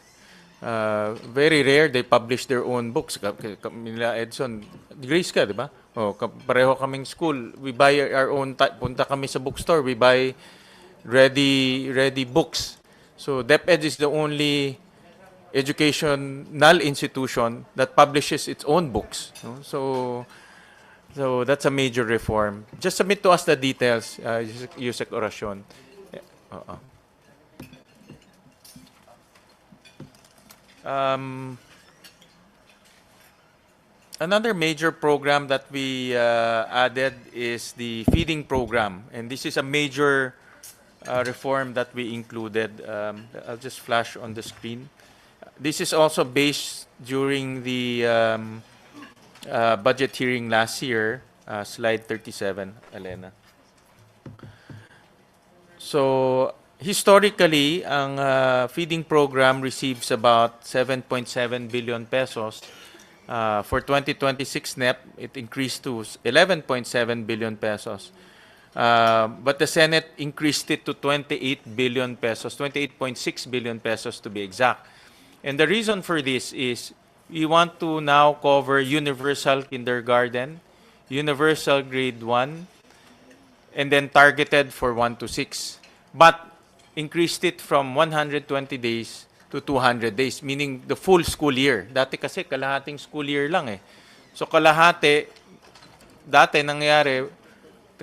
Very rare they publish their own books. Nila Edson, Grace ka, di ba? Pareho kaming school. We buy our own, punta kami sa bookstore, we buy ready books. So DepEd is the only educational institution that publishes its own books. No? So that's a major reform. Just submit to us the details, Yusek Oracion. Another major program that we added is the feeding program. And this is a major reform that we included. I'll just flash on the screen. This is also based during the budget hearing last year. Slide 37, Elena. So, historically, ang feeding program receives about 7.7 billion pesos. For 2026 NEP, it increased to 11.7 billion pesos. But the Senate increased it to 28 billion pesos, 28.6 billion pesos to be exact. And the reason for this is we want to now cover universal kindergarten, universal grade 1, and then targeted for 1 to 6. But increased it from 120 days to 200 days, meaning the full school year. Dati kasi kalahating school year lang eh. So kalahati, dati nangyari,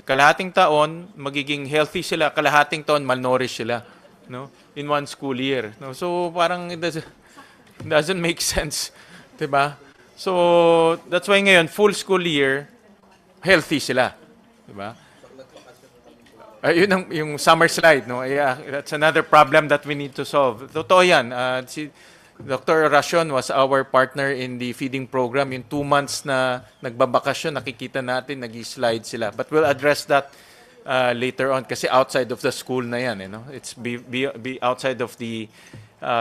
kalahating taon, magiging healthy sila, kalahating taon, malnourished sila. No? In one school year. No? So parang it doesn't make sense. Diba? So that's why ngayon, full school year, healthy sila. Diba? Yun ang, yung summer slide, no? Yeah, that's another problem that we need to solve. Totoo yan. Si Dr. Racion was our partner in the feeding program. Yung 2 months na nagbabakasyon, nakikita natin, nag-slide sila. But we'll address that later on kasi outside of the school na yan. You know? It's be outside of the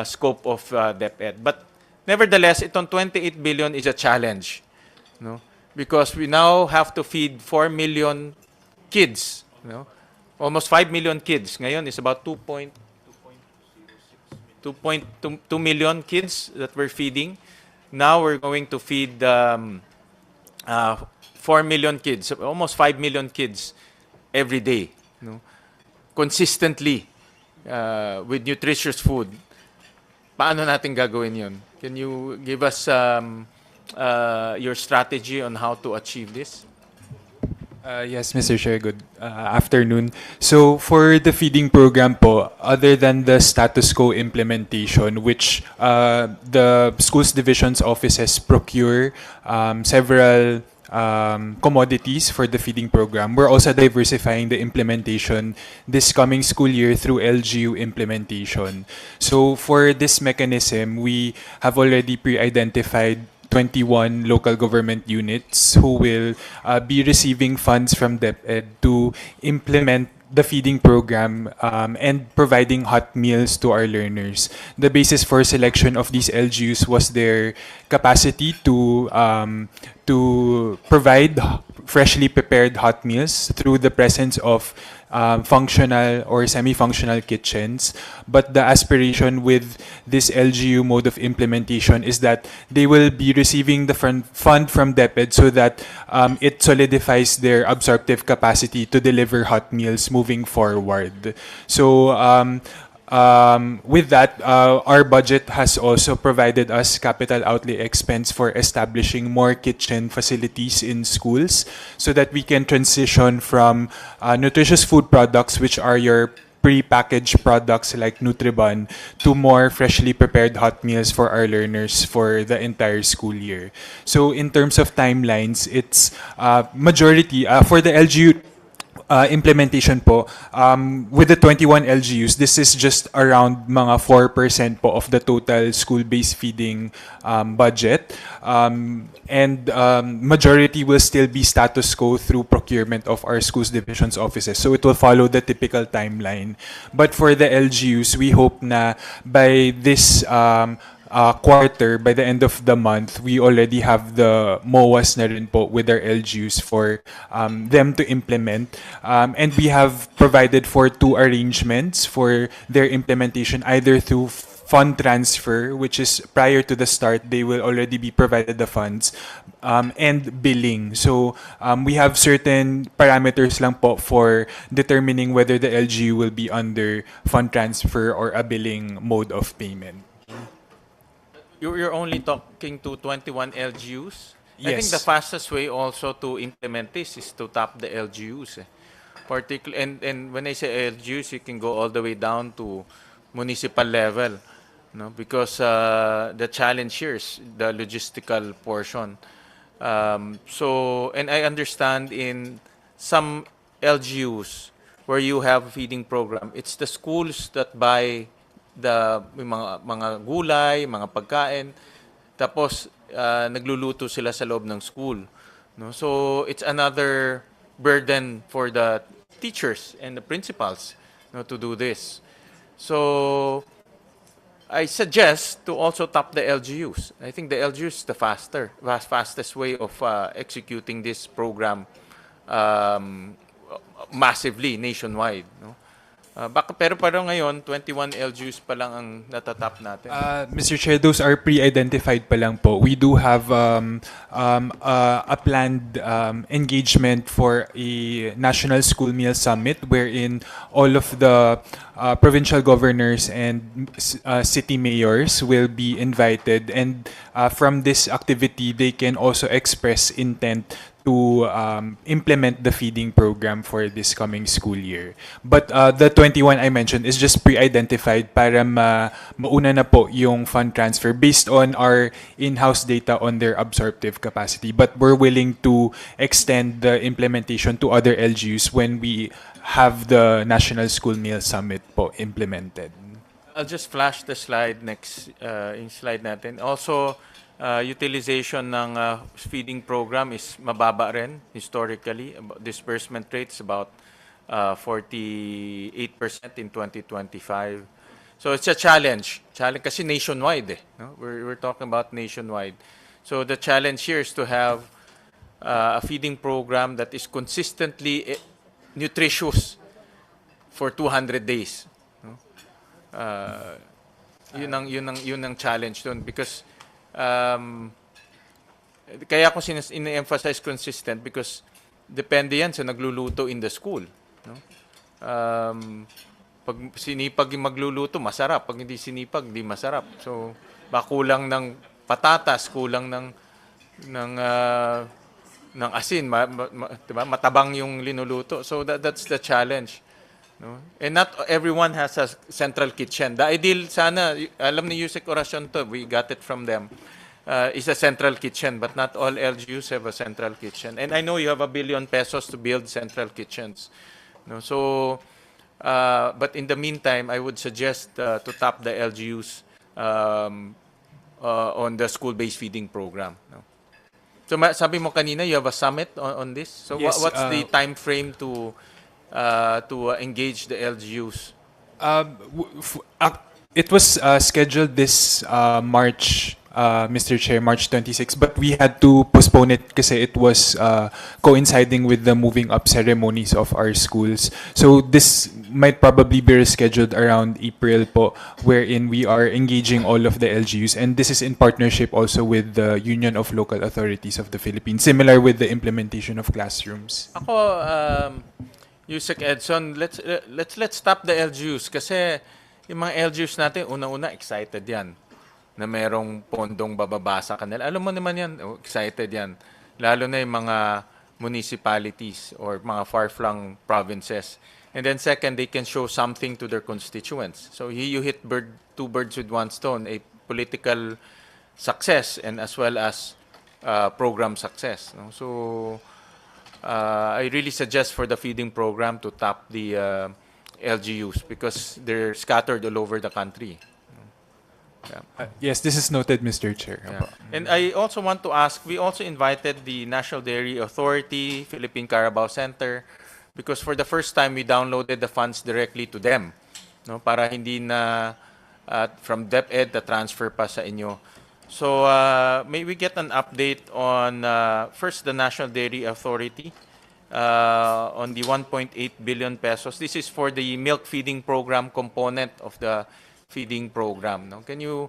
scope of DepEd. But nevertheless, itong 28 billion is a challenge. No? Because we now have to feed 4 million kids. You know? Almost 5 million kids. Ngayon is about 2.2 million kids that we're feeding. Now we're going to feed 4 million kids, almost 5 million kids every day, no? Consistently with nutritious food. Paano natin gagawin yun? Can you give us your strategy on how to achieve this? Yes, Mr. Chair, good afternoon. So for the feeding program po, other than the status quo implementation, which the schools divisions offices procure several commodities for the feeding program, we're also diversifying the implementation this coming school year through LGU implementation. So for this mechanism, we have already pre-identified 21 local government units who will be receiving funds from DepEd to implement the feeding program and providing hot meals to our learners. The basis for selection of these LGUs was their capacity to provide freshly prepared hot meals through the presence of functional or semi-functional kitchens. But the aspiration with this LGU mode of implementation is that they will be receiving the fund from DepEd so that it solidifies their absorptive capacity to deliver hot meals moving forward. So with that, our budget has also provided us capital outlay expense for establishing more kitchen facilities in schools so that we can transition from nutritious food products, which are your pre-packaged products like Nutribun, to more freshly prepared hot meals for our learners for the entire school year. So in terms of timelines, it's majority for the LGU implementation po, with the 21 LGUs, this is just around mga 4% po of the total school-based feeding budget. And majority will still be status quo through procurement of our schools divisions offices. So it will follow the typical timeline. But for the LGUs, we hope na by this quarter, by the end of the month, we already have the MOAs na rin po with our LGUs for them to implement. And we have provided for 2 arrangements for their implementation, either through fund transfer, which is prior to the start, they will already be provided the funds, and billing. So we have certain parameters lang po for determining whether the LGU will be under fund transfer or a billing mode of payment. You're only talking to 21 LGUs? I think Yes. the fastest way also to implement this is to tap the LGUs. And when I say LGUs, you can go all the way down to municipal level. No? Because the challenge here is the logistical portion. And I understand in some LGUs, where you have a feeding program, it's the schools that buy yung mga gulay, mga pagkain, tapos nagluluto sila sa loob ng school. No? So it's another burden for the teachers and the principals, no, to do this. So I suggest to also tap the LGUs. I think the LGUs is the fastest way of executing this program massively nationwide. No? Pero parang ngayon, 21 LGUs pa lang ang natatap natin. Mr. Chair, those are pre-identified pa lang po. We do have a planned engagement for a National School Meal Summit wherein all of the provincial governors and city mayors will be invited, and from this activity they can also express intent to implement the feeding program for this coming school year. But the 21 I mentioned is just pre-identified para mauna na po yung fund transfer based on our in-house data on their absorptive capacity. But we're willing to extend the implementation to other LGUs when we have the National School Meal Summit po implemented. I'll just flash the slide next, yung slide natin. Also, utilization ng feeding program is mababa rin historically. Disbursement rates about 48% in 2025. So it's a challenge. Kasi nationwide eh. No? We're talking about nationwide. So the challenge here is to have a feeding program that is consistently nutritious for 200 days. No? Yun ang challenge dun because kaya ako in-emphasize consistent because depende yan sa nagluluto in the school. No? Pag sinipag yung magluluto, masarap. Pag hindi sinipag, di masarap. So, kulang ng patatas, kulang ng asin, diba? Matabang yung linuluto. So, that's the challenge. No? And not everyone has a central kitchen. The ideal sana, alam ni Yusek Oracion to, we got it from them, is a central kitchen, but not all LGUs have a central kitchen. And I know you have ₱1 billion to build central kitchens. No? So, but in the meantime, I would suggest to tap the LGUs on the school-based feeding program. No? So, sabi mo kanina, you have a summit on this. So, yes, what's the time frame to engage the LGUs? It was scheduled this March, Mr. Chair, March 26, but we had to postpone it kasi it was coinciding with the moving up ceremonies of our schools. So this might probably be rescheduled around April po, wherein we are engaging all of the LGUs, and this is in partnership also with the Union of Local Authorities of the Philippines, similar with the implementation of classrooms. Ako, Yusek Edson, let's tap the LGUs kasi yung mga LGUs natin, una-una excited yan na merong pondong bababa sa kanila. Alam mo naman yan, excited yan. Lalo na yung mga municipalities or mga far-flung provinces. And then second, they can show something to their constituents. So you hit two birds with one stone, a political success and as well as program success. No? So I really suggest for the feeding program to tap the LGUs because they're scattered all over the country. Yeah. Yes, this is noted, Mr. Chair. Yeah. And I also want to ask, we also invited the National Dairy Authority, Philippine Carabao Center, because for the first time we downloaded the funds directly to them, no, para hindi na from DepEd the transfer pa sa inyo. So may we get an update on first the National Dairy Authority on the 1.8 billion pesos. This is for the milk feeding program component of the feeding program. No? Can you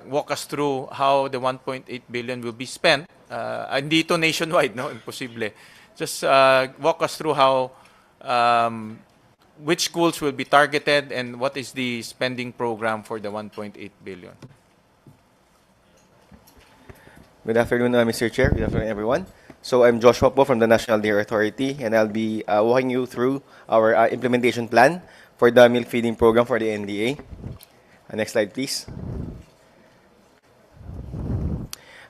walk us through how the 1.8 billion will be spent? Hindi ito nationwide, no? Imposible. Just walk us through how which schools will be targeted and what is the spending program for the 1.8 billion. Good afternoon, Mr. Chair. Good afternoon, everyone. So I'm Joshua po from the National Dairy Authority, and I'll be walking you through our implementation plan for the milk feeding program for the NDA. Next slide, please.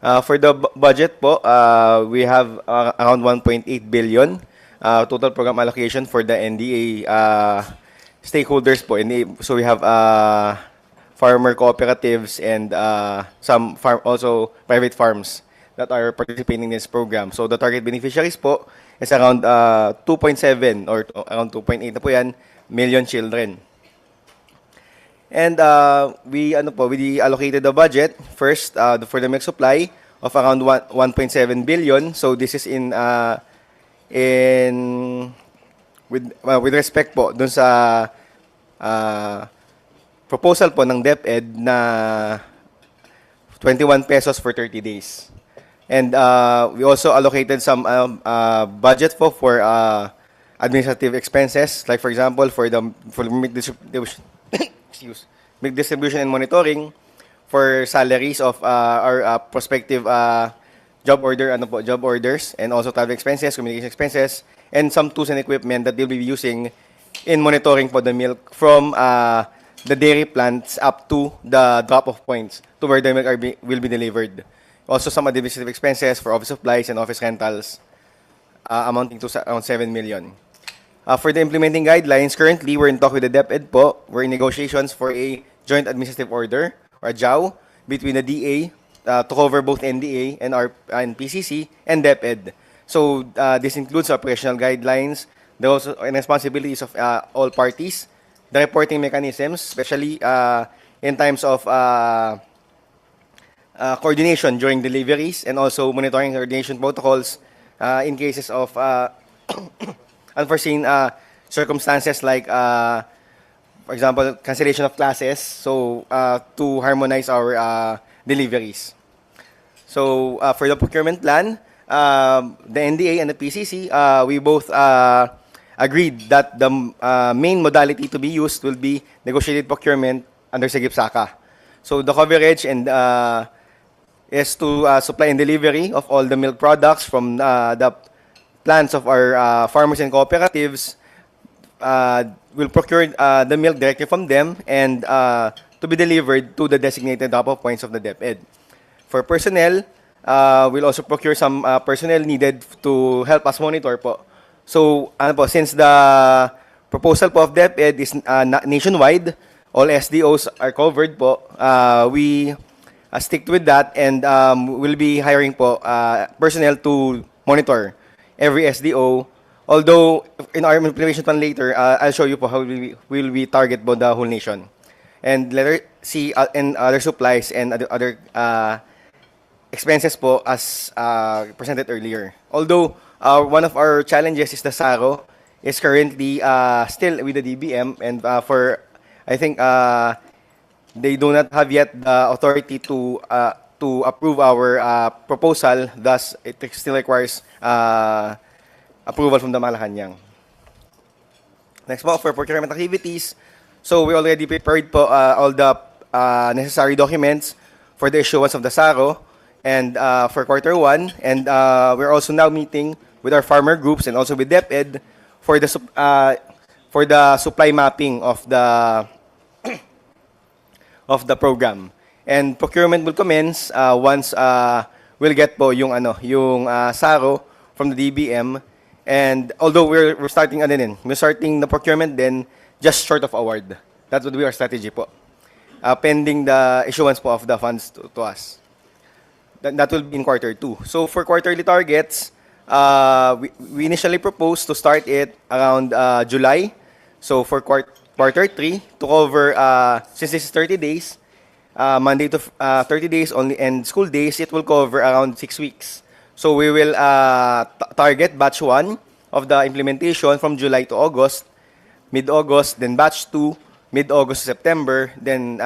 For the budget po, we have around 1.8 billion total program allocation for the NDA stakeholders po. So we have farmer cooperatives and some also private farms that are participating in this program. So the target beneficiaries po is around 2.7 or around 2.8 na po yan, million children. And we allocated the budget first for the milk supply of around 1.7 billion. So this is with respect po dun sa proposal po ng DepEd na 21 pesos for 30 days. And we also allocated some budget po for administrative expenses, like for example for milk milk distribution and monitoring, for salaries of our prospective job orders, and also travel expenses, communication expenses, and some tools and equipment that they'll be using in monitoring for the milk from the dairy plants up to the drop-off points to where the milk will be delivered. Also, some administrative expenses for office supplies and office rentals amounting to around 7 million. For the implementing guidelines, currently we're in talk with the DepEd po. We're in negotiations for a joint administrative order, or a JAO, between the DA to cover both NDA and PCC and DepEd. So this includes operational guidelines, the also and responsibilities of all parties, the reporting mechanisms, especially in times of coordination during deliveries, and also monitoring coordination protocols in cases of unforeseen circumstances like, for example, cancellation of classes, so to harmonize our deliveries. So for the procurement plan, the NDA and the PCC, we both agreed that the main modality to be used will be negotiated procurement under Sigip-Saka. So the coverage and is to supply and delivery of all the milk products from the plants of our farmers and cooperatives. Will procure the milk directly from them and to be delivered to the designated drop-off points of the DepEd. For personnel, we'll also procure some personnel needed to help us monitor po. So, since the proposal po of DepEd is nationwide, all SDOs are covered po, we stick with that, and we'll be hiring po personnel to monitor every SDO. Although in our implementation plan later, I'll show you po how will we target po the whole nation. And letter C and other supplies and other expenses po as presented earlier. Although one of our challenges is the SARO is currently still with the DBM, and I think they do not have yet the authority to approve our proposal. Thus, it still requires approval from the Malacanang. Next po, for procurement activities. So we already prepared po all the necessary documents for the issuance of the SARO and for Q1. And we're also now meeting with our farmer groups and also with DepEd for the supply mapping of the program. And procurement will commence once we'll get po yung SARO from the DBM. And although we're starting the procurement then just short of award. That would be our strategy po. Pending the issuance po of the funds to us. That will be in Q2. So for quarterly targets, we initially proposed to start it around July. So for Q3 to cover, since this is 30 days, Monday to 30 days only, and school days, it will cover around 6 weeks. So we will target batch 1 of the implementation from July to August, mid-August, then batch 2, mid-August to September, then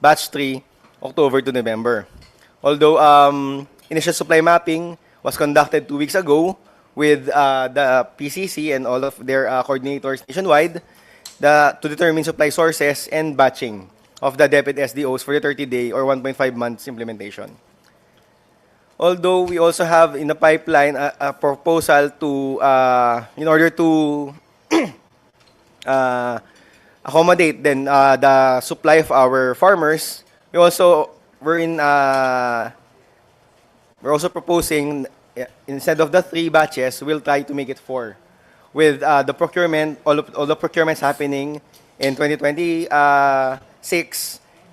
batch 3, October to November. Although initial supply mapping was conducted 2 weeks ago with the PCC and all of their coordinators nationwide to determine supply sources and batching of the DepEd SDOs for the 30-day or 1.5 months implementation. Although we also have in the pipeline a proposal to, in order to accommodate then the supply of our farmers, we're also proposing, instead of the 3 batches, we'll try to make it 4. with the procurement, all the procurements happening in 2026,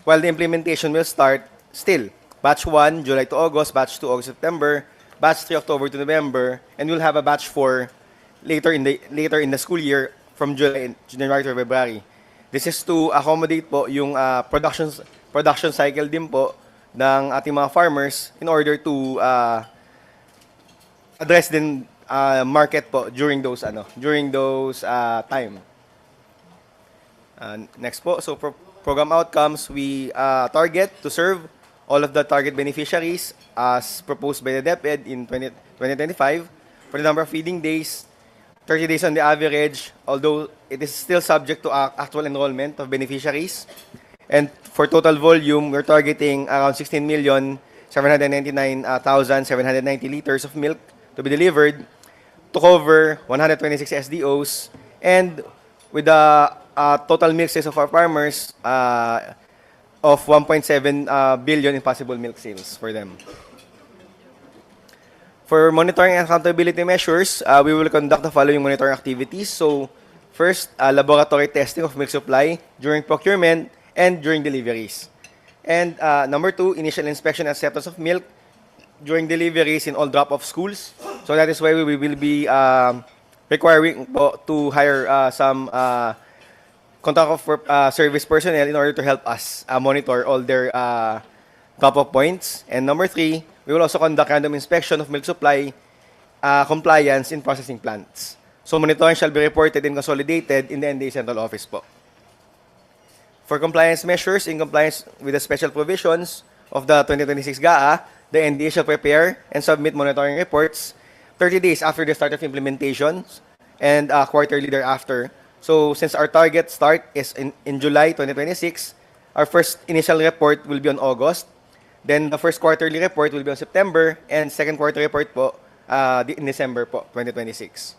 while the implementation will start still. Batch 1, July to August, Batch 2, August, September, Batch 3, October to November, and we'll have a Batch 4 later in the school year from January to February. This is to accommodate po yung production cycle din po ng ating mga farmers in order to address din market po during those time. Next po, so program outcomes, we target to serve all of the target beneficiaries as proposed by the DepEd in 2025 for the number of feeding days, 30 days on the average, although it is still subject to actual enrollment of beneficiaries. And for total volume, we're targeting around 16,799,790 liters of milk to be delivered to cover 126 SDOs, and with the total milk sales of our farmers of 1.7 billion in possible milk sales for them. For monitoring and accountability measures, we will conduct the following monitoring activities. So, first, laboratory testing of milk supply during procurement and during deliveries. And number 2, initial inspection and acceptance of milk during deliveries in all drop-off schools. So that is why we will be requiring to hire some contract of service personnel in order to help us monitor all their drop-off points. And number 3, we will also conduct random inspection of milk supply compliance in processing plants. So monitoring shall be reported and consolidated in the NDA Central Office po. For compliance measures, in compliance with the special provisions of the 2026 GAA, the NDA shall prepare and submit monitoring reports 30 days after the start of implementation and quarterly thereafter. So since our target start is in July 2026, our first initial report will be on August. Then the first quarterly report will be on September, and second quarter report po in December po, 2026.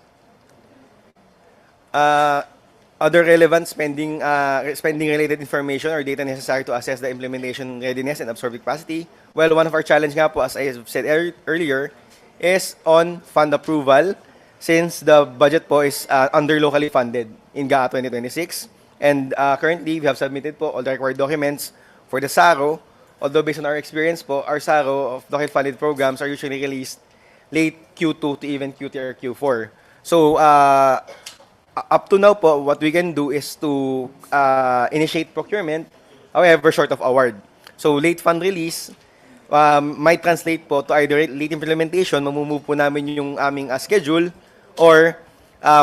Other relevant spending related information or data necessary to assess the implementation readiness and absorbing capacity. Well, one of our challenge nga po, as I have said earlier, is on fund approval, since the budget po is under locally funded in GAA 2026. And currently, we have submitted po all the required documents for the SARO. Although based on our experience po, our SARO of locally funded programs are usually released late Q2 to even Q3 or Q4. So, up to now po, what we can do is to initiate procurement, however, short of award. So, late fund release might translate po to either late implementation, mamumove po namin yung aming schedule, or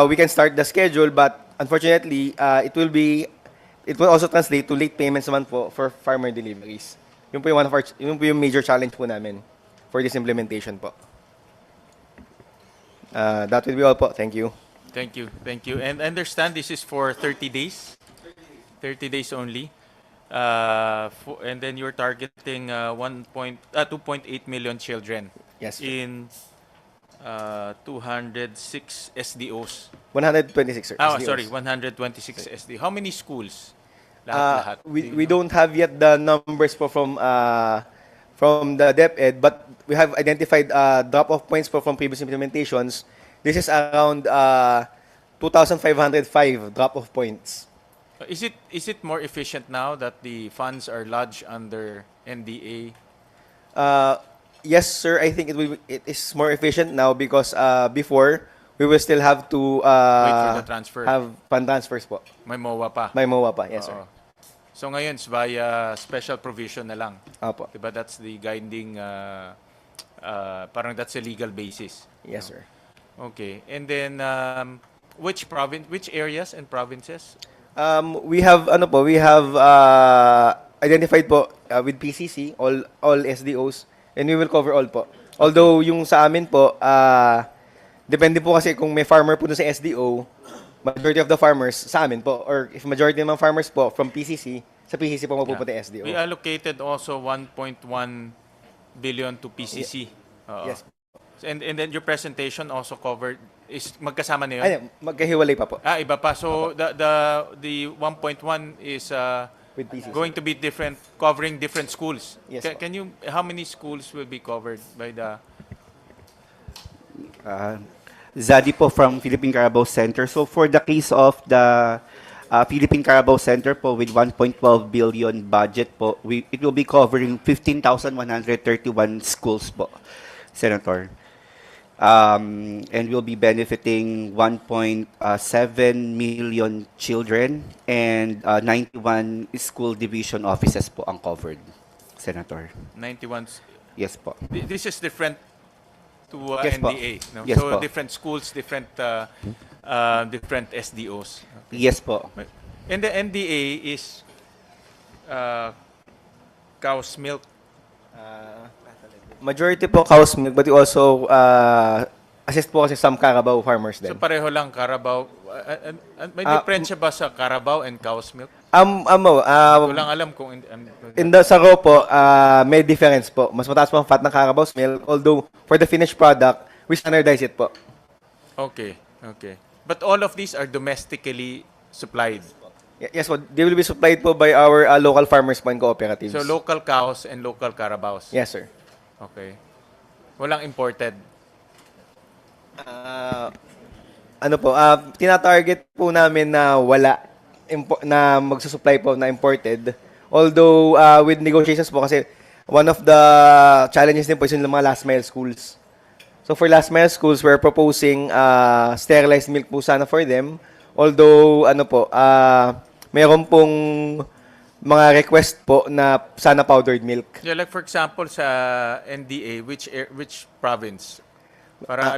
we can start the schedule, but unfortunately, it will also translate to late payments naman po for farmer deliveries. Yun po yung major challenge po namin for this implementation po. That will be all po. Thank you. Thank you. And I understand this is for 30 days? 30 days only. And then you're targeting 2.8 million children. Yes, sir. In 206 SDOs. 126, sir. Oh, SDOs. sorry, 126 SD. How many schools? Lahat. We don't have yet the numbers po from the DepEd, but we have identified drop-off points po from previous implementations. This is around 2,505 drop-off points. Is it more efficient now that the funds are lodged under NDA? Yes, sir. I think it is more efficient now because before we will still have to Wait for the transfer. have fund transfers po. May MOA pa. May MOA pa, yes, sir. Oo. So ngayon, it's via special provision na lang. Apo. Diba that's the guiding, parang that's a legal basis. Yes, sir. Okay. And then, which areas and provinces? We have identified po with PCC all SDOs, and we will cover all po. Although yung sa amin po, depende po kasi kung may farmer po sa SDO, majority of the farmers sa amin po, or if majority ng farmers po from PCC, sa PCC po mapupunta SDO. We allocated also 1.1 billion to PCC. Oo. Yes. And then your presentation also covered, is magkasama na yun? Ay, magkahiwalay pa po. Iba pa. So the 1.1 is With PCC. going to be different, covering different schools. Yes, po. Can you, how many schools will be covered by the... Zadi po from Philippine Carabao Center. So for the case of the Philippine Carabao Center po with 1.12 billion budget po, it will be covering 15,131 schools po, Senator. And will be benefiting 1.7 million children and 91 school division offices po ang covered, Senator. 91. Yes po. This is different to Yes po. NDA. No? Yes So po. different schools, different different SDOs. Yes po. And the NDA is cow's milk. Majority po cow's milk, but we also assist po kasi some Carabao farmers So din. pareho lang Carabao. May diferensya ba sa Carabao and cow's milk? Ko lang alam kung Sa raw po, may difference po. Mas mataas po ang fat ng Carabao's milk, although for the finished product, we standardize it po. Okay, okay. But all of these are domestically supplied. Yes po, they will be supplied po by our local farmers po and cooperatives. So local cows and local Carabaos. Yes, sir. Okay. Walang imported. Tinatarget po namin na wala na magsusupply po na imported. Although with negotiations po kasi one of the challenges din po is yung mga last mile schools. So for last mile schools, we're proposing sterilized milk po sana for them. Although meron pong mga request po na sana powdered milk. Yeah, like for example sa NDA, which province? Para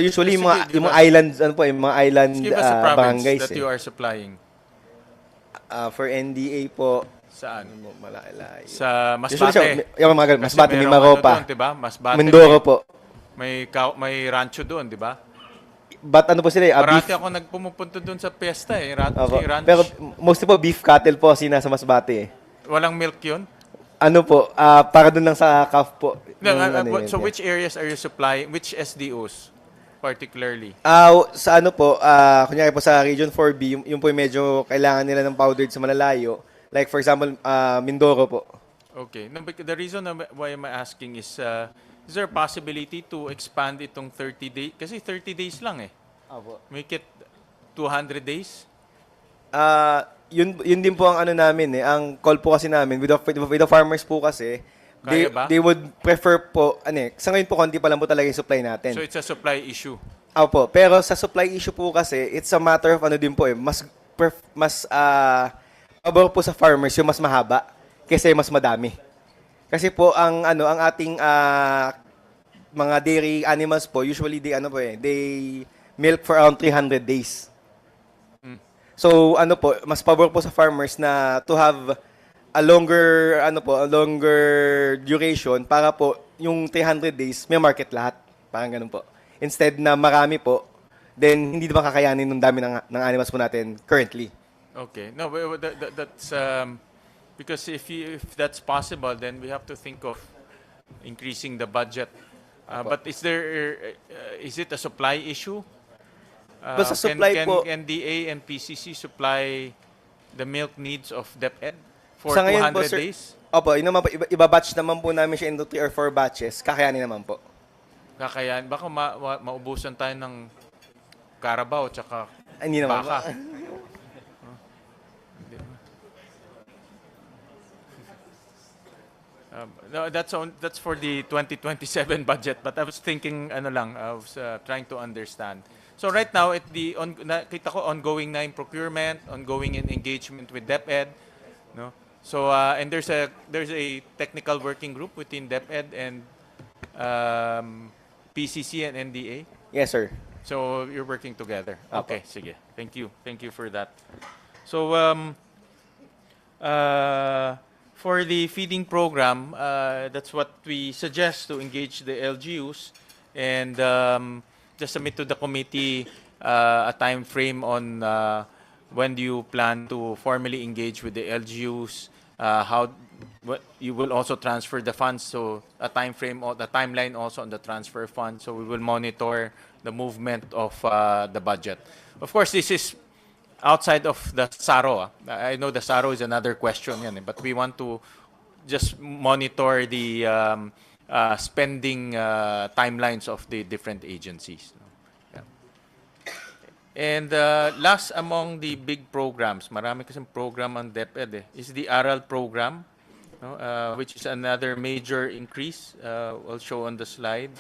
usually Sige, yung mga islands, yung mga island give us a province barangays. that you are supplying. For NDA po, saan? Malalayo. Sa Usually Masbate. yung mga Masbate, Kasi Mimaropa. doon, diba? Masbate. Mindoro po. May rancho doon, di ba? But po sila, Parati beef. ako nagpumupunta doon sa piyesta eh. Opo. Ranch. Pero mostly po beef cattle po kasi nasa Masbate eh. Walang milk yun? Para doon lang sa calf po. No, Yung so which areas are you supplying? Which SDOs particularly? Sa kunyari po sa Region 4B, yung po yung medyo kailangan nila ng powdered sa malalayo. Like for example, Mindoro po. Okay. No, the reason why I'm asking is there a possibility to expand itong 30 days? Kasi 30 days lang eh. Make it 200 days? Yun din po ang namin eh. Ang call po kasi namin with the farmers po kasi, Kaya ba? they would prefer po, sa ngayon po konti pa lang po talaga yung supply natin. So it's a supply issue. Opo, pero sa supply issue po kasi, it's a matter of din po eh, mas pabor po sa farmers yung mas mahaba kaysa yung mas madami. Kasi po ang ating mga dairy animals po, usually they milk for around 300 days. So mas pabor po sa farmers na to have a longer duration para po yung 300 days may market lahat. Parang ganun po. Instead na marami po, then hindi naman kakayanin ng dami ng animals po natin currently. Okay. No, that's because if that's possible, then we have to think of increasing the budget. But is it a supply issue? But sa supply can po, NDA and PCC supply the milk needs of DepEd for sa ngayon 200 po, sir, days? Opo, yun naman po, iba-batch naman po namin siya into 3 or 4 batches. Kakayanin naman po. Kakayan. Baka maubusan tayo ng Carabao tsaka Hindi naman po. baka. No, that's for the 2027 budget. But I was thinking, I was trying to understand. So right now, nakita ko ongoing na in procurement, ongoing in engagement with DepEd, no. So and there's a technical working group within DepEd and PCC and NDA. Yes, sir. So you're working together. Apo. Okay, sige. Thank you for that. So for the feeding program, that's what we suggest to engage the LGUs and just submit to the committee a time frame on when do you plan to formally engage with the LGUs, what you will also transfer the funds, so a time frame or the timeline also on the transfer fund, so we will monitor the movement of the budget. Of course, this is outside of the SARO. I know the SARO is another question, but we want to just monitor the spending timelines of the different agencies. No? Yeah. And last among the big programs, marami kasing program ang DepEd is the ARAL program, no? Which is another major increase. I'll show on the slide.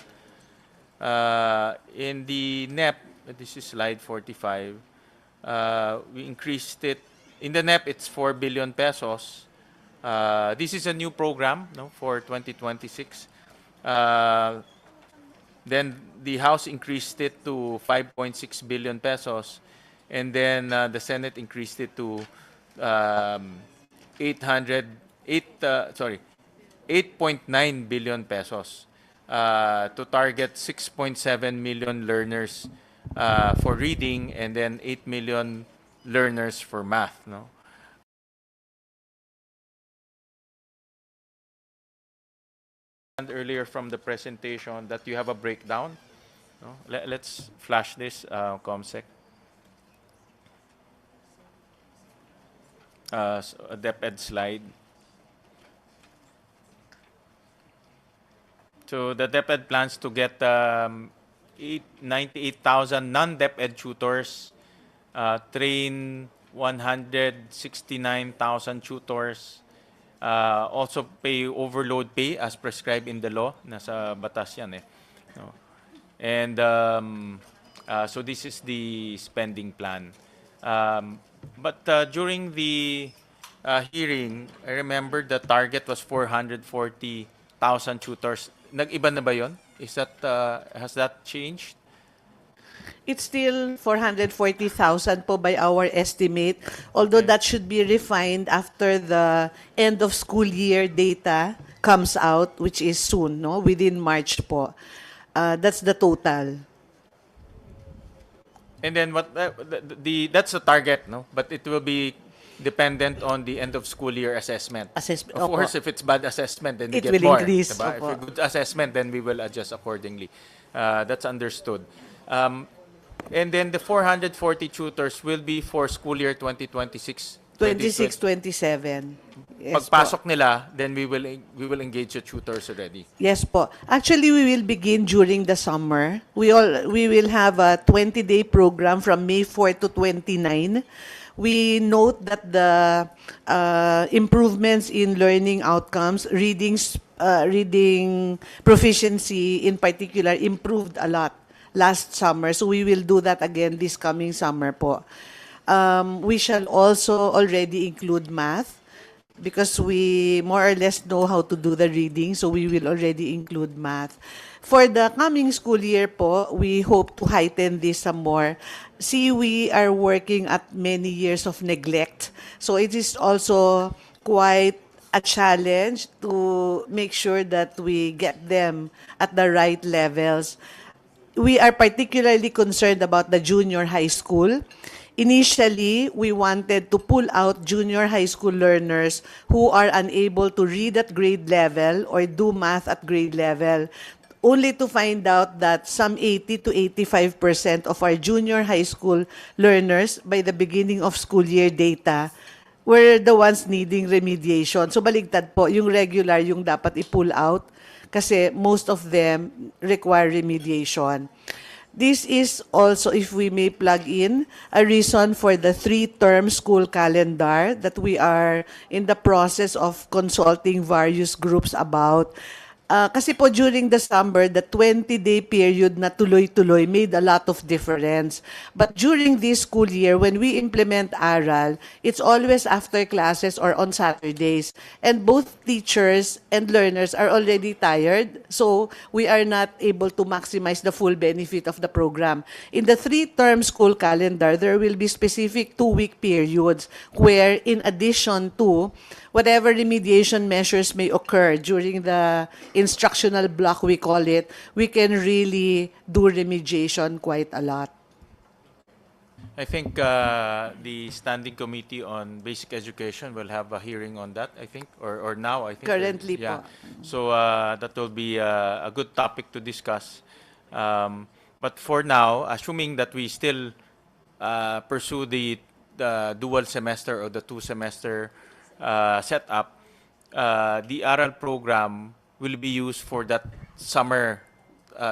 In the NEP, this is slide 45, we increased it. In the NEP, it's 4 billion pesos. This is a new program, no, for 2026. Then the House increased it to 5.6 billion pesos, and then the Senate increased it to 8.9 billion pesos to target 6.7 million learners for reading, and then 8 million learners for math. No. And earlier from the presentation that you have a breakdown. No? Let's flash this, ComSec. So a DepEd slide. So the DepEd plans to get 98,000 non-DepEd tutors, train 169,000 tutors, also pay overload pay as prescribed in the law. Nasa batas yan eh. No? And so this is the spending plan. But during the hearing, I remember the target was 440,000 tutors. Nag-iba na ba yun? Is that, has that changed? It's still 440,000 po by our estimate, although that should be refined after the end of school year data comes out, which is soon, no? Within March po. That's the total. And then what that's the target, no? But it will be dependent on the end of school year assessment. Assessment. Of course, if it's bad assessment, then we It get will more. increase, Diba? If opo. it's good assessment, then we will adjust accordingly. That's understood. And then the 440 tutors will be for school year 2026. 26-27. Yes po. Pagpasok nila, then we will engage the tutors already. Yes po. Actually, we will begin during the summer. We will have a 20-day program from May 4 to 29. We note that the improvements in learning outcomes, reading proficiency in particular, improved a lot last summer. So we will do that again this coming summer po. We shall also already include math because we more or less know how to do the reading, so we will already include math. For the coming school year po, we hope to heighten this some more. See, we are working at many years of neglect, so it is also quite a challenge to make sure that we get them at the right levels. We are particularly concerned about the junior high school. Initially, we wanted to pull out junior high school learners who are unable to read at grade level or do math at grade level, only to find out that some 80 to 85% of our junior high school learners by the beginning of school year data were the ones needing remediation. So baligtad po, yung regular yung dapat i-pull out kasi most of them require remediation. This is also, if we may plug in, a reason for the 3-term school calendar that we are in the process of consulting various groups about. Kasi po during the summer, the 20-day period na tuloy-tuloy made a lot of difference. But during this school year, when we implement ARAL, it's always after classes or on Saturdays. And both teachers and learners are already tired, so we are not able to maximize the full benefit of the program. In the 3-term school calendar, there will be specific 2-week periods where, in addition to whatever remediation measures may occur during the instructional block, we call it, we can really do remediation quite a lot. I think the Standing Committee on Basic Education will have a hearing on that, I think, or now, I think. Currently yeah. po. So that will be a good topic to discuss. But for now, assuming that we still pursue the dual semester or the 2-semester setup, the ARAL program will be used for that summer,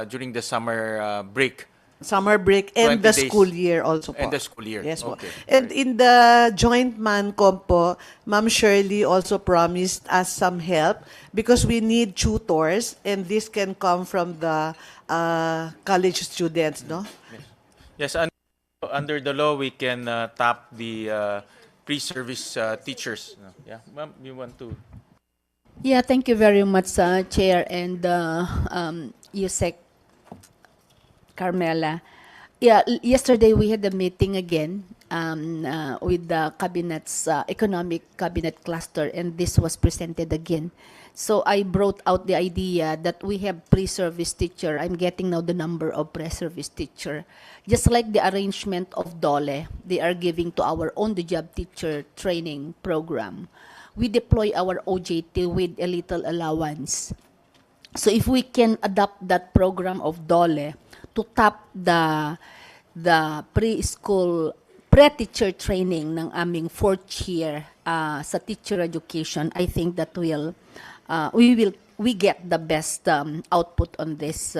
during the summer break. Summer break and 20 the days. school year also po. And the school year. Yes po. Okay. And in the joint MANCOM po, Ma'am Shirley also promised us some help because we need tutors and this can come from the college students, no? Yes, under the law, we can tap the pre-service teachers. Yeah, ma'am, you want to? Yeah, thank you very much, Chair and Yusek Carmela. Yeah, yesterday we had a meeting again with the cabinet's economic cabinet cluster, and this was presented again. So I brought out the idea that we have pre-service teacher. I'm getting now the number of pre-service teacher. Just like the arrangement of DOLE, they are giving to our on-the-job teacher training program. We deploy our OJT with a little allowance. So if we can adopt that program of DOLE to tap the preschool pre-teacher training ng aming fourth year sa teacher education, I think that we get the best output on this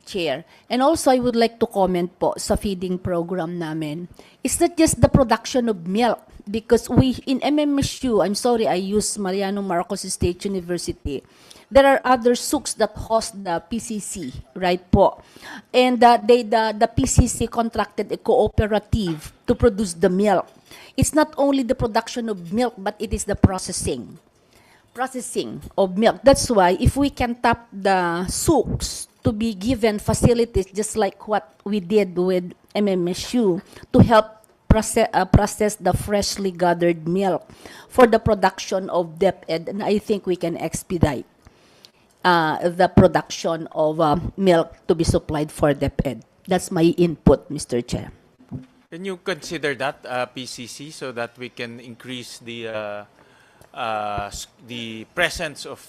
Chair. And also I would like to comment po sa feeding program namin. It's not just the production of milk because we in MMSU, I'm sorry, I use Mariano Marcos State University. There are other SUCs that host the PCC, right po? And the PCC contracted a cooperative to produce the milk. It's not only the production of milk, but it is the processing of milk. That's why if we can tap the SUCs to be given facilities just like what we did with MMSU to help process the freshly gathered milk for the production of DepEd, and I think we can expedite the production of milk to be supplied for DepEd. That's my input, Mr. Chair. Can you consider that PCC so that we can increase the presence of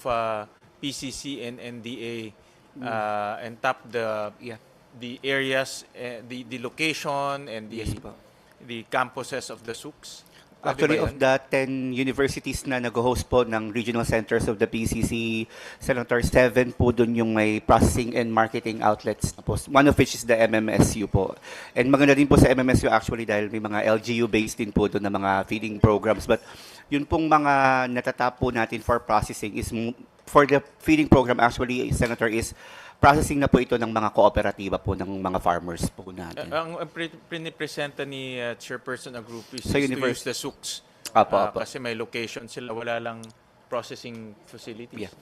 PCC and NDA and tap the areas, the location and the campuses of the SUCs? Actually, of the 10 universities na nag-host po ng regional centers of the PCC, Senator, 7 po dun yung may processing and marketing outlets na po. One of which is the MMSU po. And maganda din po sa MMSU actually dahil may mga LGU-based din po dun na mga feeding programs. But yun pong mga natatap po natin for processing is, for the feeding program actually, Senator, is processing na po ito ng mga kooperatiba po ng mga farmers po natin. Ang pinipresenta ni Chairperson Agrupi is Sa to univers- use the SUCs. Apo, apo. Kasi may location sila, wala lang processing facilities.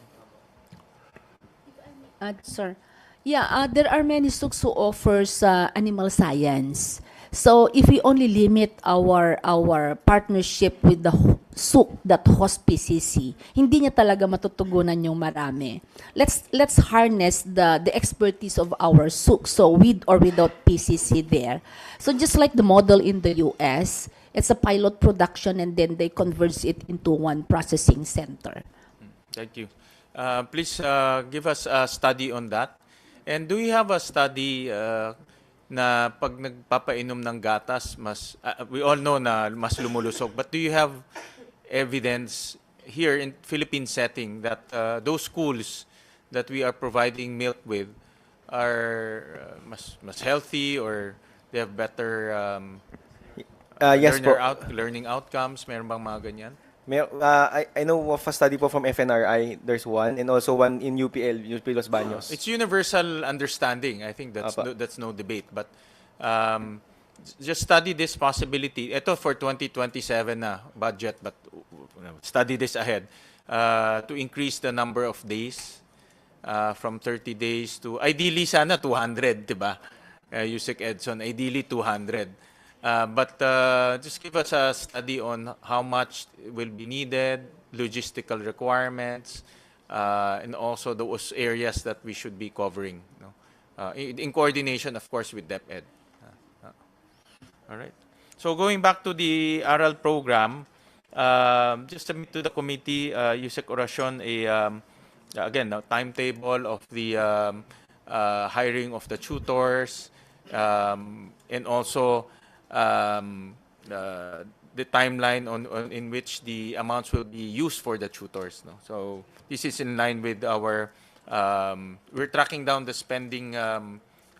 Sir, there are many SUCs who offers animal science. So if we only limit our partnership with the SUC that hosts PCC, hindi niya talaga matutugunan yung marami. Let's harness the expertise of our SUC, so with or without PCC there. So just like the model in the US, it's a pilot production and then they convert it into one processing center. Thank you. Please give us a study on that. And do you have a study na pag nagpapainom ng gatas, we all know na mas lumulusog, but do you have evidence here in Philippine setting that those schools that we are providing milk with are mas healthy or they have better Yes po. learning outcomes? Meron bang mga ganyan? I know of a study po from FNRI, there's one, and also one in UP Los Baños. It's universal understanding. I think that's no debate. But just study this possibility. Ito for 2027 na budget, but study this ahead to increase the number of days from 30 days to ideally sana 200, diba? Yusek Edson, ideally 200. But just give us a study on how much will be needed, logistical requirements, and also those areas that we should be covering, in coordination, of course, with DepEd. All right. So going back to the ARAL program, just submit to the committee, Yusek Oracion, again, a timetable of the hiring of the tutors, and also the timeline on in which the amounts will be used for the tutors. No? So this is in line with our, we're tracking down the spending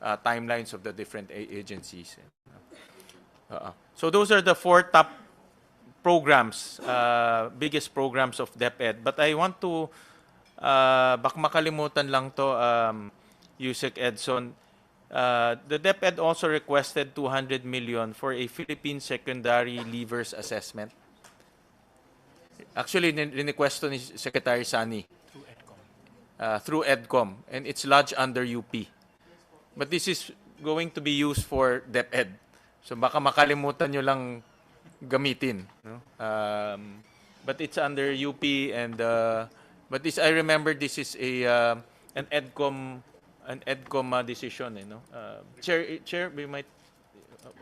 timelines of the different agencies. So those are the 4 top programs, biggest programs of DepEd. But I want to, baka makalimutan lang to, Yusek Edson. The DepEd also requested 200 million for a Philippine secondary leavers assessment. Actually, request to ni Secretary Sani through EDCOM, and it's lodged under UP. But this is going to be used for DepEd. So baka makalimutan nyo lang gamitin. No? But it's under UP, and but this, I remember this is a an EDCOM decision. You know? Chair, we might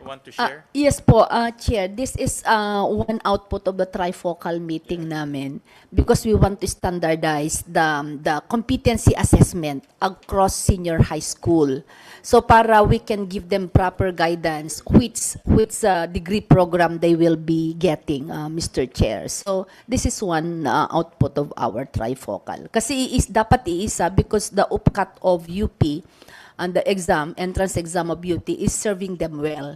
want to share. Yes po, Chair. This is one output of the trifocal meeting namin because we want to standardize the competency assessment across senior high school. So para we can give them proper guidance which degree program they will be getting, Mr. Chair. So this is one output of our trifocal. Kasi dapat iisa because the upcut of UP and the entrance exam of UP is serving them well.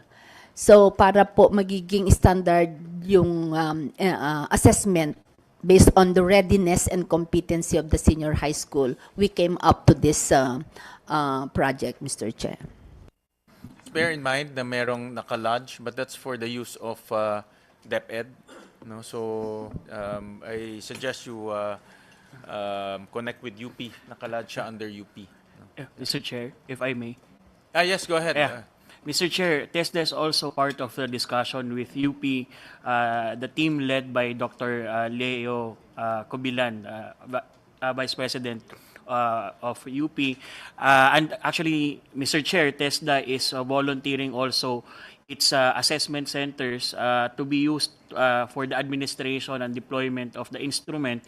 So para po magiging standard yung assessment based on the readiness and competency of the senior high school, we came up to this project, Mr. Chair. Bear in mind na merong nakalodge, but that's for the use of DepEd. No? So I suggest you connect with UP. Nakalodge siya under UP. Mr. Chair, if I may. Yes, go ahead. Yeah. Mr. Chair, TESDA is also part of the discussion with UP, the team led by Dr. Leo Cobilan, Vice President of UP. And actually, Mr. Chair, TESDA is volunteering also its assessment centers to be used for the administration and deployment of the instrument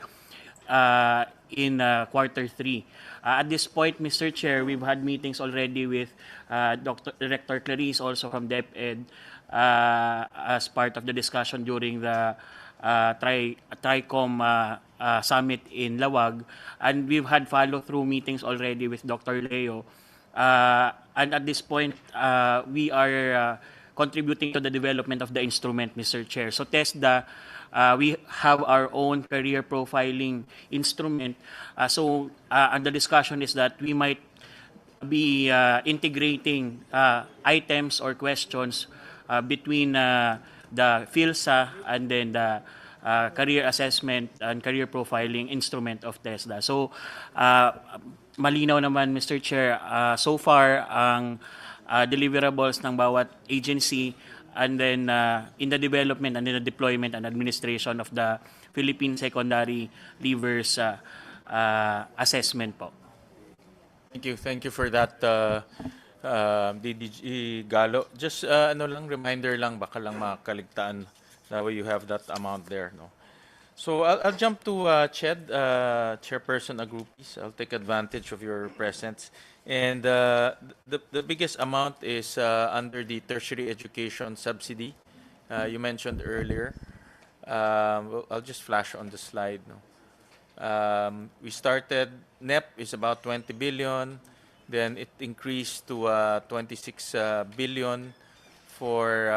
in Q3. At this point, Mr. Chair, we've had meetings already with Director Clarice, also from DepEd, as part of the discussion during the TRICOM summit in Lawag. And we've had follow-through meetings already with Dr. Leo. And at this point, we are contributing to the development of the instrument, Mr. Chair. So TESDA, we have our own career profiling instrument. And the discussion is that we might be integrating items or questions between the PhilSA and then the career assessment and career profiling instrument of TESDA. So, malinaw naman, Mr. Chair, so far, ang deliverables ng bawat agency and then in the development and in the deployment and administration of the Philippine Secondary Leavers assessment po. Thank you for that, DDG Galo. Just reminder lang, baka lang makaligtaan. That way you have that amount there. No? So I'll jump to Ched, Chairperson Agrupis. I'll take advantage of your presence. And the biggest amount is under the tertiary education subsidy you mentioned earlier. I'll just flash on the slide. No? We started, NEP is about 20 billion, then it increased to 26 billion for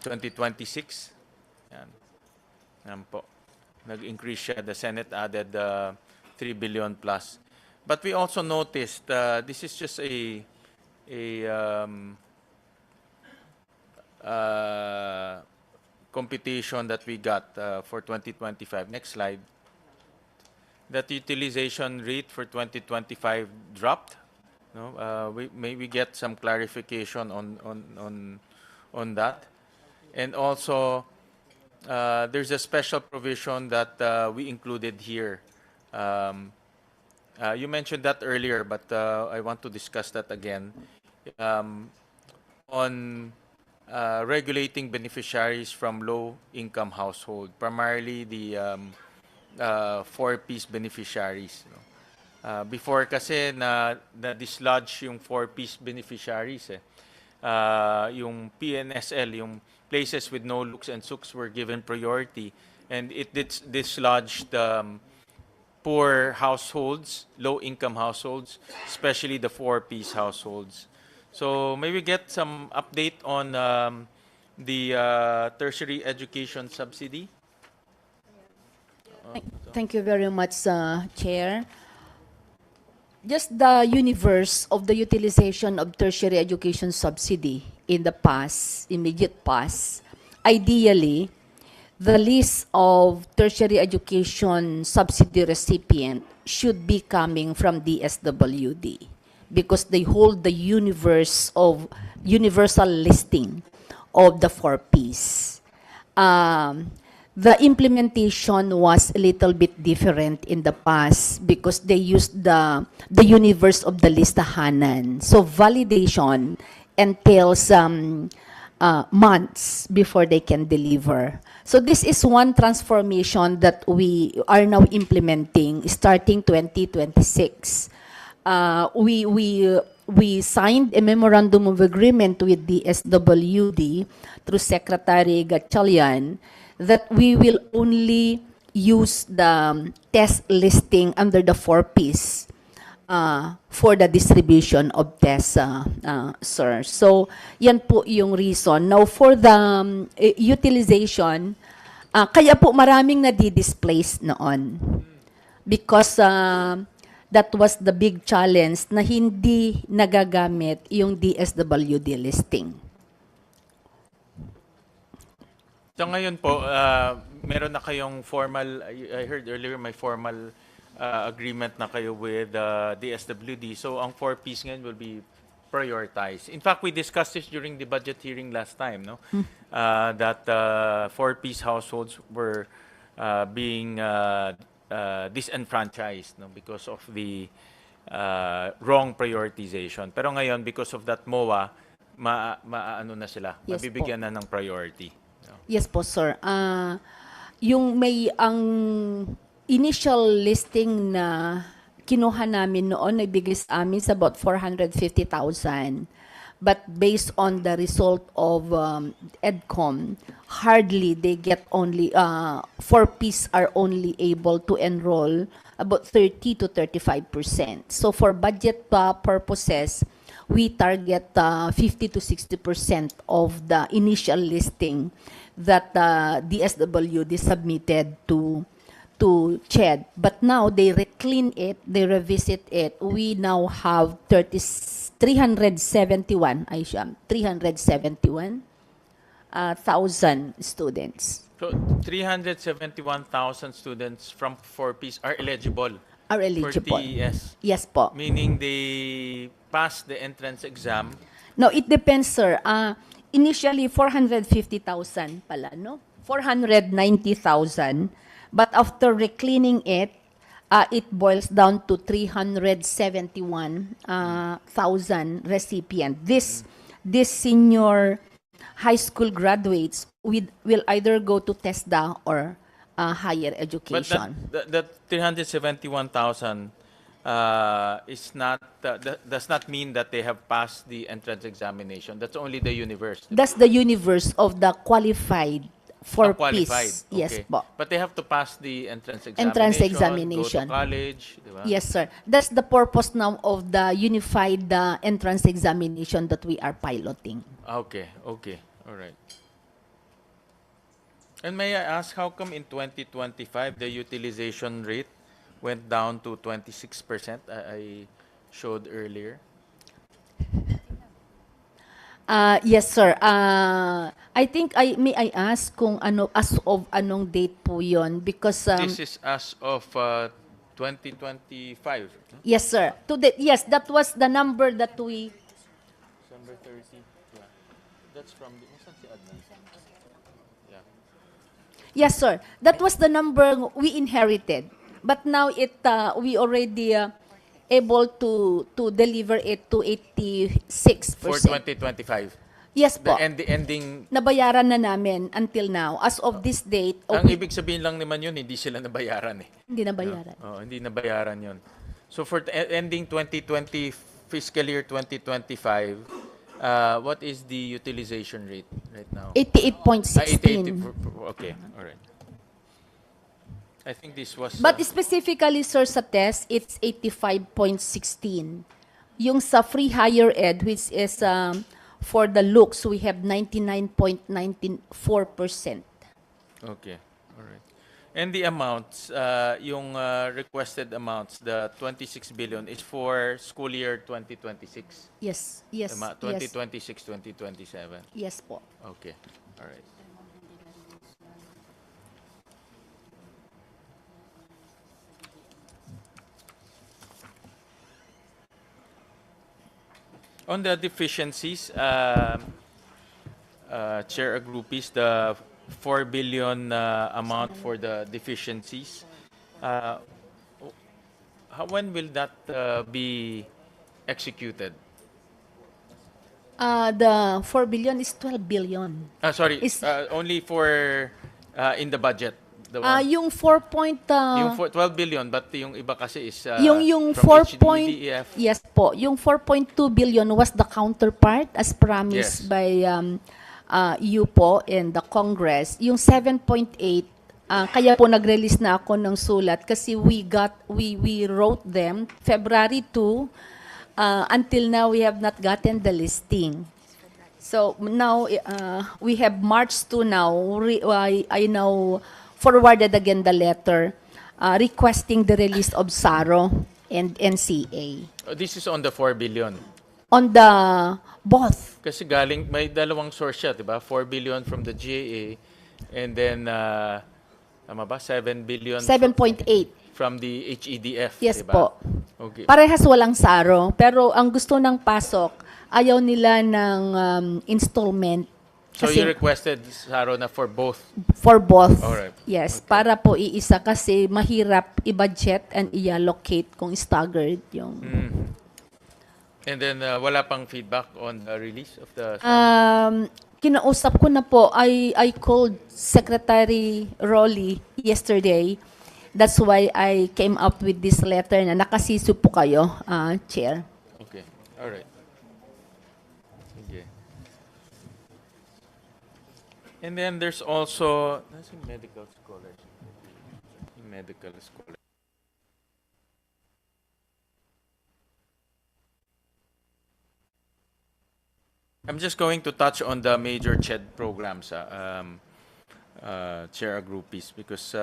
2026. Yan po. Nag-increase siya. The Senate added 3 billion plus. But we also noticed this is just a computation that we got for 2025. Next slide. That utilization rate for 2025 dropped. No, we get some clarification on that. And also, there's a special provision that we included here. You mentioned that earlier, but I want to discuss that again. On regulating beneficiaries from low-income household, primarily the four-piece beneficiaries. No? Before kasi na dislodge yung four-piece beneficiaries. Yung PNSL, yung places with no looks and SUCs were given priority, and it dislodged poor households, low-income households, especially the four-piece households. So may we get some update on the tertiary education subsidy? Thank you very much, Chair. Just the universe of the utilization of tertiary education subsidy in the past, immediate past, ideally, the list of tertiary education subsidy recipient should be coming from the SWD because they hold the universe of universal listing of the 4Ps. The implementation was a little bit different in the past because they used the universe of the listahanan. So validation entails months before they can deliver. So this is one transformation that we are now implementing starting 2026. We signed a memorandum of agreement with the SWD through Secretary Gatchalian that we will only use the test listing under the 4Ps for the distribution of tests, sir. So, yan po yung reason. Now, for the utilization, kaya po maraming nadi-displace noon. Because that was the big challenge na hindi nagagamit yung DSWD listing. So ngayon po, meron na kayong formal, I heard earlier may formal agreement na kayo with the SWD. So ang 4Ps ngayon will be prioritized. In fact, we discussed this during the budget hearing last time, no? That 4Ps households were being disenfranchised, no? Because of the wrong prioritization. Pero ngayon, because of that MOA, ano na sila, Yes mabibigyan na ng priority. Yes po, sir. Yung may ang initial listing na kinuha namin noon, naibigay sa amin sa about 450,000. But based on the result of EDCOM, hardly they get only, 4Ps are only able to enroll about 30 to 35%. So for budget purposes, we target 50 to 60% of the initial listing that the SWD submitted to CHED. But now they reclean it, they revisit it. We now have 371,000 students. So 371,000 students from 4Ps are eligible. Are eligible. For TES. Yes po. Meaning they pass the entrance exam. No, it depends, sir. Initially, 450,000 pala, no? 490,000. But after recleaning it, it boils down to 371,000 recipient. This senior high school graduates will either go to TESDA or higher education. But that 371,000 is not does not mean that they have passed the entrance examination. That's only the universe. That's the universe of the qualified for qualified. peace. Yes Okay. po. But they have to pass the entrance examination. Entrance examination. Go to college, di ba? Yes, sir. That's the purpose now of the unified entrance examination that we are piloting. Okay. Okay. All right. And may I ask, how come in 2025 the utilization rate went down to 26%? I showed earlier. Yes, sir. I think may I ask kung ano as of anong date po 'yon because This is as of 2025. no? yes, sir. Yes, that was the number that we December 30. Yeah. That's from the saan si Adnan? Yeah. Yes, sir. That was the number we inherited. But now we already able to deliver it to 86%. For 2025. Yes po. The ending. Nabayaran na namin until now. As of this date, Ang ibig sabihin lang naman yun, hindi sila nabayaran eh. hindi nabayaran. Oh, hindi nabayaran yun. So for ending 2020, fiscal year 2025, what is the utilization rate? right now? 88.16. Okay, all right. I think this was... But specifically, sir, sa test, it's 85.16. Yung sa free higher ed, which is for the looks, we have 99.94%. Okay, all right. And the amounts, yung requested amounts, the 26 billion is for school year 2026? Yes, yes, Tama? yes. 2026, 2027? Yes po. Okay, all right. On the deficiencies, Chair Agrupis, the 4 billion amount for the deficiencies, when will that be executed? The 4 billion is 12 billion. Sorry, only for in the budget. The one. Yung 4 point... yung 12 billion, but yung iba kasi is yung from 4 point... HDEDF. Yes po. Yung 4.2 billion was the counterpart as promised Yes. by you po and the Congress. Yung 7.8, kaya po nag-release na ako ng sulat kasi we wrote them February 2. Until now, we have not gotten the listing. So now, we have March 2 now. I now forwarded again the letter requesting the release of SARO and NCA. This is on the 4 billion. On the both. Kasi galing, may dalawang source siya, di ba? 4 billion from the GAA and then, tama ba? 7 billion 7.8. from the HEDF, Yes di ba? po. Okay. Parehas walang SARO. Pero ang gusto ng pasok, ayaw nila ng installment. So Kasi you requested, Saro, na for both? for both. Alright. Yes, para po iisa kasi mahirap i-budget and i-allocate kung staggered yung... And then wala pang feedback on the release of the... Kinausap ko na po, I called Secretary Rolly yesterday. That's why I came up with this letter na nakasiso po kayo, Chair. Okay, alright. Okay. And then there's also... That's in medical scholars. In medical scholars. I'm just going to touch on the major CHED programs, Chair Agrupis, because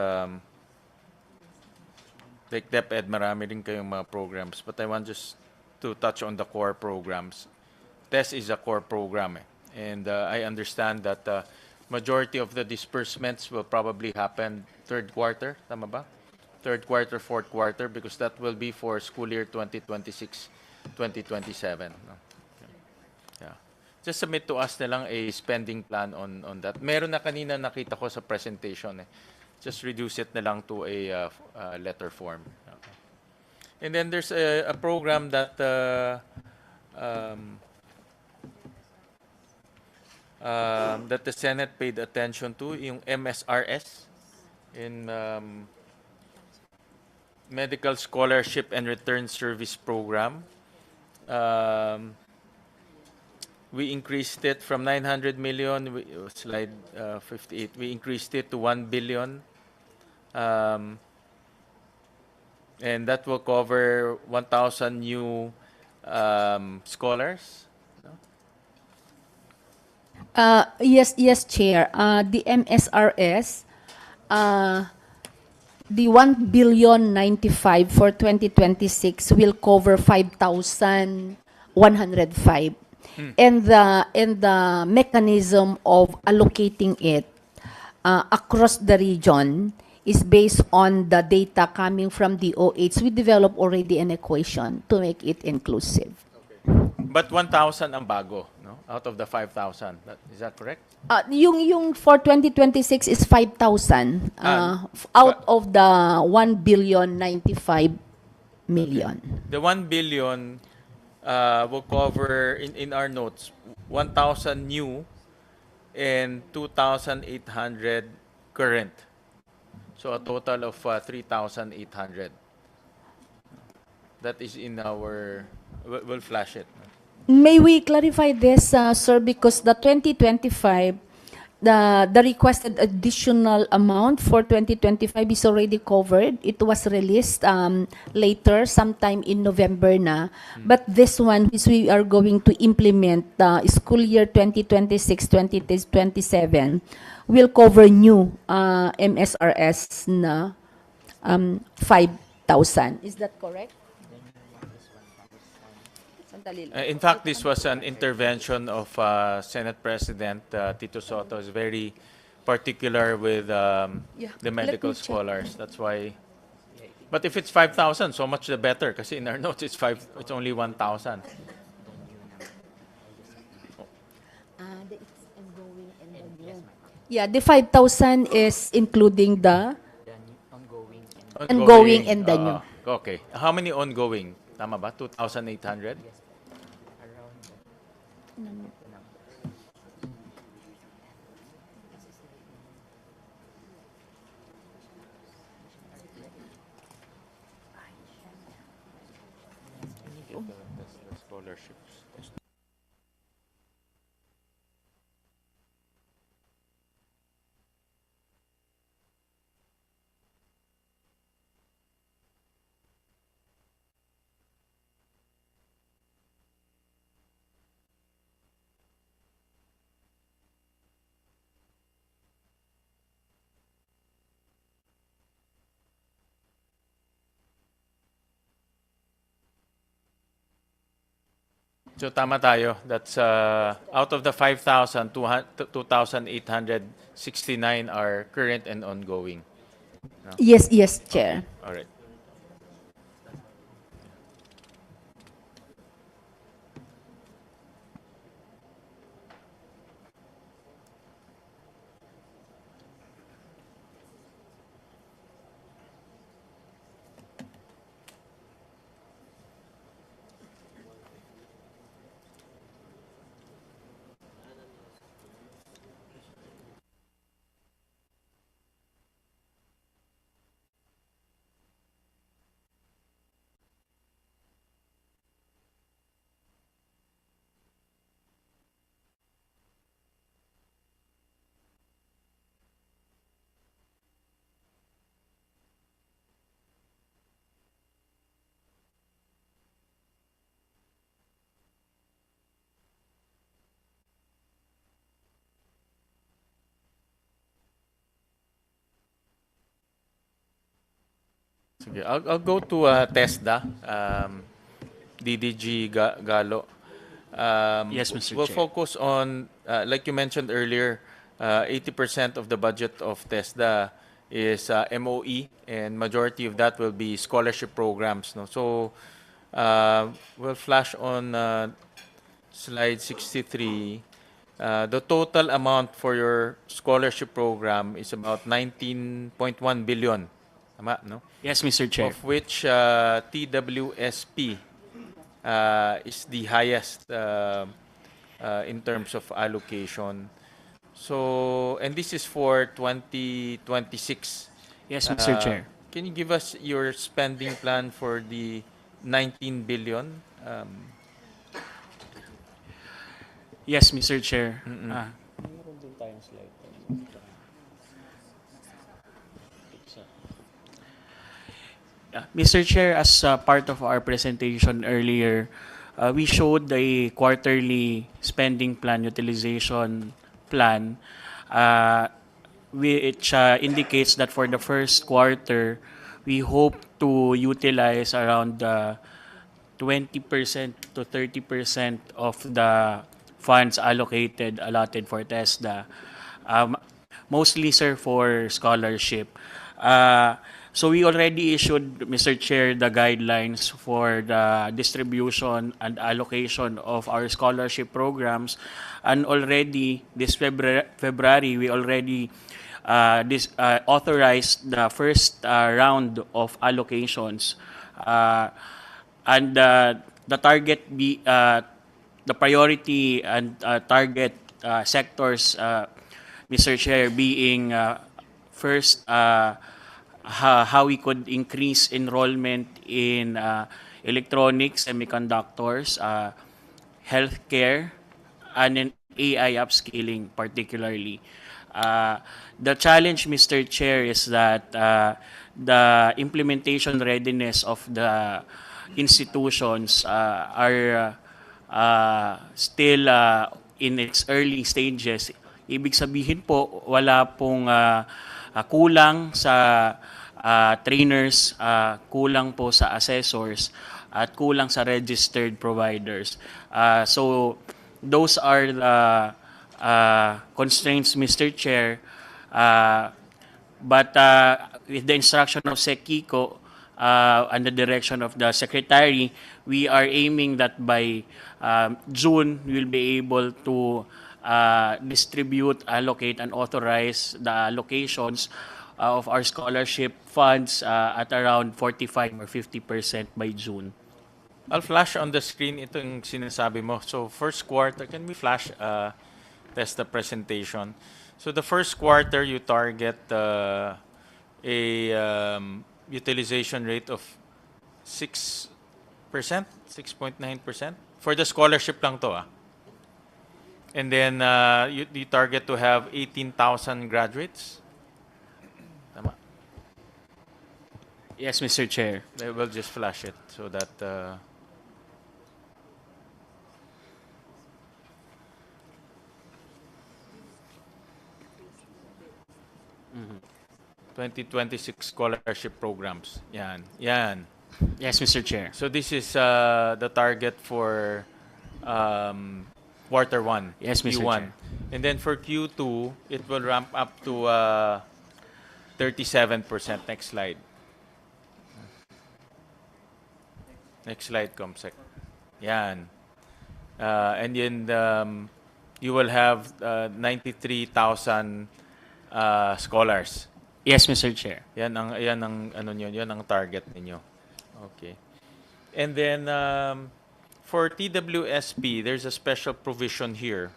like DepEd, marami rin kayong mga programs, but I want just to touch on the core programs. TES is a core program, and I understand that majority of the disbursements will probably happen third quarter, tama ba? Third quarter, fourth quarter, because that will be for school year 2026-2027. Yeah. Just submit to us na lang a spending plan on that. Meron na kanina nakita ko sa presentation. Just reduce it na lang to a letter form. And then there's a program that that the Senate paid attention to, yung MSRS, in Medical Scholarship and Return Service Program. We increased it from 900 million, slide 58, we increased it to 1 billion. And that will cover 1,000 new scholars. Yes, Chair. The MSRS, the 1,095,000,000 for 2026 will cover 5,105. And the mechanism of allocating it across the region is based on the data coming from the OH. We developed already an equation to make it inclusive. But 1,000 ang bago, no? Out of the 5,000. Is that correct? Yung for 2026 is 5,000 out of the 1,095,000,000. The 1 billion will cover, in our notes, 1,000 new and 2,800 current. So a total of 3,800. That is in our... We'll flash it. May we clarify this, sir, because the 2025, the requested additional amount for 2025 is already covered. It was released later, sometime in November na. But this one, which we are going to implement school year 2026-2027, will cover new MSRS na 5,000. Is that correct? In fact, this was an intervention of Senate President Tito Soto. Is very particular with the let medical me check. scholars. That's why. But if it's 5,000, so much the better. Because in our notes, it's only 1,000. Yeah, the 5,000 is including the ongoing and the new. Okay. How many ongoing? Tama ba? 2,800? The scholarships. So tama tayo. That's out of the 5,000, 2,869 are current and ongoing. No? Yes, yes, Chair. All right. Sige, I'll go to TESDA, DDG Galo. Yes, Mr. We'll Chair. focus on, like you mentioned earlier, 80% of the budget of TESDA is MOE, and majority of that will be scholarship programs. No? So we'll flash on slide 63. The total amount for your scholarship program is about 19.1 billion. Tama, no? Yes, Mr. Chair. Of which TWSP is the highest in terms of allocation. So, and this is for 2026. Yes, Mr. Chair. Can you give us your spending plan for the 19 billion? Yes, Mr. Chair. Mr. Chair, as part of our presentation earlier, we showed the quarterly spending plan, utilization plan, which indicates that for the first quarter, we hope to utilize around 20% to 30% of the funds allotted for TESDA. Mostly, sir, for scholarship. So we already issued, Mr. Chair, the guidelines for the distribution and allocation of our scholarship programs. And already, this February, we already authorized the first round of allocations. And the target the priority and target sectors, Mr. Chair, being first, how we could increase enrollment in electronics, semiconductors, healthcare, and in AI upskilling particularly. The challenge, Mr. Chair, is that the implementation readiness of the institutions are still in its early stages. Ibig sabihin po, wala pong kulang sa trainers, kulang po sa assessors, at kulang sa registered providers. So those are the constraints, Mr. Chair. But with the instruction of Sec Kiko and the direction of the Secretary, we are aiming that by June, we will be able to distribute, allocate, and authorize the allocations of our scholarship funds at around 45 or 50% by June. I'll flash on the screen itong sinasabi mo. So first quarter, can we flash test the presentation? So the first quarter, you target a utilization rate of 6%, 6.9%. For the scholarship lang to. And then you target to have 18,000 graduates. Tama? Yes, Mr. Chair. I will just flash it so that 2026 scholarship programs. Yan. Yan. Yes, Mr. Chair. So this is the target for quarter one. Yes, Mr. Q1. Chair. And then for Q2, it will ramp up to 37%. Next slide. Next slide, Comsec. Yan. And then you will have 93,000 scholars. Yes, Mr. Chair. Yan ang ano niyo, yan ang target ninyo. Okay. And then for TWSP, there's a special provision here.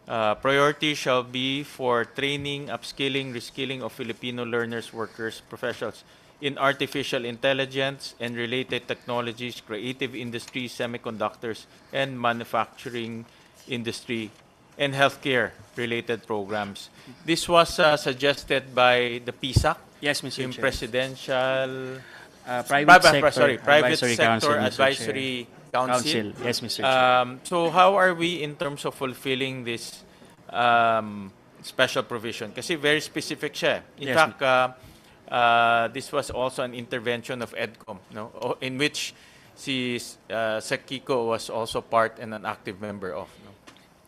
Priority shall be for training, upskilling, reskilling of Filipino learners, workers, professionals in artificial intelligence and related technologies, creative industries, semiconductors, and manufacturing industry, and healthcare-related programs. This was suggested by the PSAC, Yes, Mr. yung Chair. Presidential Private sector Private Advisory Sector Council, Mr. Advisory Council. Yes, Mr. Chair. So how are we in terms of fulfilling this special provision? Kasi very specific siya. In Yes, fact, this was also an intervention of EDCOM, no? In which si Sec Kiko was also part and an active member of. No?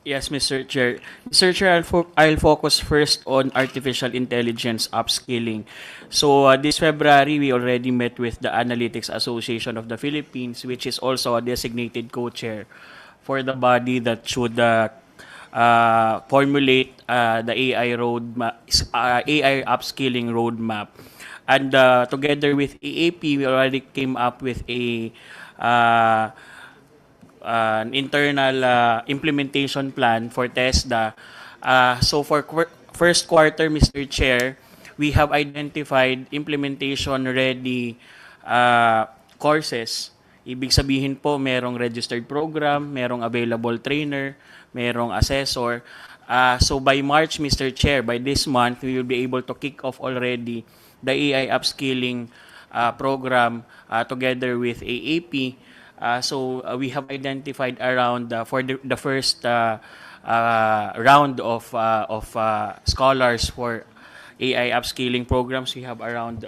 Yes, Mr. Chair. Mr. Chair, I'll focus first on artificial intelligence upskilling. So this February, we already met with the Analytics Association of the Philippines, which is also a designated co-chair for the body that should formulate the AI roadmap, AI upskilling roadmap. And together with EAP, we already came up with an internal implementation plan for TESDA. So for first quarter, Mr. Chair, we have identified implementation-ready courses. Ibig sabihin po, merong registered program, merong available trainer, merong assessor. So by March, Mr. Chair, by this month, we will be able to kick off already the AI upskilling program together with AAP. So we have identified around for the first round of scholars for AI upskilling programs. We have around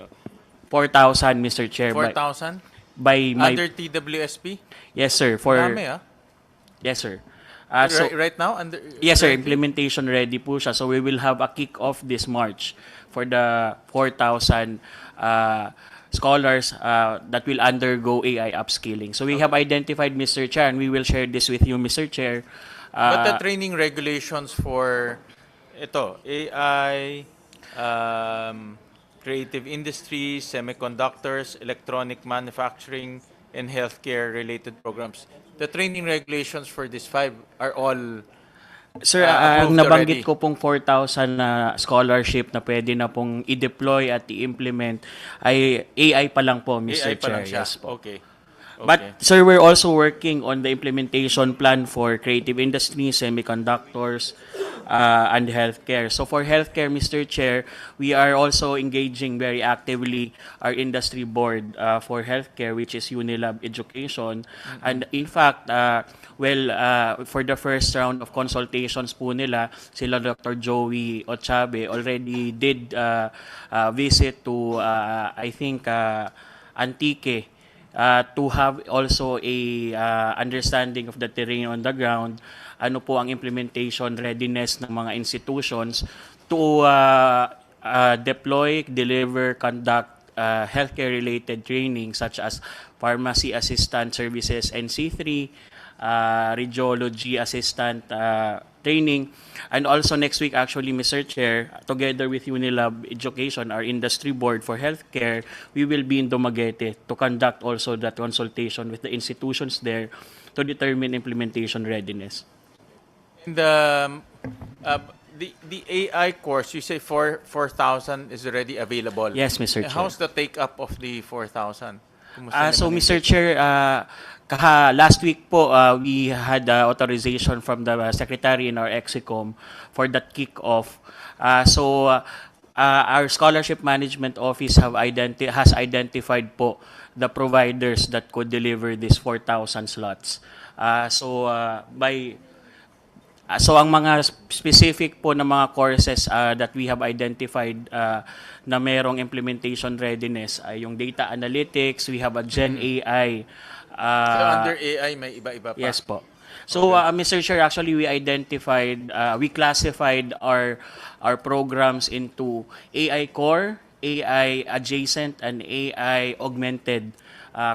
4,000, Mr. Chair. 4,000? By my Under TWSP? yes, sir. For Dami, yes, sir. Right now? Under, yes, sir. Implementation ready po siya. So we will have a kick-off this March for the 4,000 scholars that will undergo AI upskilling. So we have identified, Mr. Chair, and we will share this with you, Mr. Chair. But the training regulations for ito, AI, creative industries, semiconductors, electronic manufacturing, and healthcare-related programs. The training regulations for these 5 are all Sir, ang nabanggit ko pong 4,000 na scholarship na pwede na pong i-deploy at i-implement ay AI pa lang po, Mr. AI pa Chair. lang siya. Yes po. Okay. But sir, we're also working on the implementation plan for creative industries, semiconductors, and healthcare. So for healthcare, Mr. Chair, we are also engaging very actively our industry board for healthcare, which is Unilab Education. And in fact, for the first round of consultations po nila, sila Dr. Joey Ochabe already did visit to, I think, Antique, to have also a understanding of the terrain on the ground, ano po ang implementation readiness ng mga institutions to deploy, deliver, conduct healthcare-related training such as pharmacy assistant services NC3, radiology assistant training. And also next week, actually, Mr. Chair, together with Unilab Education, our industry board for healthcare, we will be in Dumaguete to conduct also that consultation with the institutions there to determine implementation readiness. And the AI course, you say 4,000 is already available. Yes, Mr. And Chair. how's the take-up of the 4,000? So, Mr. Chair, last week po, we had authorization from the Secretary in our Execom for that kick-off. Our Scholarship Management Office has identified po the providers that could deliver these 4,000 slots. So ang mga specific po na mga courses that we have identified na merong implementation readiness ay yung data analytics, we have a Gen AI. So under AI may iba-iba pa? Yes po. So Mr. Chair, actually we classified our programs into AI core, AI adjacent, and AI augmented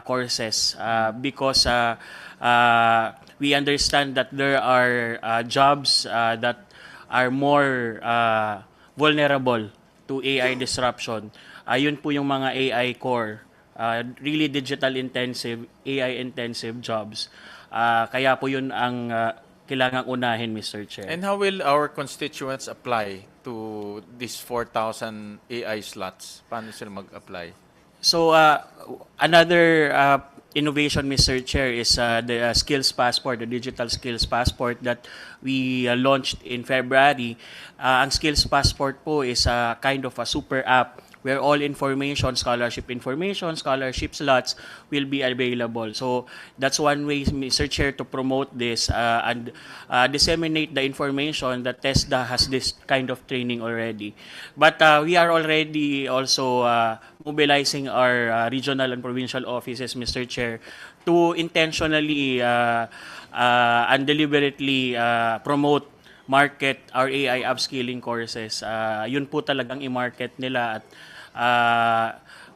courses because we understand that there are jobs that are more vulnerable to AI disruption. Yun po yung mga AI core, really digital intensive, AI intensive jobs. Kaya po yun ang kailangang unahin, Mr. Chair. And how will our constituents apply to these 4,000 AI slots? Paano sila mag-apply? So another innovation, Mr. Chair, is the Skills Passport, the Digital Skills Passport that we launched in February. Ang Skills Passport po is a kind of a super app where all information, scholarship slots will be available. So that's one way, Mr. Chair, to promote this and disseminate the information that TESDA has this kind of training already. But we are already also mobilizing our regional and provincial offices, Mr. Chair, to intentionally and deliberately promote, market our AI upskilling courses. Yun po talagang i-market nila at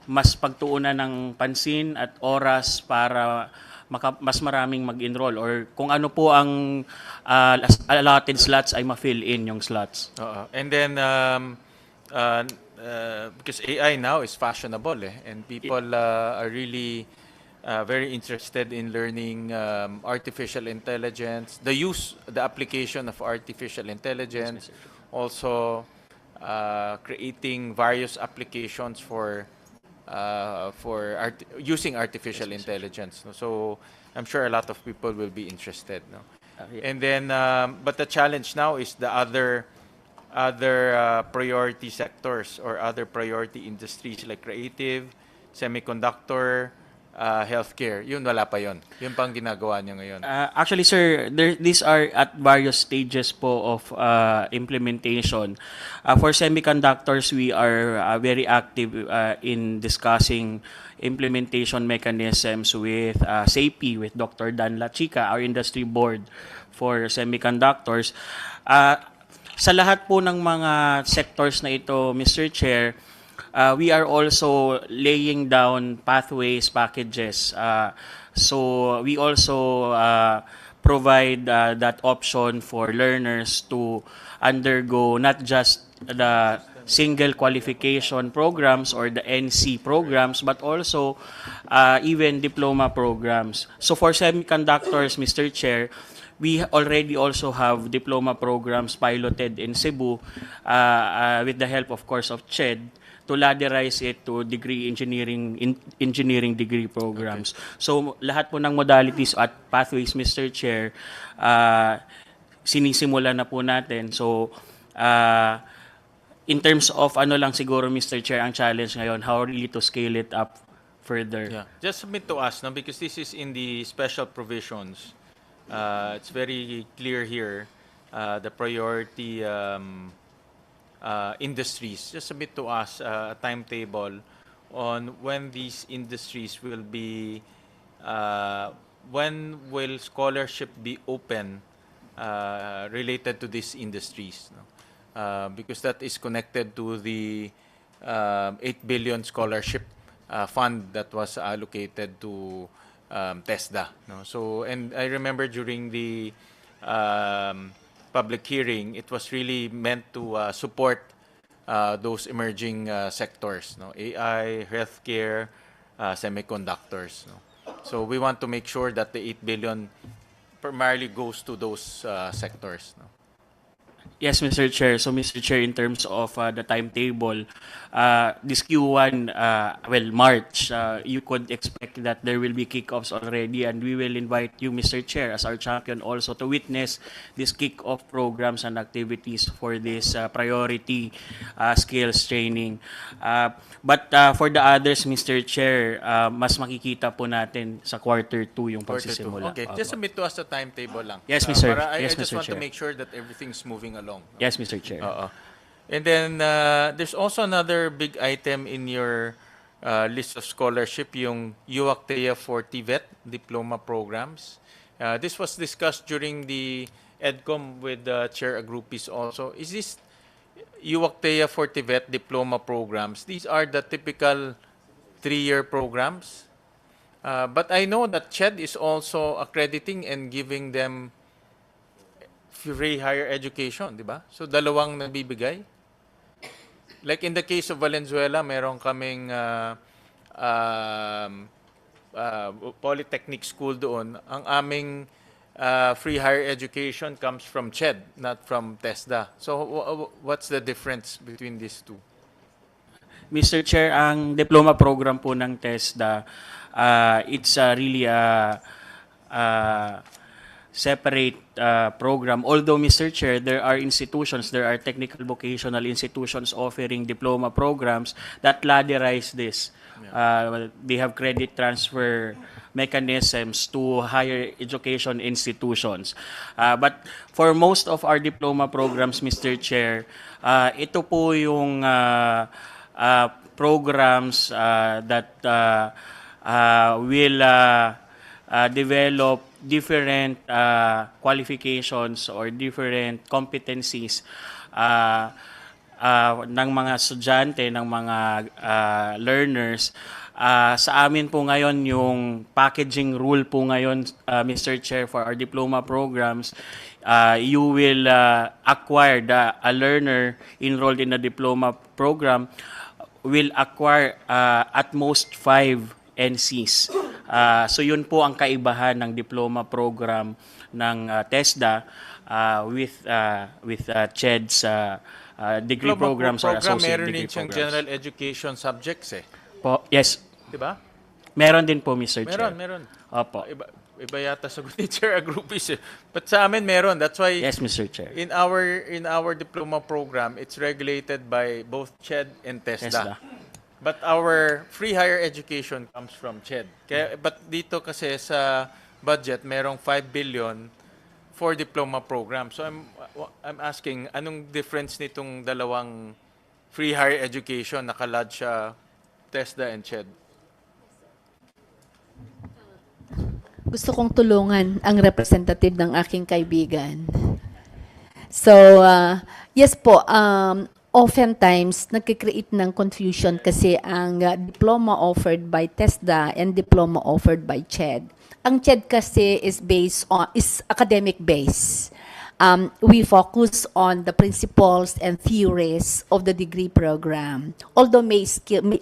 mas pagtuunan ng pansin at oras para mas maraming mag-enroll or kung ano po ang allotted slots ay ma-fill in yung slots. And then because AI now is fashionable and people are really very interested in learning artificial intelligence, the application of artificial intelligence, also creating various applications for using artificial intelligence. So I'm sure a lot of people will be interested. And then, but the challenge now is the other priority sectors or other priority industries like creative, semiconductor, healthcare. Yun, wala pa yun. Yun pang ginagawa niya ngayon. Actually, sir, these are at various stages po of implementation. For semiconductors, we are very active in discussing implementation mechanisms with SAPI, with Dr. Dan Lachica, our industry board for semiconductors. Sa lahat po ng mga sectors na ito, Mr. Chair, we are also laying down pathways, packages. So we also provide that option for learners to undergo not just the single qualification programs or the NC programs, but also even diploma programs. So for semiconductors, Mr. Chair, we already also have diploma programs piloted in Cebu with the help, of course, of TED to ladderize it to degree engineering degree programs. So lahat po ng modalities at pathways, Mr. Chair, sinisimula na po natin. So in terms of ano lang siguro, Mr. Chair, ang challenge ngayon, how really to scale it up further. Yeah, just submit to us, no, because this is in the special provisions. It's very clear here, the priority industries. Just submit to us a timetable on when these industries will be, when will scholarship be open related to these industries, no? Because that is connected to the 8 billion scholarship fund that was allocated to TESDA. No? So, and I remember during the public hearing, it was really meant to support those emerging sectors, no? AI, healthcare, semiconductors. No? So we want to make sure that the 8 billion primarily goes to those sectors. No? Yes, Mr. Chair. So, Mr. Chair, in terms of the timetable, this Q1, well, March, you could expect that there will be kickoffs already, and we will invite you, Mr. Chair, as our champion also to witness these kickoff programs and activities for this priority skills training. But for the others, Mr. Chair, mas makikita po natin sa quarter 2 yung Quarter two. pagsisimula. Okay, just submit to us the timetable lang. Yes, Mr. Para I Yes, just Mr. want to Chair. make sure that everything's moving along. No? Yes, Mr. Chair. And then there's also another big item in your list of scholarship, yung UACTEA for TVET diploma programs. This was discussed during the EDCOM with Chair Agrupis also. Is this UACTEA for TVET diploma programs? These are the typical 3-year programs. But I know that CHED is also accrediting and giving them free higher education, di ba? So, dalawang nabibigay. Like in the case of Valenzuela, meron kaming polytechnic school doon. Ang aming free higher education comes from CHED, not from TESDA. So, what's the difference between these two? Mr. Chair, ang diploma program po ng TESDA, it's really a separate program. Although, Mr. Chair, there are institutions, there are technical vocational institutions offering diploma programs that ladderize this. They have credit transfer mechanisms to higher education institutions. But for most of our diploma programs, Mr. Chair, ito po yung programs that will develop different qualifications or different competencies ng mga estudyante, ng mga learners. Sa amin po ngayon, yung packaging rule po ngayon, Mr. Chair, for our diploma programs, you will acquire, a learner enrolled in a diploma program will acquire at most 5 NCs. So yun po ang kaibahan ng diploma program ng TESDA with CHED's degree programs or associate meron degree din siyang programs. general education subjects eh. Po, yes. Diba? Meron din po, Mr. Chair. Meron. Opo. Iba yata sagot ni Chair Agrupis eh. But sa amin meron. That's why Yes, Mr. Chair. in our diploma program, it's regulated by both CHED and TESDA. But our free higher education comes from CHED. But dito kasi sa budget, merong 5 billion for diploma program. So I'm asking, anong difference nitong dalawang free higher education, nakalad siya TESDA and CHED? Gusto kong tulungan ang representative ng aking kaibigan. So, yes po, oftentimes, nagkikreate ng confusion kasi ang diploma offered by TESDA and diploma offered by CHED. Ang CHED kasi is based on, is academic base. we focus on the principles and theories of the degree program. Although may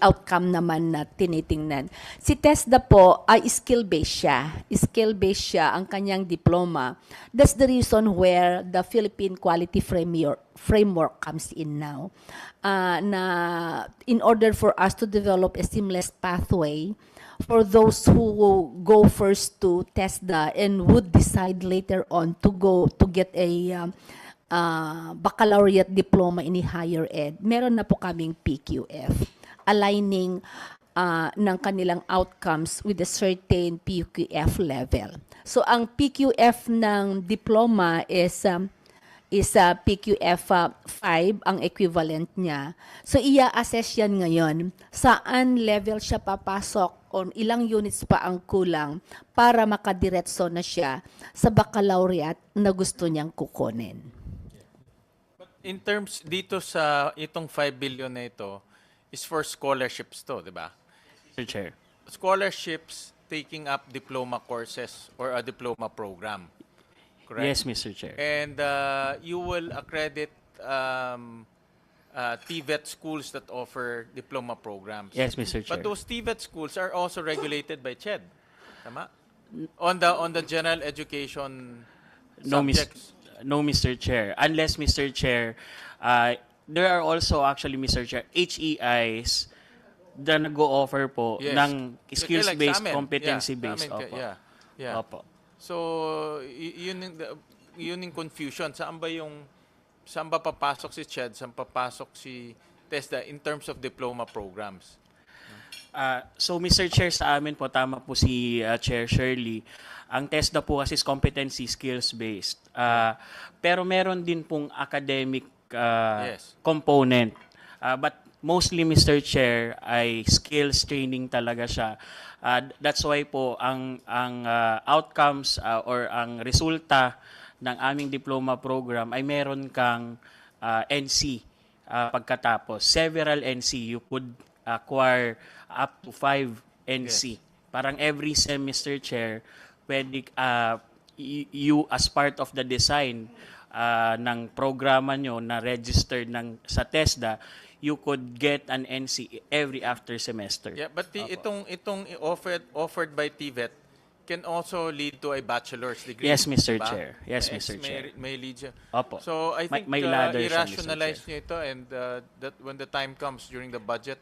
outcome naman na tinitingnan. Si TESDA po ay skill-based siya. Skill-based siya ang kanyang diploma. That's the reason where the Philippine Quality Framework comes in now. Na in order for us to develop a seamless pathway for those who go first to TESDA and would decide later on to get a baccalaureate diploma in higher ed, meron na po kaming PQF aligning ng kanilang outcomes with a certain PQF level. So ang PQF ng diploma is PQF 5 ang equivalent niya. So ia-assess yan ngayon saan level siya papasok o ilang units pa ang kulang para makadiretso na siya sa baccalaureate na gusto niyang kukunin. But in terms dito sa itong 5 billion na ito is for scholarships to, di ba? Mr. Chair. Scholarships taking up diploma courses or a diploma program. Correct? Yes, Mr. Chair. And you will accredit TVET schools that offer diploma programs. Yes, Mr. Chair. But those TVET schools are also regulated by TED. Tama? On the general education subjects. No, Mr. Chair. Unless, Mr. Chair, there are also actually, Mr. Chair, HEIs na nag-o-offer po Yes. ng skills-based, Like sa amin. competency-based. Yeah, sa amin, Opo. yeah. Opo. So, yun yung confusion. Saan ba papasok si CHED, saan papasok si TESDA in terms of diploma programs? So, Mr. Chair, sa amin po, tama po si Chair Shirley. Ang TESDA po kasi is competency skills-based. Pero meron din pong academic Yes. component. But mostly, Mr. Chair, ay skills training talaga siya. That's why po, ang outcomes or ang resulta ng aming diploma program ay meron kang NC pagkatapos. Several NC. You could acquire up to 5 NC. Yes. Parang every semester, Chair, pwede you as part of the design ng programa nyo na registered sa TESDA, you could get an NC every after semester. Yeah, but itong offered by TVET can also lead to a bachelor's degree. Yes, Mr. diba? Chair. Yes, Mr. Chair. May lead siya. Opo. So I think May ladder siya, Mr. i-rationalize Chair. niyo ito and that when the time comes during the budget,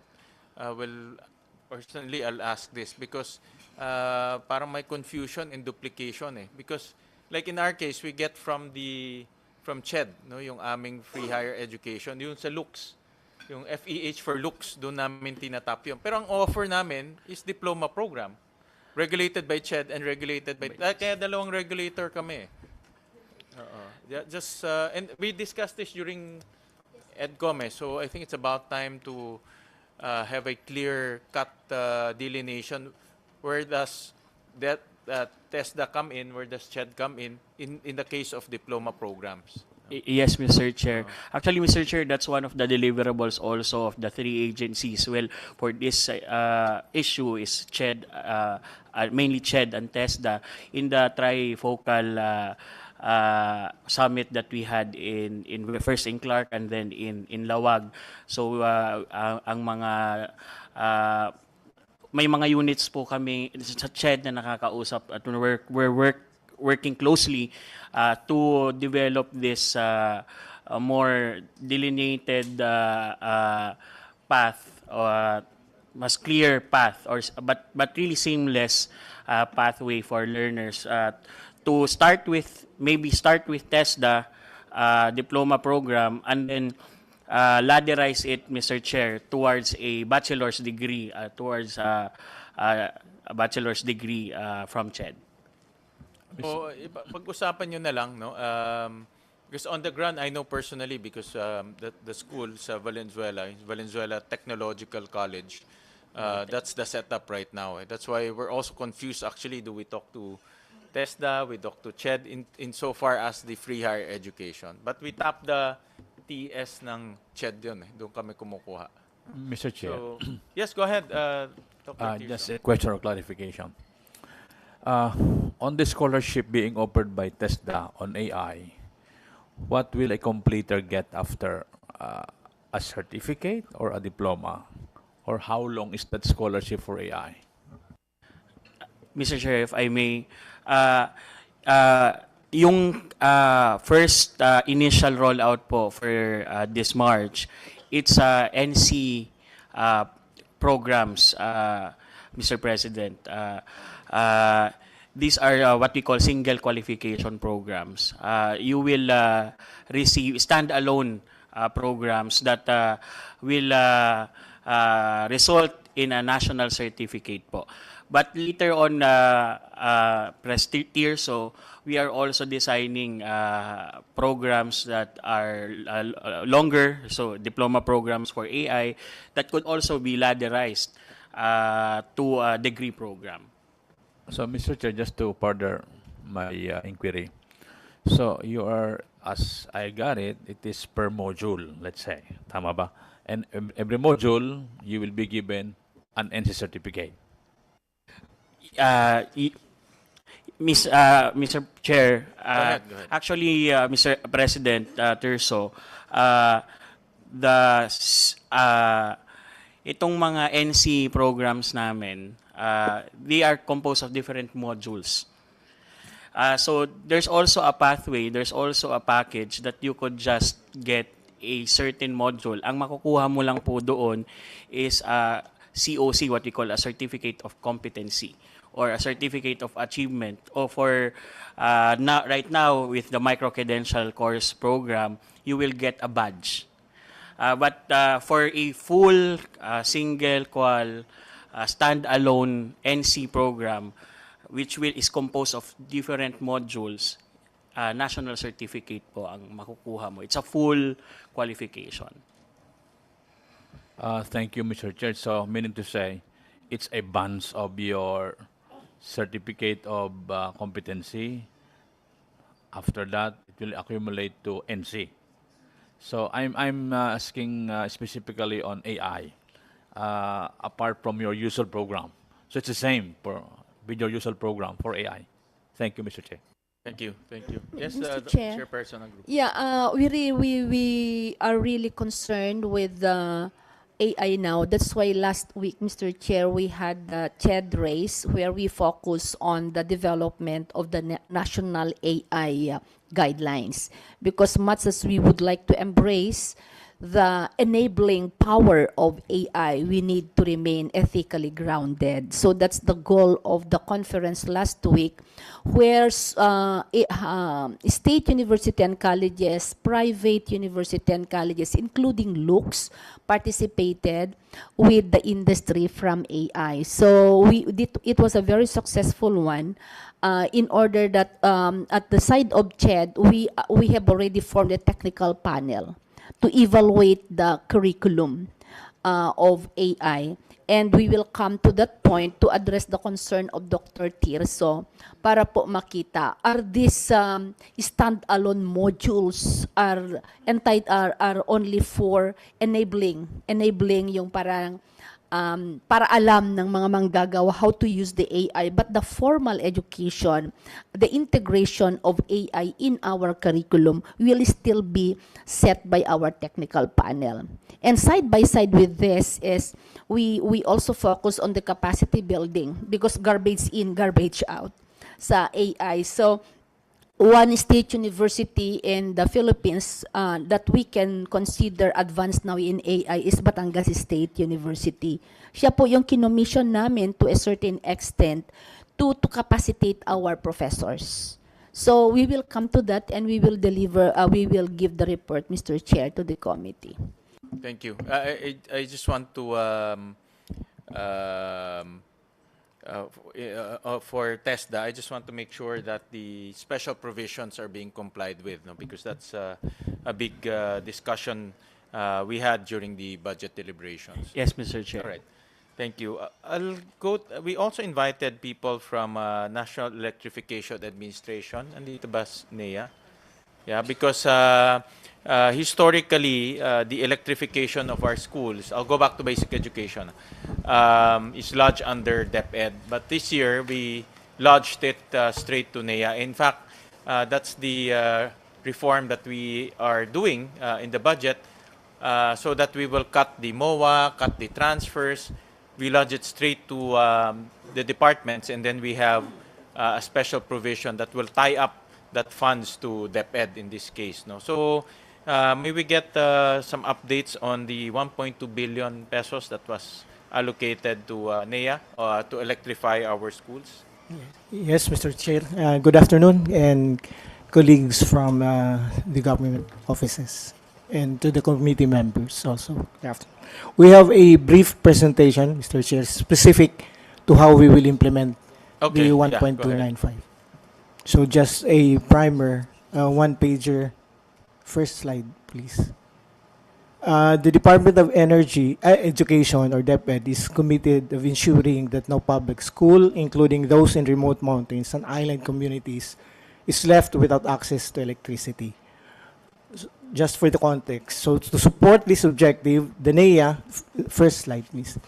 personally I'll ask this because parang may confusion and duplication eh. Because like in our case, we get from CHED, no, yung aming free higher education, yung sa looks. Yung FEH for looks, doon namin tinatap yun. Pero ang offer namin is diploma program. Regulated by CHED and regulated by... Kaya dalawang regulator kami. And we discussed this during EDCOM eh. So I think it's about time to have a clear-cut delineation. Where does that TESDA come in? Where does CHED come in the case of diploma programs? Yes, Mr. Chair. Actually, Mr. Chair, that's one of the deliverables also of the 3 agencies. Well, for this issue is CHED, mainly CHED and TESDA in the trifocal summit that we had in first in Clark and then in Lawag. So, ang mga may mga units po kami sa CHED na nakakausap at we're working closely to develop this more delineated path, mas clear path, but really seamless pathway for learners to start with TESDA diploma program and then ladderize it, Mr. Chair, towards a bachelor's degree, a bachelor's degree from CHED. So, pag-usapan nyo na lang, no? Because on the ground, I know personally because the school sa Valenzuela Technological College, that's the setup right now. Eh. That's why we're also confused actually. Do we talk to TESDA, we talk to CHED in so far as the free higher education. But we tap the TS ng CHED yun. Eh. Doon kami kumukuha. Mr. Chair. So, yes, go ahead. Dr. Just Tirso. a question of clarification. On the scholarship being offered by TESDA on AI, what will a completer get after a certificate or a diploma? Or how long is that scholarship for AI? Mr. Chair, if I may, yung first initial rollout po for this March, it's NC programs, Mr. President. These are what we call single qualification programs. You will receive standalone programs that will result in a national certificate po. But later on, tier, so we are also designing programs that are longer, so diploma programs for AI that could also be ladderized to a degree program. So, Mr. Chair, just to further my inquiry. So, you are, as I got it, it is per module, let's say. Tama ba? And every module, you will be given an NC certificate. Mr. Chair, Go ahead. actually, Mr. President Terso, itong mga NC programs namin, they are composed of different modules. So there's also a pathway, there's also a package that you could just get a certain module. Ang makukuha mo lang po doon is a COC, what we call a Certificate of Competency or a Certificate of Achievement. Or for right now with the micro-credential course program, you will get a badge. But for a full single qual standalone NC program, which is composed of different modules, national certificate po ang makukuha mo. It's a full qualification. Thank you, Mr. Chair. So, meaning to say, it's a bunch of your certificate of competency. After that, it will accumulate to NC. So, I'm asking specifically on AI, apart from your usual program. So, it's the same with your usual program for AI. Thank you, Mr. Chair. Thank you. Thank you. Yes, Mr. the Chair. chairperson of group. Yeah, we are really concerned with the AI now. That's why last week, Mr. Chair, we had the TED race where we focus on the development of the national AI guidelines. Because much as we would like to embrace the enabling power of AI, we need to remain ethically grounded. So that's the goal of the conference last week, where state university and colleges, private university and colleges, including LUCs, participated with the industry from AI. So it was a very successful one. In order that at the side of CHED, we have already formed a technical panel to evaluate the curriculum of AI. And we will come to that point to address the concern of Dr. Tirso para po makita, are these standalone modules are only for enabling yung parang para alam ng mga manggagawa how to use the AI, but the formal education, the integration of AI in our curriculum will still be set by our technical panel. And side by side with this is we also focus on the capacity building because garbage in, garbage out sa AI. So one state university in the Philippines that we can consider advanced now in AI is Batangas State University. Siya po yung kinomission namin to a certain extent to capacitate our professors. So we will come to that and we will give the report, Mr. Chair, to the committee. Thank you. I just want to for TESDA, I just want to make sure that the special provisions are being complied with, no? Because that's a big discussion we had during the budget deliberations. Yes, Mr. Chair. All right. Thank you. We also invited people from National Electrification Administration. Andito ba, Nea? Yeah, because historically, the electrification of our schools, I'll go back to basic education, is lodged under DepEd. But this year, we lodged it straight to NEA. In fact, that's the reform that we are doing in the budget, so that we will cut the MOA, cut the transfers, we lodge it straight to the departments, and then we have a special provision that will tie up that funds to DepEd in this case. No? So may we get some updates on the 1.2 billion pesos that was allocated to NEA to electrify our schools? Yes, Mr. Chair. Good afternoon, and colleagues from the government offices, and to the committee members also. Good afternoon. We have a brief presentation, Mr. Chair, specific to how we will implement Okay, the yeah, go ahead. 1.295. So just a primer, one-pager. First slide, please. The Department of Energy, Education, or DepEd, is committed of ensuring that no public school, including those in remote mountains and island communities, is left without access to electricity. Just for the context, so to support this objective, the NEA, first slide please,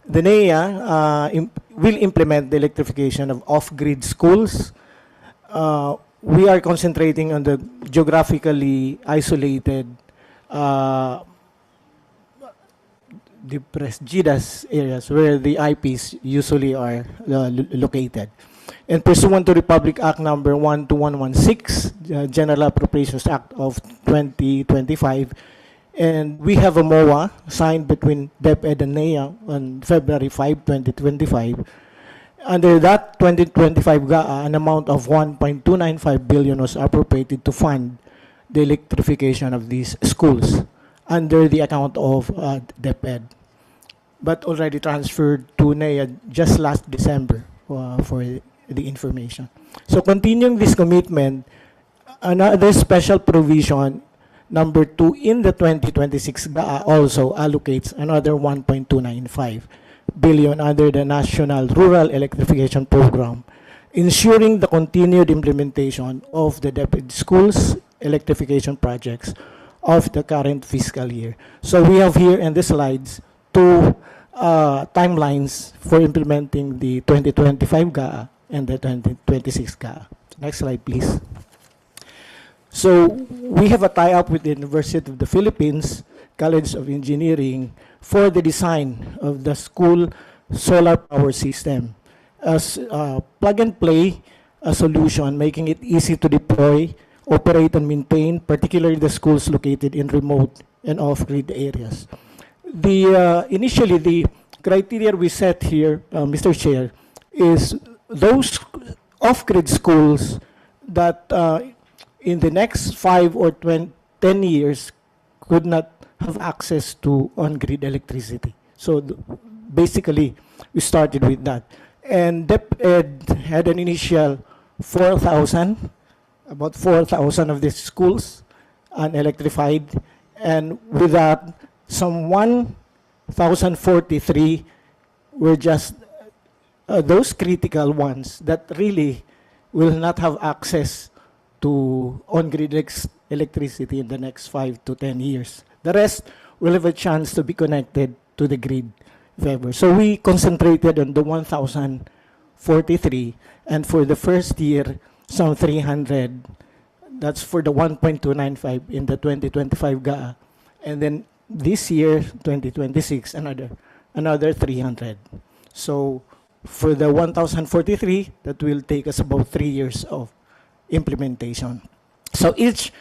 the NEA will implement the electrification of off-grid schools. We are concentrating on the geographically isolated depressed GDAS areas where the IPs usually are located. And pursuant to Republic Act number 12116, General Appropriations Act of 2025, and we have a MOA signed between DepEd and NEA on February 5, 2025. Under that 2025 GAA, an amount of 1.295 billion was appropriated to fund the electrification of these schools under the account of DepEd, but already transferred to NEA just last December for the information. So continuing this commitment, another special provision, number 2, in the 2026 GAA also allocates another 1.295 billion under the National Rural Electrification Program, ensuring the continued implementation of the DepEd schools electrification projects of the current fiscal year. So we have here in the slides two timelines for implementing the 2025 GAA and the 2026 GAA. Next slide, please. So we have a tie-up with the University of the Philippines, College of Engineering, for the design of the school solar power system as plug-and-play solution, making it easy to deploy, operate, and maintain, particularly the schools located in remote and off-grid areas. Initially, the criteria we set here, Mr. Chair, is those off-grid schools that in the next 5 or 10 years could not have access to on-grid electricity. So basically, we started with that. And DepEd had an initial 4,000, about 4,000 of these schools unelectrified, and with that, some 1,043 were just those critical ones that really will not have access to on-grid electricity in the next 5 to 10 years. The rest will have a chance to be connected to the grid if ever. So we concentrated on the 1,043, and for the first year, some 300. That's for the 1.295 in the 2025 GAA. And then this year, 2026, another 300. So for the 1,043, that will take us about 3 years of implementation. So each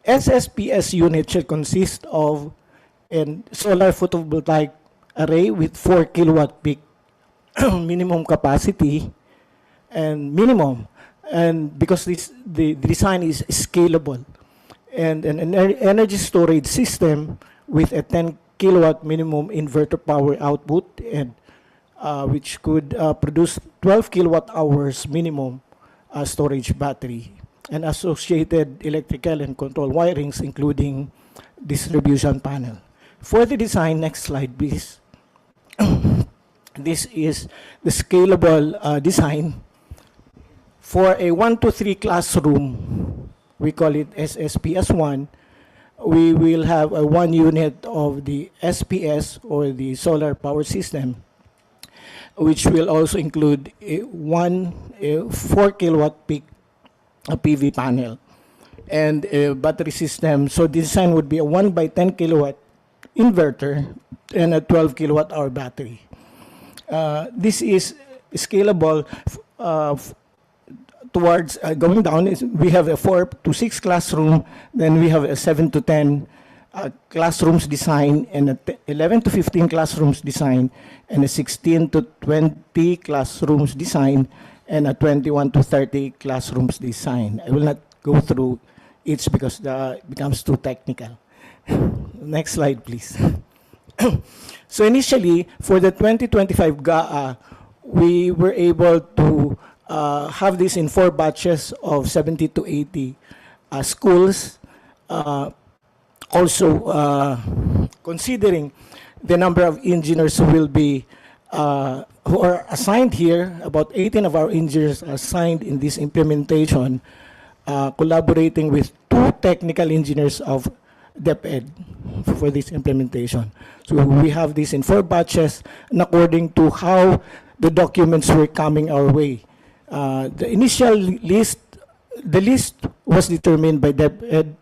SSPS unit shall consist of a solar photovoltaic array with 4 kilowatt peak minimum capacity and minimum, and because the design is scalable, and an energy storage system with a 10 kilowatt minimum inverter power output, and which could produce 12 kilowatt hours minimum storage battery, and associated electrical and control wirings, including distribution panel. For the design, next slide, please. This is the scalable design. For a 1 to 3 classroom, we call it SSPS1, we will have a 1 unit of the SPS, or the solar power system, which will also include a 4 kilowatt peak PV panel. and a battery system. So the design would be a 1 by 10 kilowatt inverter and a 12 kilowatt hour battery. This is scalable towards going down. We have a 4 to 6 classroom, then we have a 7 to 10 classrooms design, and a 11 to 15 classrooms design, and a 16 to 20 classrooms design, and a 21 to 30 classrooms design. I will not go through each because it becomes too technical. Next slide, please. So initially, for the 2025 GAA, we were able to have this in 4 batches of 70 to 80 schools. Also, considering the number of engineers who will be who are assigned here, about 18 of our engineers are assigned in this implementation, collaborating with 2 technical engineers of DepEd for this implementation. So we have this in 4 batches, and according to how the documents were coming our way. The initial list, the list was determined by DepEd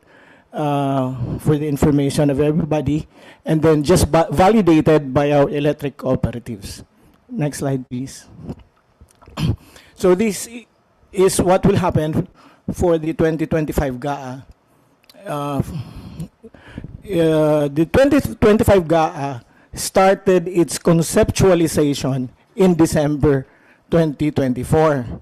for the information of everybody, and then just validated by our electric cooperatives. Next slide, please. So this is what will happen for the 2025 GAA. The 2025 GAA started its conceptualization in December 2024.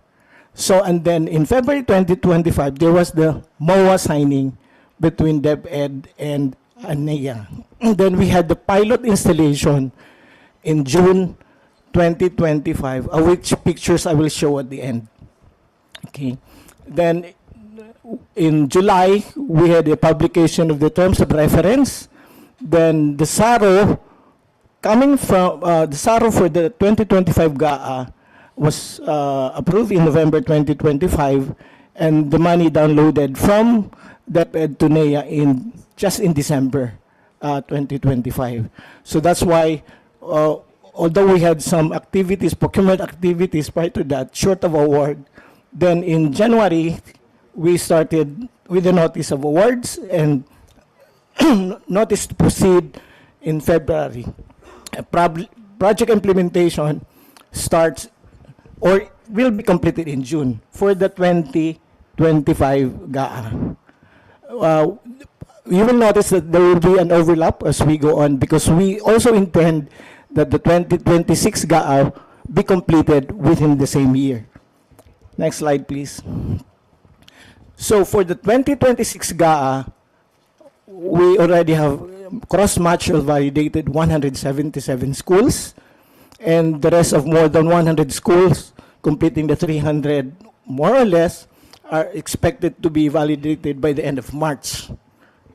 So, and then in February 2025, there was the MOA signing between DepEd and NEA. And then we had the pilot installation in June 2025, which pictures I will show at the end. Okay. Then in July, we had a publication of the terms of reference. Then the SARO, coming from the SARO for the 2025 GAA was approved in November 2025, and the money downloaded from DepEd to NEA just in December 2025. So that's why, although we had some activities, procurement activities prior to that, short of award, then in January, we started with the notice of awards and notice to proceed in February. Project implementation starts or will be completed in June for the 2025 GAA. You will notice that there will be an overlap as we go on, because we also intend that the 2026 GAA be completed within the same year. Next slide, please. So for the 2026 GAA, we already have cross-match or validated 177 schools, and the rest of more than 100 schools, completing the 300 more or less, are expected to be validated by the end of March.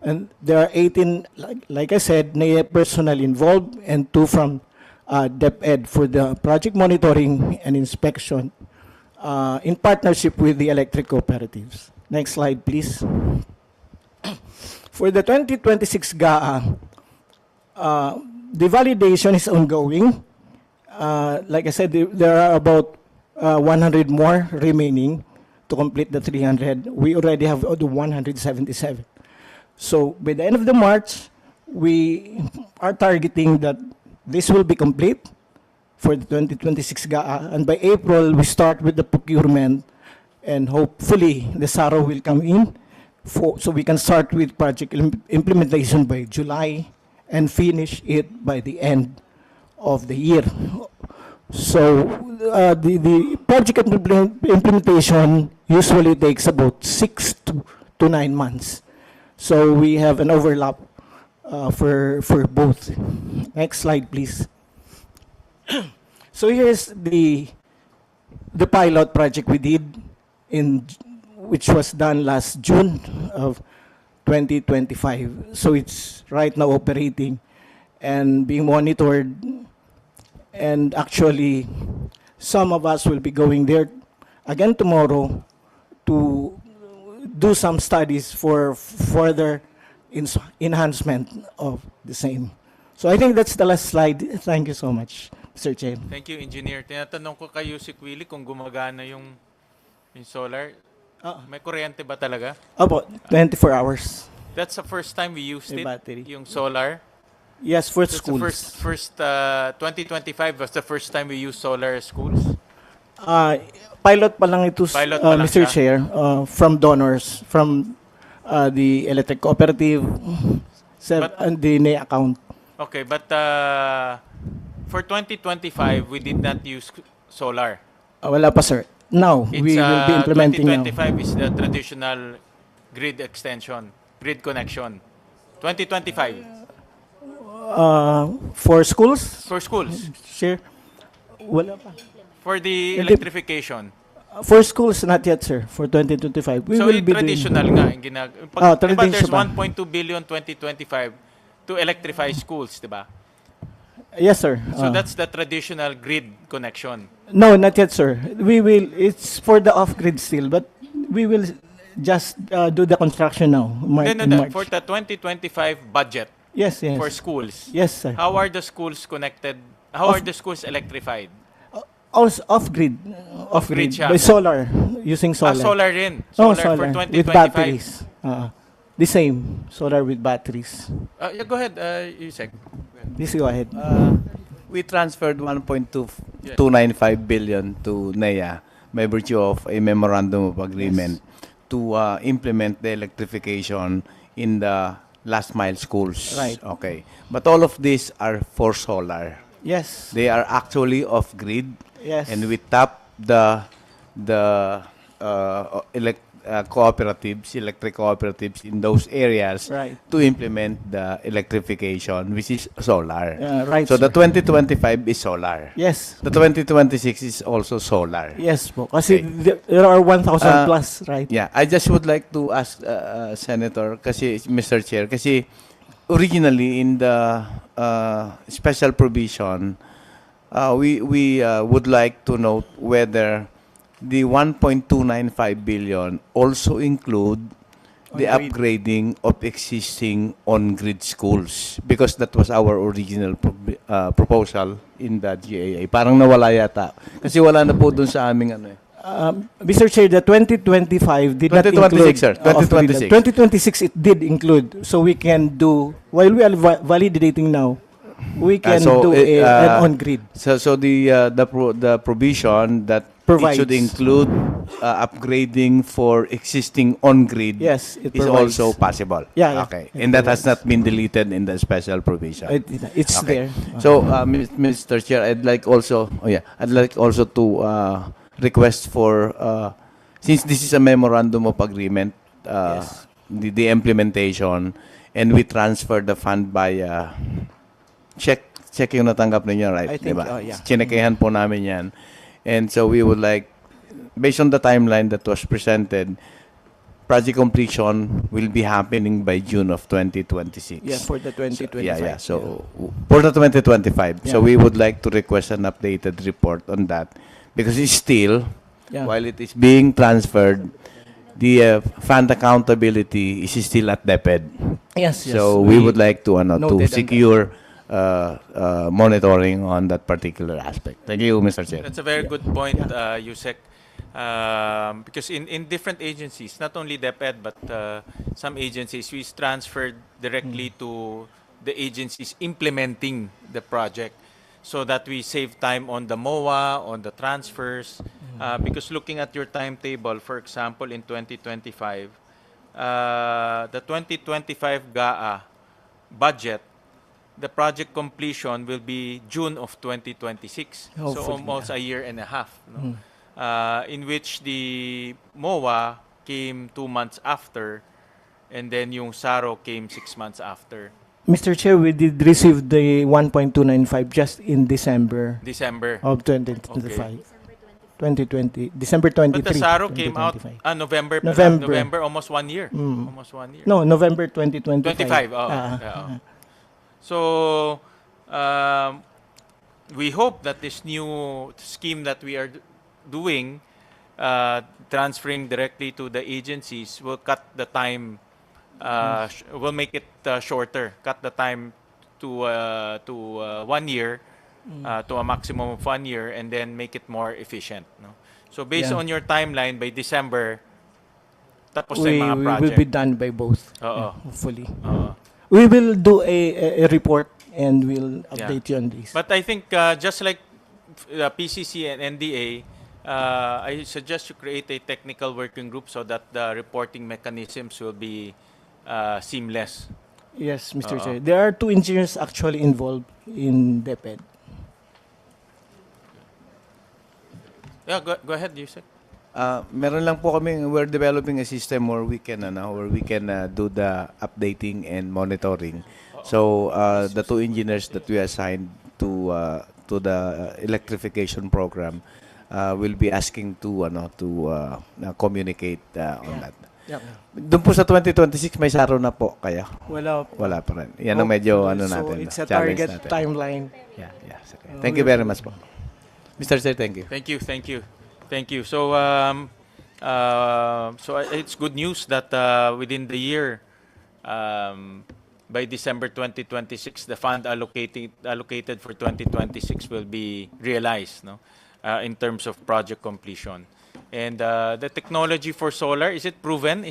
And there are 18, like I said, NEA personnel involved, and 2 from DepEd for the project monitoring and inspection in partnership with the electric cooperatives. Next slide, please. For the 2026 GAA, the validation is ongoing. Like I said, there are about 100 more remaining to complete the 300. We already have the 177. So by the end of the March, we are targeting that this will be complete for the 2026 GAA. And by April, we start with the procurement, and hopefully the SARO will come in so we can start with project implementation by July and finish it by the end of the year. So the project implementation usually takes about 6 to 9 months. So we have an overlap for both. Next slide, please. So here's the pilot project we did, which was done last June of 2025. So it's right now operating and being monitored. And actually, some of us will be going there again tomorrow to do some studies for further enhancement of the same. So I think that's the last slide. Thank you so much, Mr. Chair. Thank you, Engineer. Tinatanong ko kayo si Willie kung gumagana yung solar. May kuryente ba talaga? Opo, 24 hours. That's the first time we used May it, battery. yung solar. Yes, for That's schools. the first 2025 was the first time we used solar at schools. Pilot pa lang ito, Pilot pa lang Mr. siya. Chair, from donors, from the electric cooperative, and the NEA account. Okay, but for 2025, we did not use solar. Wala pa, sir. Now, we will be implementing now. 2025 is the traditional grid extension, grid connection. 2025 For schools? for schools, Sir? Wala pa. for the Hindi- electrification. For schools, not yet, sir. For 2025. We So will yung be traditional doing... nga, yung diba traditional there's pa. 1.2 billion 2025 to electrify schools, diba? Yes, sir. So that's the traditional grid connection. No, not yet, sir. We will, it's for the off-grid still, but we will just do the construction now, in No, March. for the 2025 budget Yes, yes. for schools. Yes, sir. How are the schools connected? How are the schools electrified? Also off-grid. Off-grid siya. By solar, using solar. Solar rin. Oh, Solar for solar. 2025. With batteries. The same, solar with batteries. Yeah, go ahead, Yusek. Please go ahead. We transferred 1.295 billion to NEA by virtue of a memorandum of agreement to implement the electrification in the last mile schools. Right. Okay. But all of these are for solar. Yes. They are actually off grid. Yes. And we tap the cooperatives, electric cooperatives in those areas Right. to implement the electrification, which is solar. Right, So the sir. 2025 is solar. Yes. The 2026 is also solar. Yes po. Kasi Okay. there are 1,000 plus, right? Yeah, I just would like to ask Senator, kasi Mr. Chair, kasi originally in the special provision, we would like to note whether the 1.295 billion also include the On-grid. upgrading of existing on-grid schools, because that was our original proposal in the GAA. Parang nawala yata. Kasi wala na po dun sa aming ano eh. Mr. Chair, the 2025 did not 2026, include... sir. 2026. 2026, it did include. So we can do, while we are validating now, we can do an on-grid. So the provision that Provides. it should include upgrading for existing on-grid Yes, it is provides. also possible. Yeah, yeah, Okay. it And that has provides. not been deleted in the special provision. It's Okay. there. So, Mr. Chair, I'd like also to request for, since this is a memorandum of agreement, Yes. the implementation, and we transfer the fund by check yung natanggap ninyo, right? I think, Diba? yeah. Chinekehan po namin yan. And so we would like, based on the timeline that was presented, project completion will be happening by June of 2026. Yeah, for the 2025. Yeah. So for the 2025. So Yeah. we would like to request an updated report on that, because it's still, Yeah. while it is being transferred, the fund accountability is still at DepEd. Yes, yes. So we would like to noted on that. secure monitoring on that particular aspect. Thank you, Mr. Chair. That's a very good point, Yusek. Because in different agencies, not only DepEd, but some agencies, we transferred directly to the agencies implementing the project, so that we save time on the MOA, on the transfers. Because looking at your timetable, for example, in 2025, the 2025 GAA budget, the project completion will be June of 2026. So Hopefully, almost a year and a half. No? In which the MOA came 2 months after, and then yung SARO came 6 months after. Mr. Chair, we did receive the 1.295 just in December December. of 2025. 2020, December 23. But the SARO came out 2025. November. November. Almost 1 year. Mm. Almost 1 year. No, November 2025. 25. Oh, yeah. So we hope that this new scheme that we are doing, transferring directly to the agencies, will cut the time, will make it shorter, cut the time to 1 year, to a maximum of 1 year, and then make it more efficient. No? So based Yeah. on your timeline, by December, tapos na yung mga we project. will be done by both. Oo. Hopefully. Oo. We will do a report and we'll update you on this. But I think just like PCC and NDA, I suggest you create a technical working group so that the reporting mechanisms will be seamless. Yes, Mr. Chair. There are 2 engineers actually involved in DepEd. Yeah, go ahead, Yusek. Meron lang po kami, we're developing a system where we can do the updating and monitoring. So the 2 engineers that we assigned to the electrification program will be asking to communicate on that. Yeah. Doon po sa 2026 may saro na po kaya. Wala Pa rin. Yan ang medyo So natin. it's a challenge target natin. timeline. Yeah. Okay. Thank you very much po. Mr. Chair, thank you. Thank you. So, it's good news that within the year, by December 2026, the fund allocated for 2026 will be realized, no, in terms of project completion. And the technology for solar, is it proven?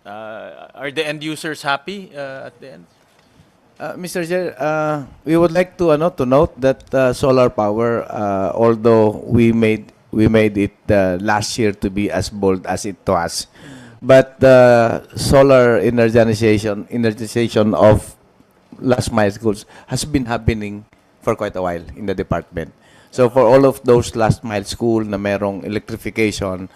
Are the end users happy at the end? Mr. Chair, we would like to note that solar power, although we made it last year to be as bold as it was, but the solar energization of last mile schools has been happening for quite a while in the department. So for all of those last mile school na merong electrification,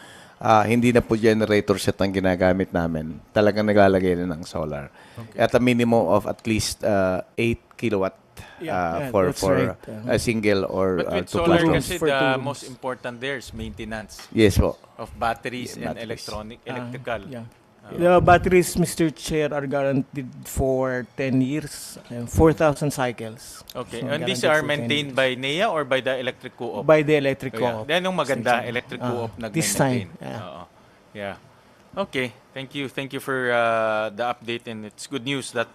hindi na po generator set ang ginagamit namin. Talagang naglalagay na ng solar. At a minimum of at least 8 kilowatt for right. a single or But with two solar, classrooms. kasi the most important there is maintenance Yes po. of batteries and batteries. electrical. The batteries, Mr. Chair, are guaranteed for 10 years, 4,000 cycles. Okay. So, And these guaranteed are for 10 maintained years. by NEA or by the electric co-op? By the electric Yeah. co-op. Yan yung maganda, Section. electric co-op This nag-maintain. time, Oo. Yeah. Okay. Thank you for the update, and it's good news that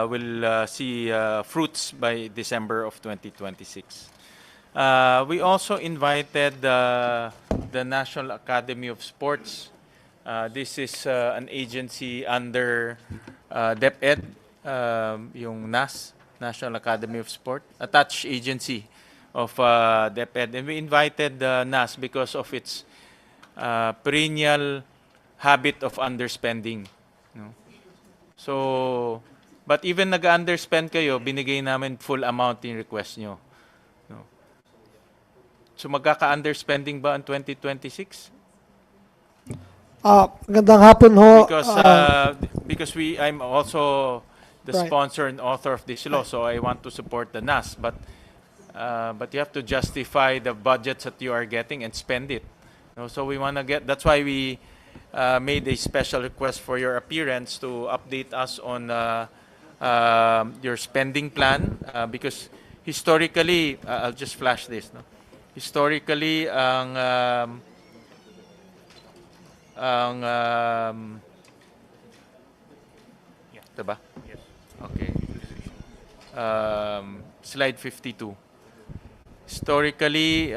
we'll see fruits by December of 2026. We also invited the National Academy of Sports. This is an agency under DepEd, yung NAS, National Academy of Sport, attached agency of DepEd. And we invited NAS because of its perennial habit of underspending. No? So, but even nag-underspend kayo, binigay namin full amount yung request nyo. No? So, magkaka-underspending ba ang 2026? Magandang hapon ho. Because I'm also the Right. sponsor and author of this law, so I want to support the NAS, but you have to justify the budgets that you are getting and spend it. No, so we want to get. That's why we made a special request for your appearance to update us on your spending plan, because historically, I'll just flash this. No? Historically, ito ba? Yes. Okay. Slide 52. Historically,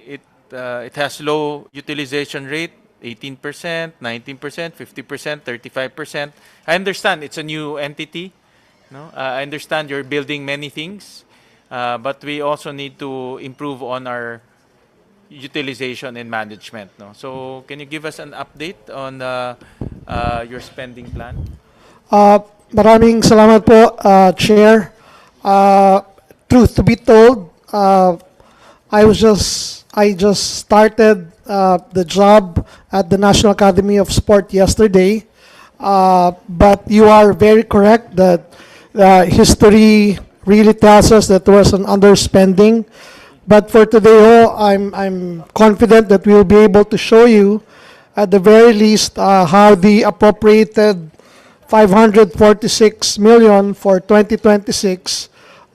it has low utilization rate, 18%, 19%, 50%, 35%. I understand it's a new entity. No? I understand you're building many things, but we also need to improve on our utilization and management. No? So can you give us an update on your spending plan? Maraming salamat po, Chair. Truth to be told, I just started the job at the National Academy of Sport yesterday. But you are very correct that history really tells us that there was an underspending. But for today, I'm confident that we will be able to show you, at the very least, how the appropriated 546 million for 2026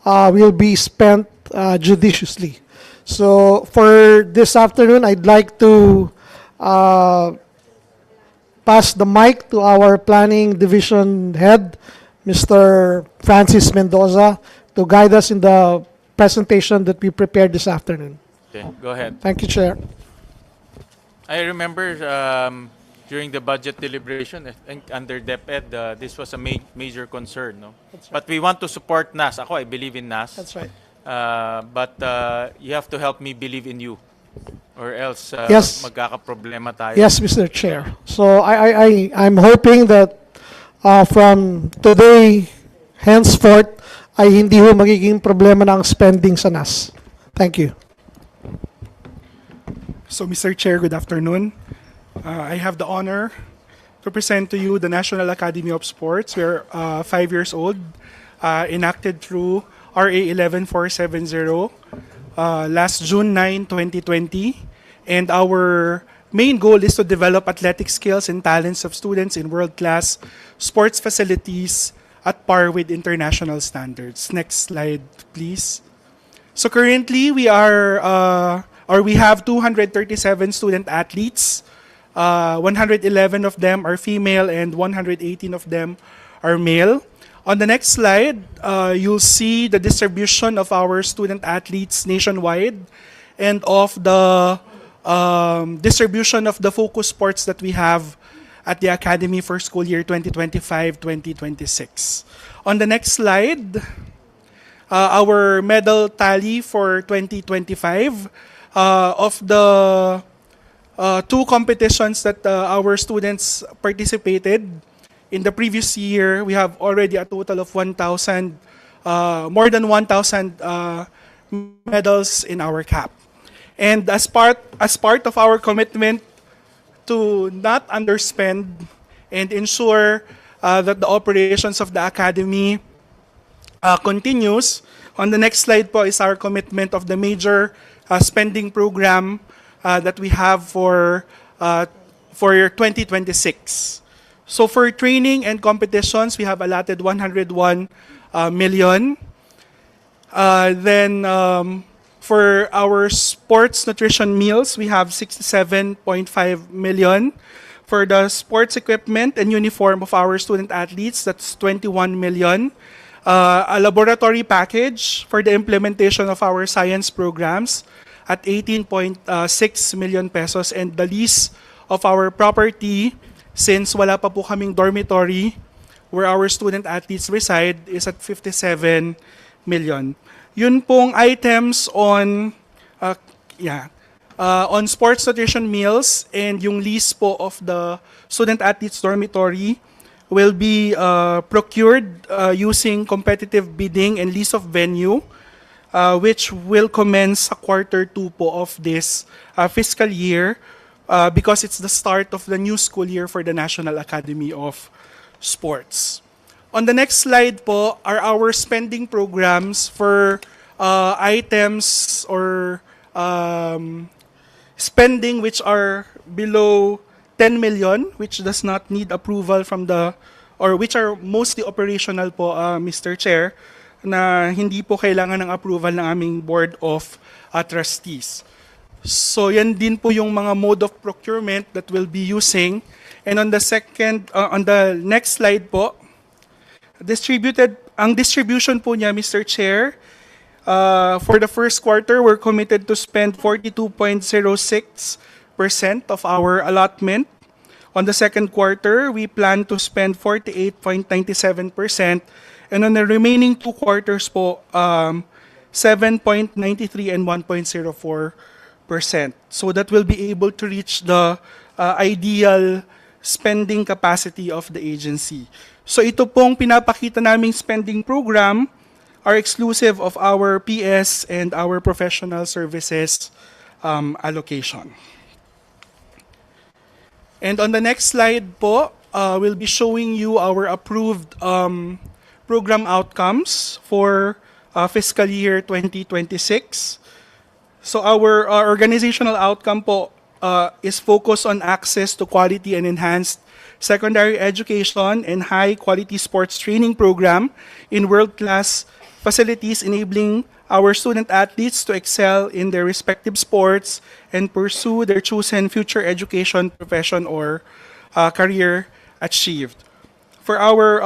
will be spent judiciously. So for this afternoon, I'd like to pass the mic to our planning division head, Mr. Francis Mendoza, to guide us in the presentation that we prepared this afternoon. Okay, go ahead. Thank you, Chair. I remember during the budget deliberation, I think under DepEd, this was a major concern. No? That's right. But we want to support NAS. Ako, I believe in NAS. That's right. But you have to help me believe in you. Or else Yes. magkakaproblema tayo. Yes, Mr. Chair. So I'm hoping that from today henceforth ay hindi ho magiging problema ng spending sa NAS. Thank you. So, Mr. Chair, good afternoon. I have the honor to present to you the National Academy of Sports. We're 5 years old, enacted through RA 11470 last June 9, 2020. And our main goal is to develop athletic skills and talents of students in world-class sports facilities at par with international standards. Next slide, please. So currently, we have 237 student athletes. 111 of them are female and 118 of them are male. On the next slide, you'll see the distribution of our student athletes nationwide and of the distribution of the focus sports that we have at the Academy for school year 2025-2026. On the next slide, our medal tally for 2025 of the two competitions that our students participated. In the previous year, we have already a total of 1,000, more than 1,000 medals in our cap. And as part of our commitment to not underspend and ensure that the operations of the Academy continues, on the next slide po is our commitment of the major spending program that we have for 2026. So for training and competitions, we have allotted 101 million. Then for our sports nutrition meals, we have 67.5 million. For the sports equipment and uniform of our student athletes, that's 21 million. A laboratory package for the implementation of our science programs at 18.6 million pesos, and the lease of our property, since wala pa po kaming dormitory where our student athletes reside, is at 57 million. Yun pong items on sports nutrition meals and yung lease po of the student athletes dormitory will be procured using competitive bidding and lease of venue, which will commence sa Q2 po of this fiscal year, because it's the start of the new school year for the National Academy of Sports. On the next slide po are our spending programs for items or spending which are below 10 million, which does not need approval from the, or which are mostly operational po, Mr. Chair, na hindi po kailangan ng approval ng aming Board of Trustees. So yan din po yung mga mode of procurement that we'll be using. And on the next slide po, ang distribution po niya, Mr. Chair, for the first quarter, we're committed to spend 42.06% of our allotment. On the second quarter, we plan to spend 48.97%. And on the remaining 2 quarters po, 7.93 and 1.04%. So that will be able to reach the ideal spending capacity of the agency. So ito pong pinapakita naming spending program are exclusive of our PS and our professional services allocation. And on the next slide po, we'll be showing you our approved program outcomes for fiscal year 2026. So our organizational outcome po is focused on access to quality and enhanced secondary education and high-quality sports training program in world-class facilities, enabling our student athletes to excel in their respective sports and pursue their chosen future education, profession, or career achieved. For our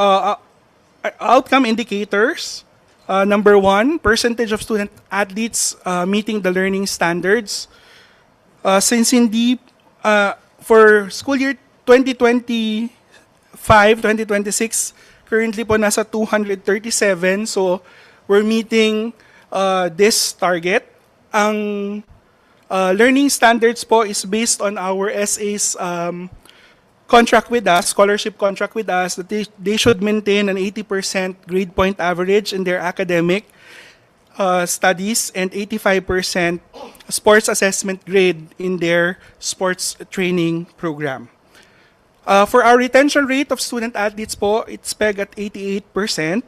outcome indicators, number 1, percentage of student athletes meeting the learning standards. Since hindi, for school year 2025, 2026, currently po nasa 237. So we're meeting this target. Ang learning standards po is based on our SA's contract with us, scholarship contract with us, that they should maintain an 80% grade point average in their academic studies and 85% sports assessment grade in their sports training program. For our retention rate of student athletes po, it's pegged at 88%.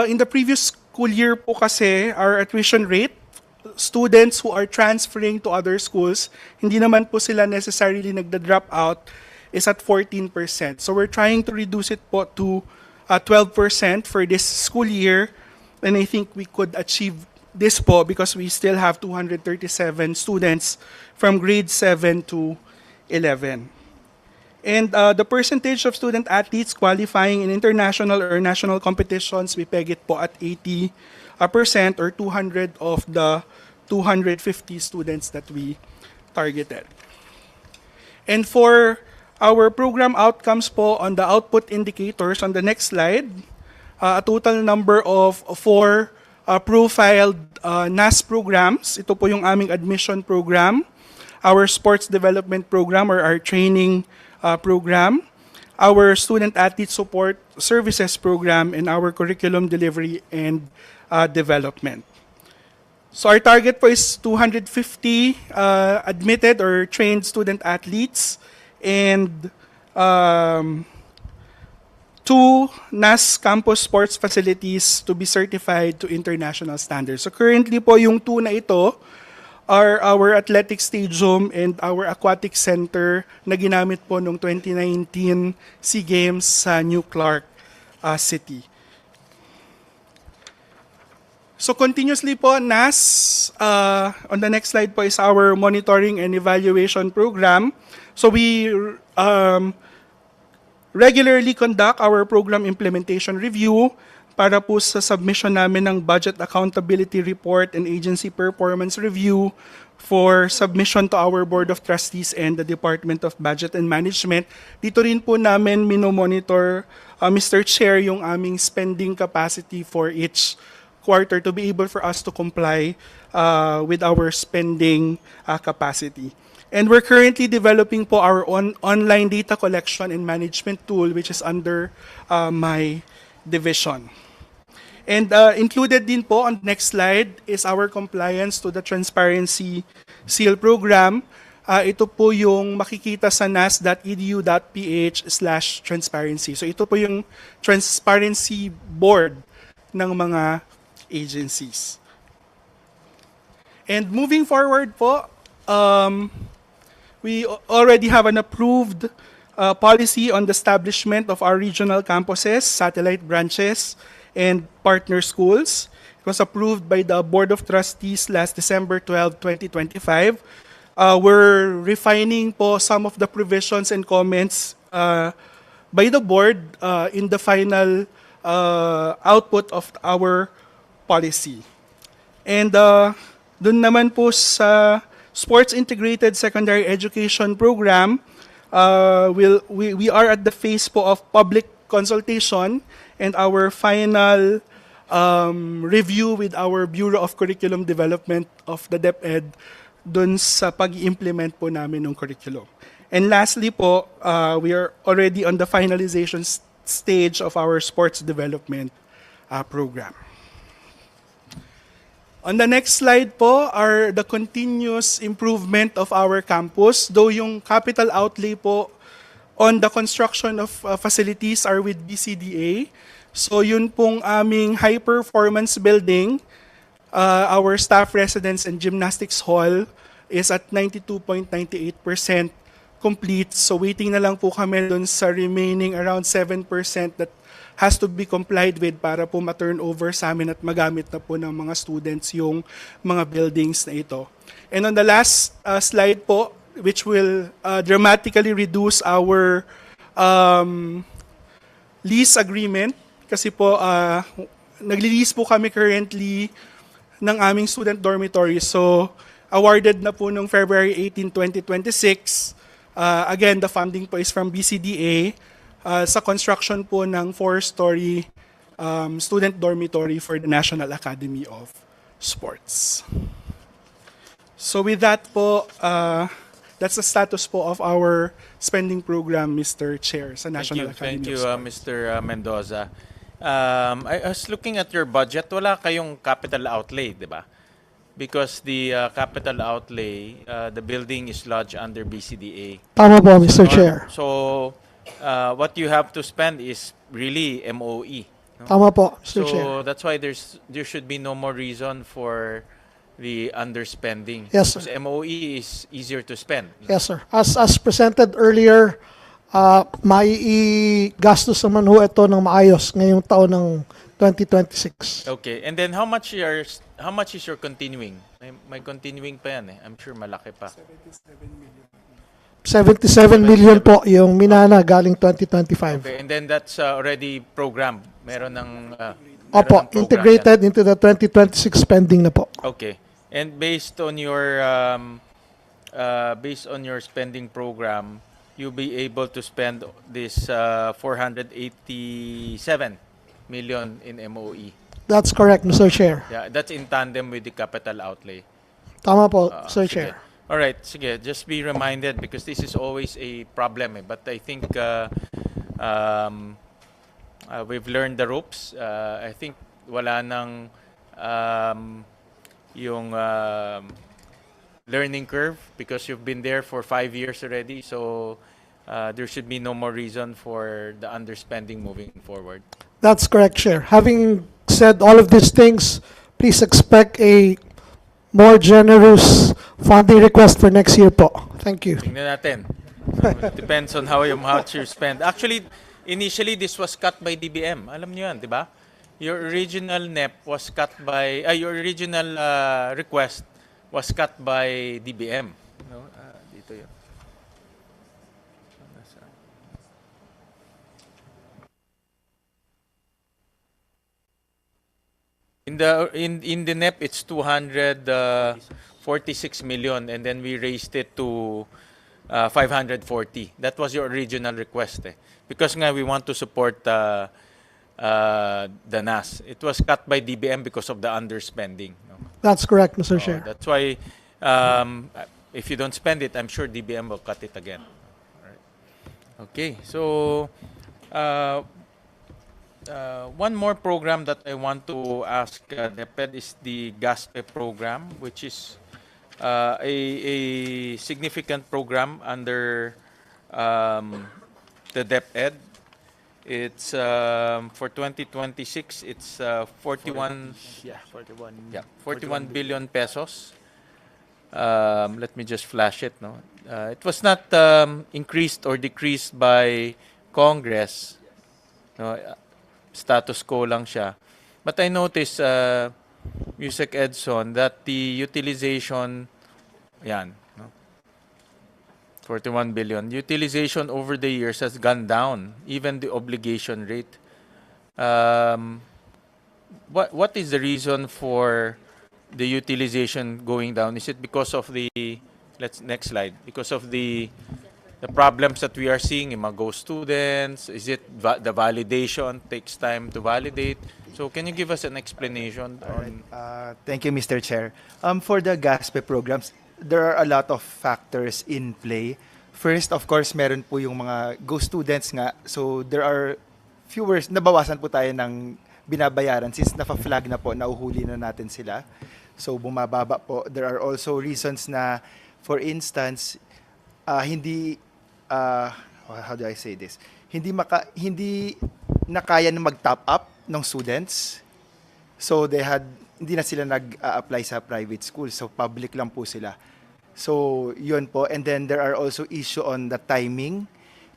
In the previous school year po kasi, our attrition rate, students who are transferring to other schools, hindi naman po sila necessarily nagda-drop out, is at 14%. So we're trying to reduce it po to 12% for this school year. And I think we could achieve this po because we still have 237 students from grade 7 to 11. And the percentage of student athletes qualifying in international or national competitions, we peg it po at 80% or 200 of the 250 students that we targeted. And for our program outcomes po on the output indicators on the next slide, a total number of 4 profiled NAS programs. Ito po yung aming admission program, our sports development program or our training program, our student athlete support services program, and our curriculum delivery and development. So our target po is 250 admitted or trained student athletes and 2 NAS campus sports facilities to be certified to international standards. So currently po yung 2 na ito are our athletic stadium and our aquatic center na ginamit po noong 2019 SEA Games sa New Clark City. So continuously po, NAS, on the next slide po is our monitoring and evaluation program. So we regularly conduct our program implementation review para po sa submission namin ng Budget Accountability Report and Agency Performance Review for submission to our Board of Trustees and the Department of Budget and Management. Dito rin po namin minomonitor, Mr. Chair, yung aming spending capacity for each quarter to be able for us to comply with our spending capacity. And we're currently developing po our online data collection and management tool, which is under my division. And included din po on the next slide is our compliance to the Transparency Seal Program. Ito po yung makikita sa nas.edu.ph/transparency. So ito po yung transparency board ng mga agencies. And moving forward po, we already have an approved policy on the establishment of our regional campuses, satellite branches, and partner schools. It was approved by the Board of Trustees last December 12, 2025. We're refining po some of the provisions and comments by the board in the final output of our policy. And dun naman po sa Sports Integrated Secondary Education Program, we are at the phase po of public consultation and our final review with our Bureau of Curriculum Development of the DepEd dun sa pag-implement po namin ng curriculum. And lastly po, we are already on the finalization stage of our sports development program. On the next slide po are the continuous improvement of our campus. Though yung capital outlay po on the construction of facilities are with BCDA. So yun pong aming high-performance building, our staff residence and gymnastics hall is at 92.98% complete. So waiting na lang po kami dun sa remaining around 7% that has to be complied with para po ma-turn over sa amin at magamit na po ng mga students yung mga buildings na ito. And on the last slide po, which will dramatically reduce our lease agreement, kasi po nagli-lease po kami currently ng aming student dormitory. So awarded na po noong February 18, 2026 Again, the funding po is from BCDA sa construction po ng 4-story student dormitory for the National Academy of Sports. So with that po, that's the status po of our spending program, Mr. Chair, sa National Academy Thank you, of Sports. Mr. Mendoza. I was looking at your budget. Wala kayong capital outlay, di ba? Because the capital outlay, the building is lodged under BCDA. Tama po, Mr. Chair. So, what you have to spend is really MOE. No? Tama po, Mr. So Chair. that's why there should be no more reason for the underspending. Yes, sir. Because MOE is easier to spend. Yes, sir. As presented earlier, maigastos naman ho ito ng maayos ngayong taon ng 2026. Okay. And then how much is your continuing? May continuing pa yan eh. I'm sure malaki pa. 77 million po yung minana galing 2025. Okay. And then that's already programmed. Meron ng Opo, meron ng program integrated into the 2026 spending na po. Okay. And based on your spending program, you'll be able to spend this 487 million in MOE. That's correct, Mr. Chair. Yeah, that's in tandem with the capital outlay. Tama po, Mr. Sige. Chair. All right, sige. Just be reminded because this is always a problem. But I think we've learned the ropes. I think wala nang yung learning curve because you've been there for 5 years already. So there should be no more reason for the underspending moving forward. That's correct, Chair. Having said all of these things, please expect a more generous funding request for next year po. Thank you. Tingnan natin. It depends on how much you spend. Actually, initially this was cut by DBM. Alam niyo yan, di ba? Your original NEP was cut by your original request was cut by DBM. No? Dito 'yun. In the NEP it's 246 million and then we raised it to 540. That was your original request eh. Because nga we want to support the NAS. It was cut by DBM because of the underspending. No? That's correct, Mr. Chair. That's why if you don't spend it, I'm sure DBM will cut it again. All right. Okay, so one more program that I want to ask DepEd is the GASPE program, which is a significant program under the DepEd. It's for 2026. It's 41 billion pesos. Let me just flash it. No, it was not increased or decreased by Congress. No, status quo lang siya. But I noticed, Yusek Edson, that the utilization, yan, no? 41 billion. Utilization over the years has gone down, even the obligation rate. What is the reason for the utilization going down? Is it because of the, next slide, because of the problems that we are seeing in mga ghost students? Is it the validation takes time to validate? So can you give us an explanation on? Thank you, Mr. Chair. For the GASPE programs, there are a lot of factors in play. First, of course, meron po yung mga ghost students nga. So there are fewer, nabawasan po tayo ng binabayaran since nafa-flag na po, nauhuli na natin sila. So bumababa po. There are also reasons na, for instance, hindi how do I say this? Hindi na kaya na mag-top up ng students. So hindi na sila nag-apply sa private school. So public lang po sila. So yun po. And then there are also issue on the timing.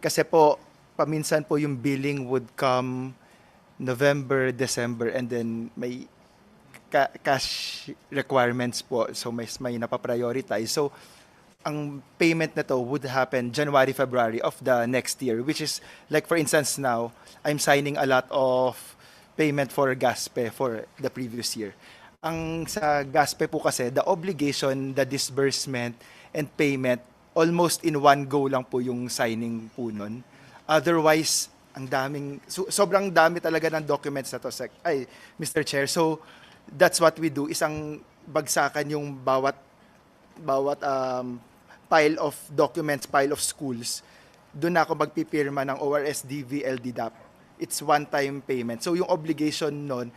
Kasi po paminsan po yung billing would come November, December, and then may cash requirements po. So may napaprioritize. So ang payment na to would happen January, February of the next year, which is like, for instance, now I'm signing a lot of payment for GASPE for the previous year. Ang sa GASPE po kasi, the obligation, the disbursement and payment almost in one go lang po yung signing po nun. Otherwise, ang daming, sobrang dami talaga ng documents na to, Mr. Chair. So, that's what we do, isang bagsakan yung bawat pile of documents, pile of schools. Doon ako magpipirma ng ORSDV, LDDAP. It's one-time payment. So, yung obligation nun,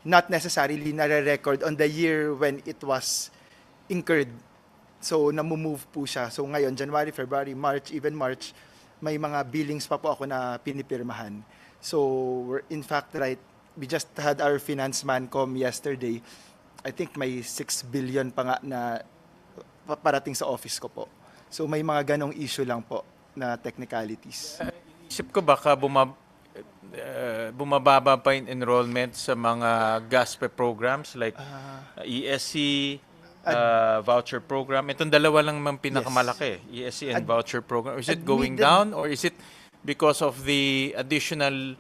not necessarily nare-record on the year when it was incurred. So, namumove po siya. So, ngayon, January, February, March, even March, may mga billings pa po ako na pinipirmahan. So, we're in fact right. We just had our finance mancom yesterday. I think may 6 billion pa nga na parating sa office ko po. So, may mga ganong issue lang po na technicalities. Isip ko baka bumababa pa yung enrollment sa mga GASPE programs like ESC, voucher program. Itong dalawa lang mang pinakamalaki, ESC and voucher program. Is it going down or is it because of the additional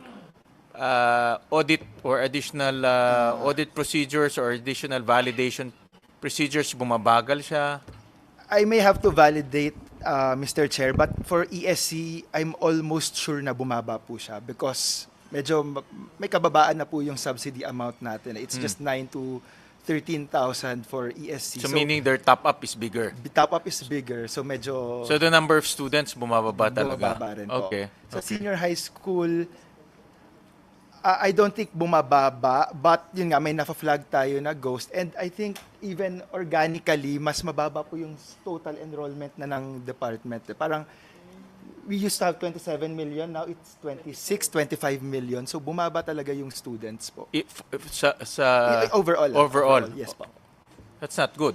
audit or additional audit procedures or additional validation procedures, bumabagal siya? I may have to validate, Mr. Chair, but for ESC, I'm almost sure na bumaba po siya because medyo may kababaan na po yung subsidy amount natin. It's just 9 to 13,000 for ESC. So meaning their top-up is bigger? The top-up is bigger, so medyo... So the number of students bumababa talaga? Bumababa rin po. Okay. Sa senior high school, I don't think bumababa, but yun nga, may nafa-flag tayo na ghost. And I think even organically, mas mababa po yung total enrollment na ng department. Parang, we used to have 27 million, now it's 26, 25 million. So bumaba talaga yung students po. Overall. Yes po. That's not good.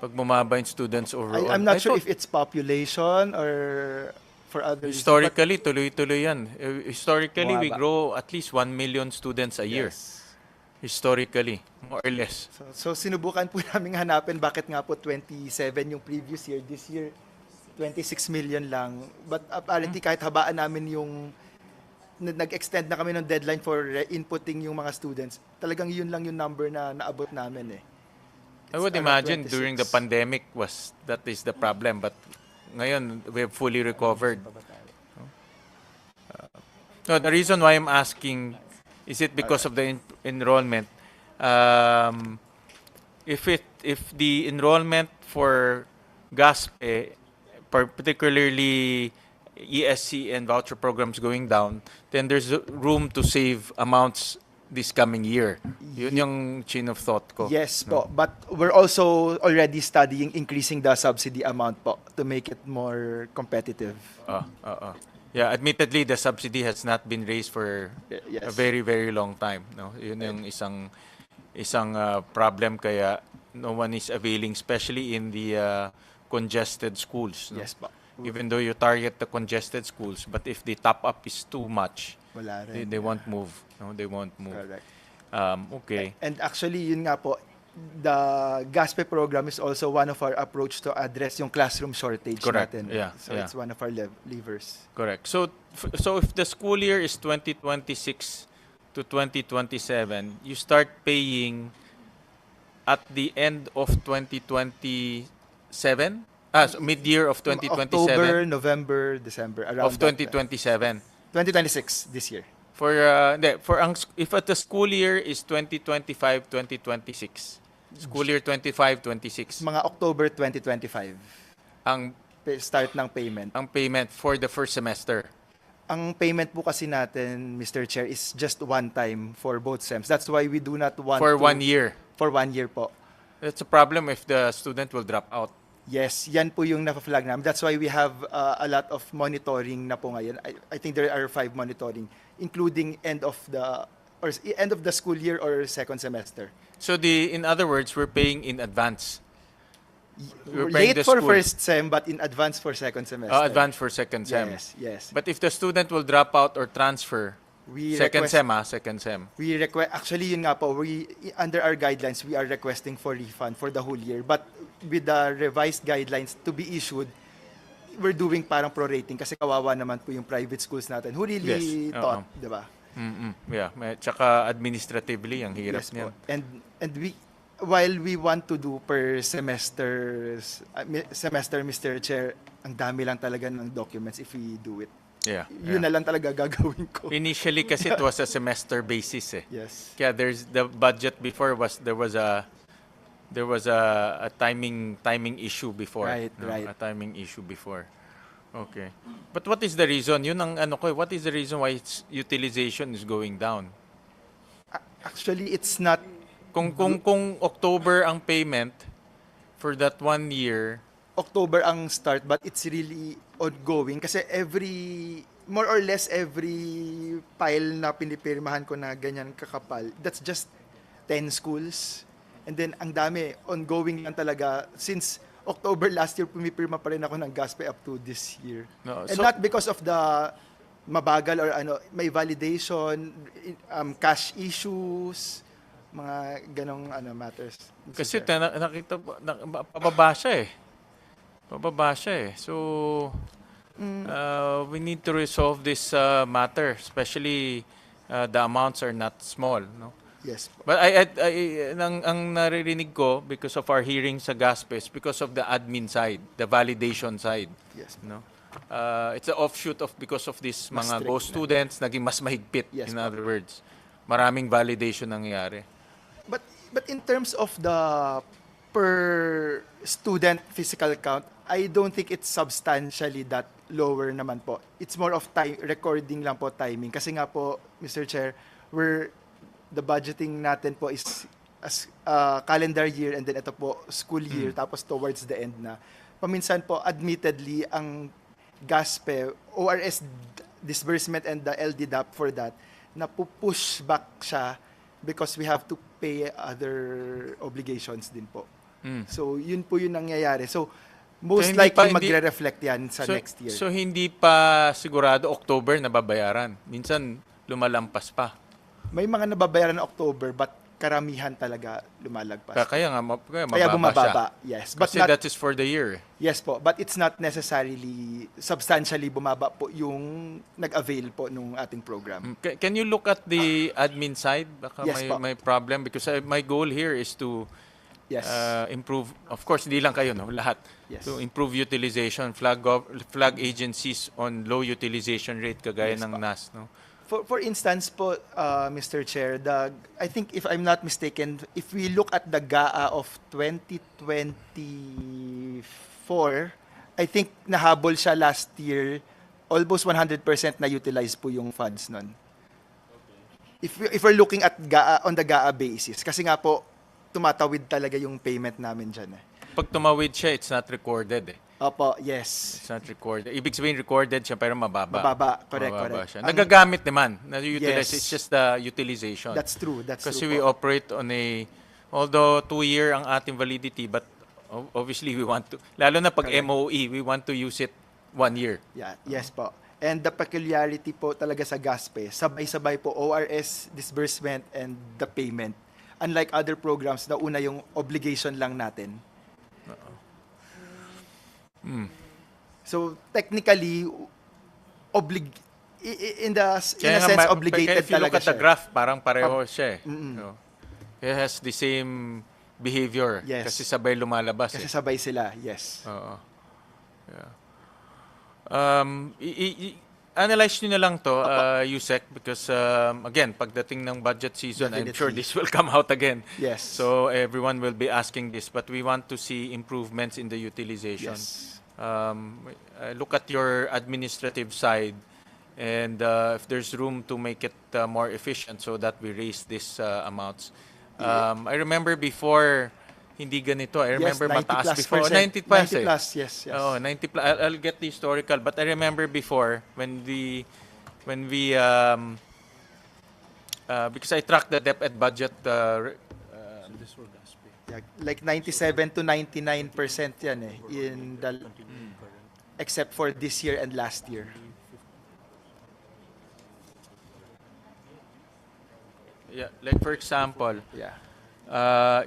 Pag bumaba yung students overall. I'm not sure if it's population or for others. Historically, tuloy-tuloy yan. Historically, we grow at least 1 million students a year. Historically, more or less. So sinubukan po namin hanapin bakit nga po 27 yung previous year. This year, 26 million lang. But apparently, kahit habaan namin yung nag-extend na kami ng deadline for inputting yung mga students, talagang yun lang yung number na naabot namin eh. I would imagine during the pandemic that is the problem, but ngayon we have fully recovered. No, the reason why I'm asking is it because of the enrollment. If the enrollment for GASPE, particularly ESC and voucher programs going down, then there's room to save amounts this coming year. Yun yung chain of thought ko. Yes po, but we're also already studying increasing the subsidy amount po to make it more competitive. Yeah, admittedly, the subsidy has not been raised for a very, very long time. No, yun yung isang problem kaya no one is availing, especially in the congested schools. No? Yes po. Even though you target the congested schools, but if the top up is too much, wala rin. They won't move. No, they won't move. Correct. Okay. And actually, yun nga po, the GASPE program is also one of our approach to address yung classroom shortage natin. Yeah. So it's one of our levers. Correct. So if the school year is 2026 to 2027, you start paying at the end of 2027? So mid-year of 2027? October, November, December, around of 2027. 2026 this year. If at the school year is 2025-2026, school year 25-26. Mga October 2025. Ang start ng payment. Ang payment for the first semester. Ang payment po kasi natin, Mr. Chair, is just one time for both sems. That's why we do not want for 1 year. For 1 year po. That's a problem if the student will drop out. Yes, yan po yung na-flag namin. That's why we have a lot of monitoring na po ngayon. I think there are 5 monitoring, including end of the school year or second semester. So in other words, we're paying in advance. Late for first sem, but in advance for second semester. Advance for second sem. Yes. But if the student will drop out or transfer, second sem. We request, actually yun nga po, under our guidelines, we are requesting for refund for the whole year. But with the revised guidelines to be issued, we're doing parang prorating kasi kawawa naman po yung private schools natin who really taught, di ba? Yeah, tsaka administratively, ang hirap niyan. And while we want to do per semester, Mr. Chair, ang dami lang talaga ng documents if we do it. Yeah. Yun na lang talaga gagawin ko. Initially kasi it was a semester basis eh. Yes. Kaya there's the budget before there was a timing issue before. Right, no? right. A timing issue before. Okay. But what is the reason? Yun ang ano ko, what is the reason why its utilization is going down? Actually, it's not. Kung October ang payment for that 1 year, October ang start, but it's really ongoing kasi more or less every file na pinipirmahan ko na ganyan kakapal, that's just 10 schools. And then ang dami, ongoing lang talaga. Since October last year, pumipirma pa rin ako ng GASPE up to this year. No, And so- not because of the mabagal or may validation, cash issues, mga ganong matters. kasi nakita pababa siya eh. Pababa siya eh. So, we need to resolve this matter, especially the amounts are not small, no? Yes. But ang naririnig ko because of our hearing sa GASPE is because of the admin side, the validation side. Yes. No? It's an offshoot of because of this Mas mga strict go na. students naging mas mahigpit. Yes, In po. other words, maraming validation nangyayari. But in terms of the per student physical count, I don't think it's substantially that lower naman po. It's more of time recording lang po, timing. Kasi nga po, Mr. Chair, the budgeting natin po is as calendar year and then ito po school year tapos towards the end na. Paminsan po admittedly ang GASPE, ORS disbursement and the LDDAP for that na push back siya because we have to pay other obligations din po. So yun po yung nangyayari. So most hindi pa- likely hindi- magre-reflect yan sa next year. So hindi pa sigurado October nababayaran. Minsan lumalampas pa. May mga nababayaran na October but karamihan talaga lumalagpas. Kaya Kaya bumababa. siya. Yes, but Kasi not- that is for the year. Yes po, but it's not necessarily substantially bumaba po yung nag-avail po nung ating program. Can you look at the admin side? Baka Yes po. may problem because my goal here is to Yes. improve. Of course, hindi lang kayo, no? Lahat. Yes. To improve utilization, flag agencies on low utilization rate kagaya Yes ng po. NAS, no? For instance po, Mr. Chair, I think if I'm not mistaken, if we look at the GAA of 2024, I think nahabol siya last year, almost 100% na utilize po yung funds nun. If we're looking at GAA on the GAA basis, kasi nga po, tumatawid talaga yung payment namin dyan. Pag tumawid siya, it's not recorded eh. Opo, yes. It's not recorded. Ibig sabihin recorded siya pero mababa. Mababa, correct, Mababa correct. siya. Nagagamit naman. Yes. Na-utilize. It's just the utilization. That's true, that's Kasi true we po. operate on although 2-year ang ating validity, but obviously we want to, lalo na pag Correct. MOE, we want to use it 1 year. Yeah, yes po. And the peculiarity po talaga sa GASPE, sabay-sabay po ORS disbursement and the payment. Unlike other programs na una yung obligation lang natin. So technically in a sense obligated if you look talaga at the siya. graph, parang pareho siya eh. Mm-mm. No? It has the same behavior. Yes. Kasi sabay lumalabas Kasi eh. sabay sila, yes. Oo. Yeah. Analyze nyo na lang to, USEC, because again, pagdating ng budget season, I'm sure Definitely. this will come out again. Yes. So everyone will be asking this, but we want to see improvements in the utilization. Yes. Look at your administrative side, and if there's room to make it more efficient so that we raise these amounts. I remember before, hindi ganito. I remember 90 mataas plus before. percent. 90 plus 90 eh. plus, yes, yes. Oh, 90 plus. I'll get the historical, but I remember before when we because I tracked the DepEd budget. Yeah, like 97 to 99% yan eh in the except for this year and last year. Yeah, like for example, Yeah.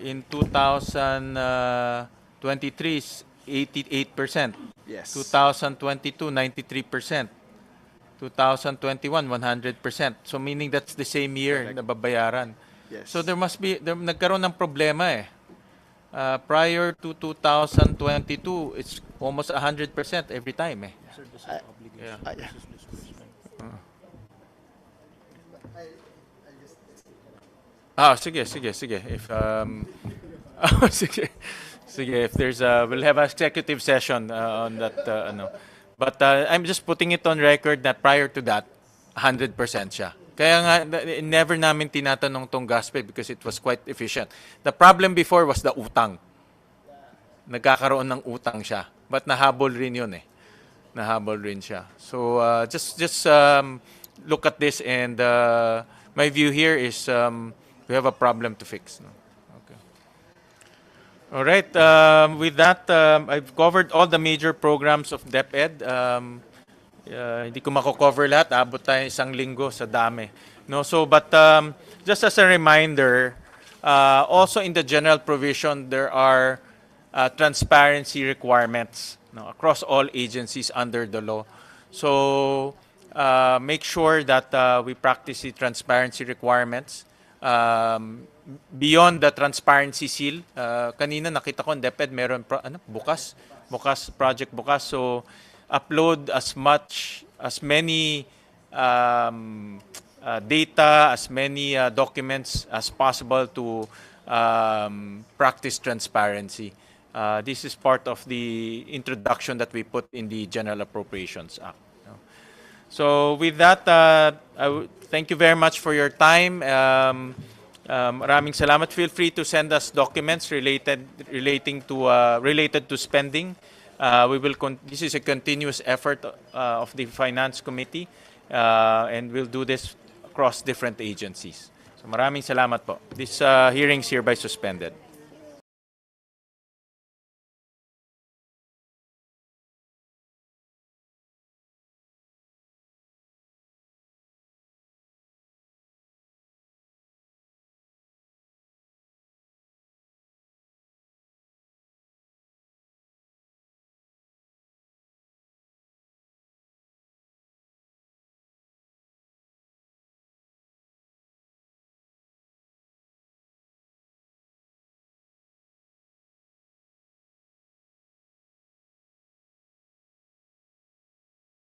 in 2023 is 88%. Yes. 2022 93%. 2021 100%. So meaning that's the same year na babayaran. Yes. So there must be nagkaroon ng problema eh. Prior to 2022, it's almost 100% every time. Eh. Yeah. Sige. If sige. Sige, if there's we'll have a executive session on that But I'm just putting it on record that prior to that 100% siya. Kaya nga never namin tinatanong tong GASPE because it was quite efficient. The problem before was the utang. Nagkakaroon ng utang siya. But nahabol rin yun eh. Nahabol rin siya. So just look at this and my view here is we have a problem to fix. No? Okay. All right. With that, I've covered all the major programs of DepEd. Hindi ko mako-cover lahat. Abot tayo isang linggo sa dami. No? So, but just as a reminder, also in the general provision, there are transparency requirements across all agencies under the law. So, make sure that we practice the transparency requirements. Beyond the transparency seal, kanina nakita ko in DepEd meron bukas project bukas, so upload as many data, as many documents as possible to practice transparency. This is part of the introduction that we put in the General Appropriations Act. So with that, thank you very much for your time. Maraming salamat. Feel free to send us documents related to spending. This is a continuous effort of the Finance Committee, and we'll do this across different agencies. So maraming salamat po. This hearing is hereby suspended.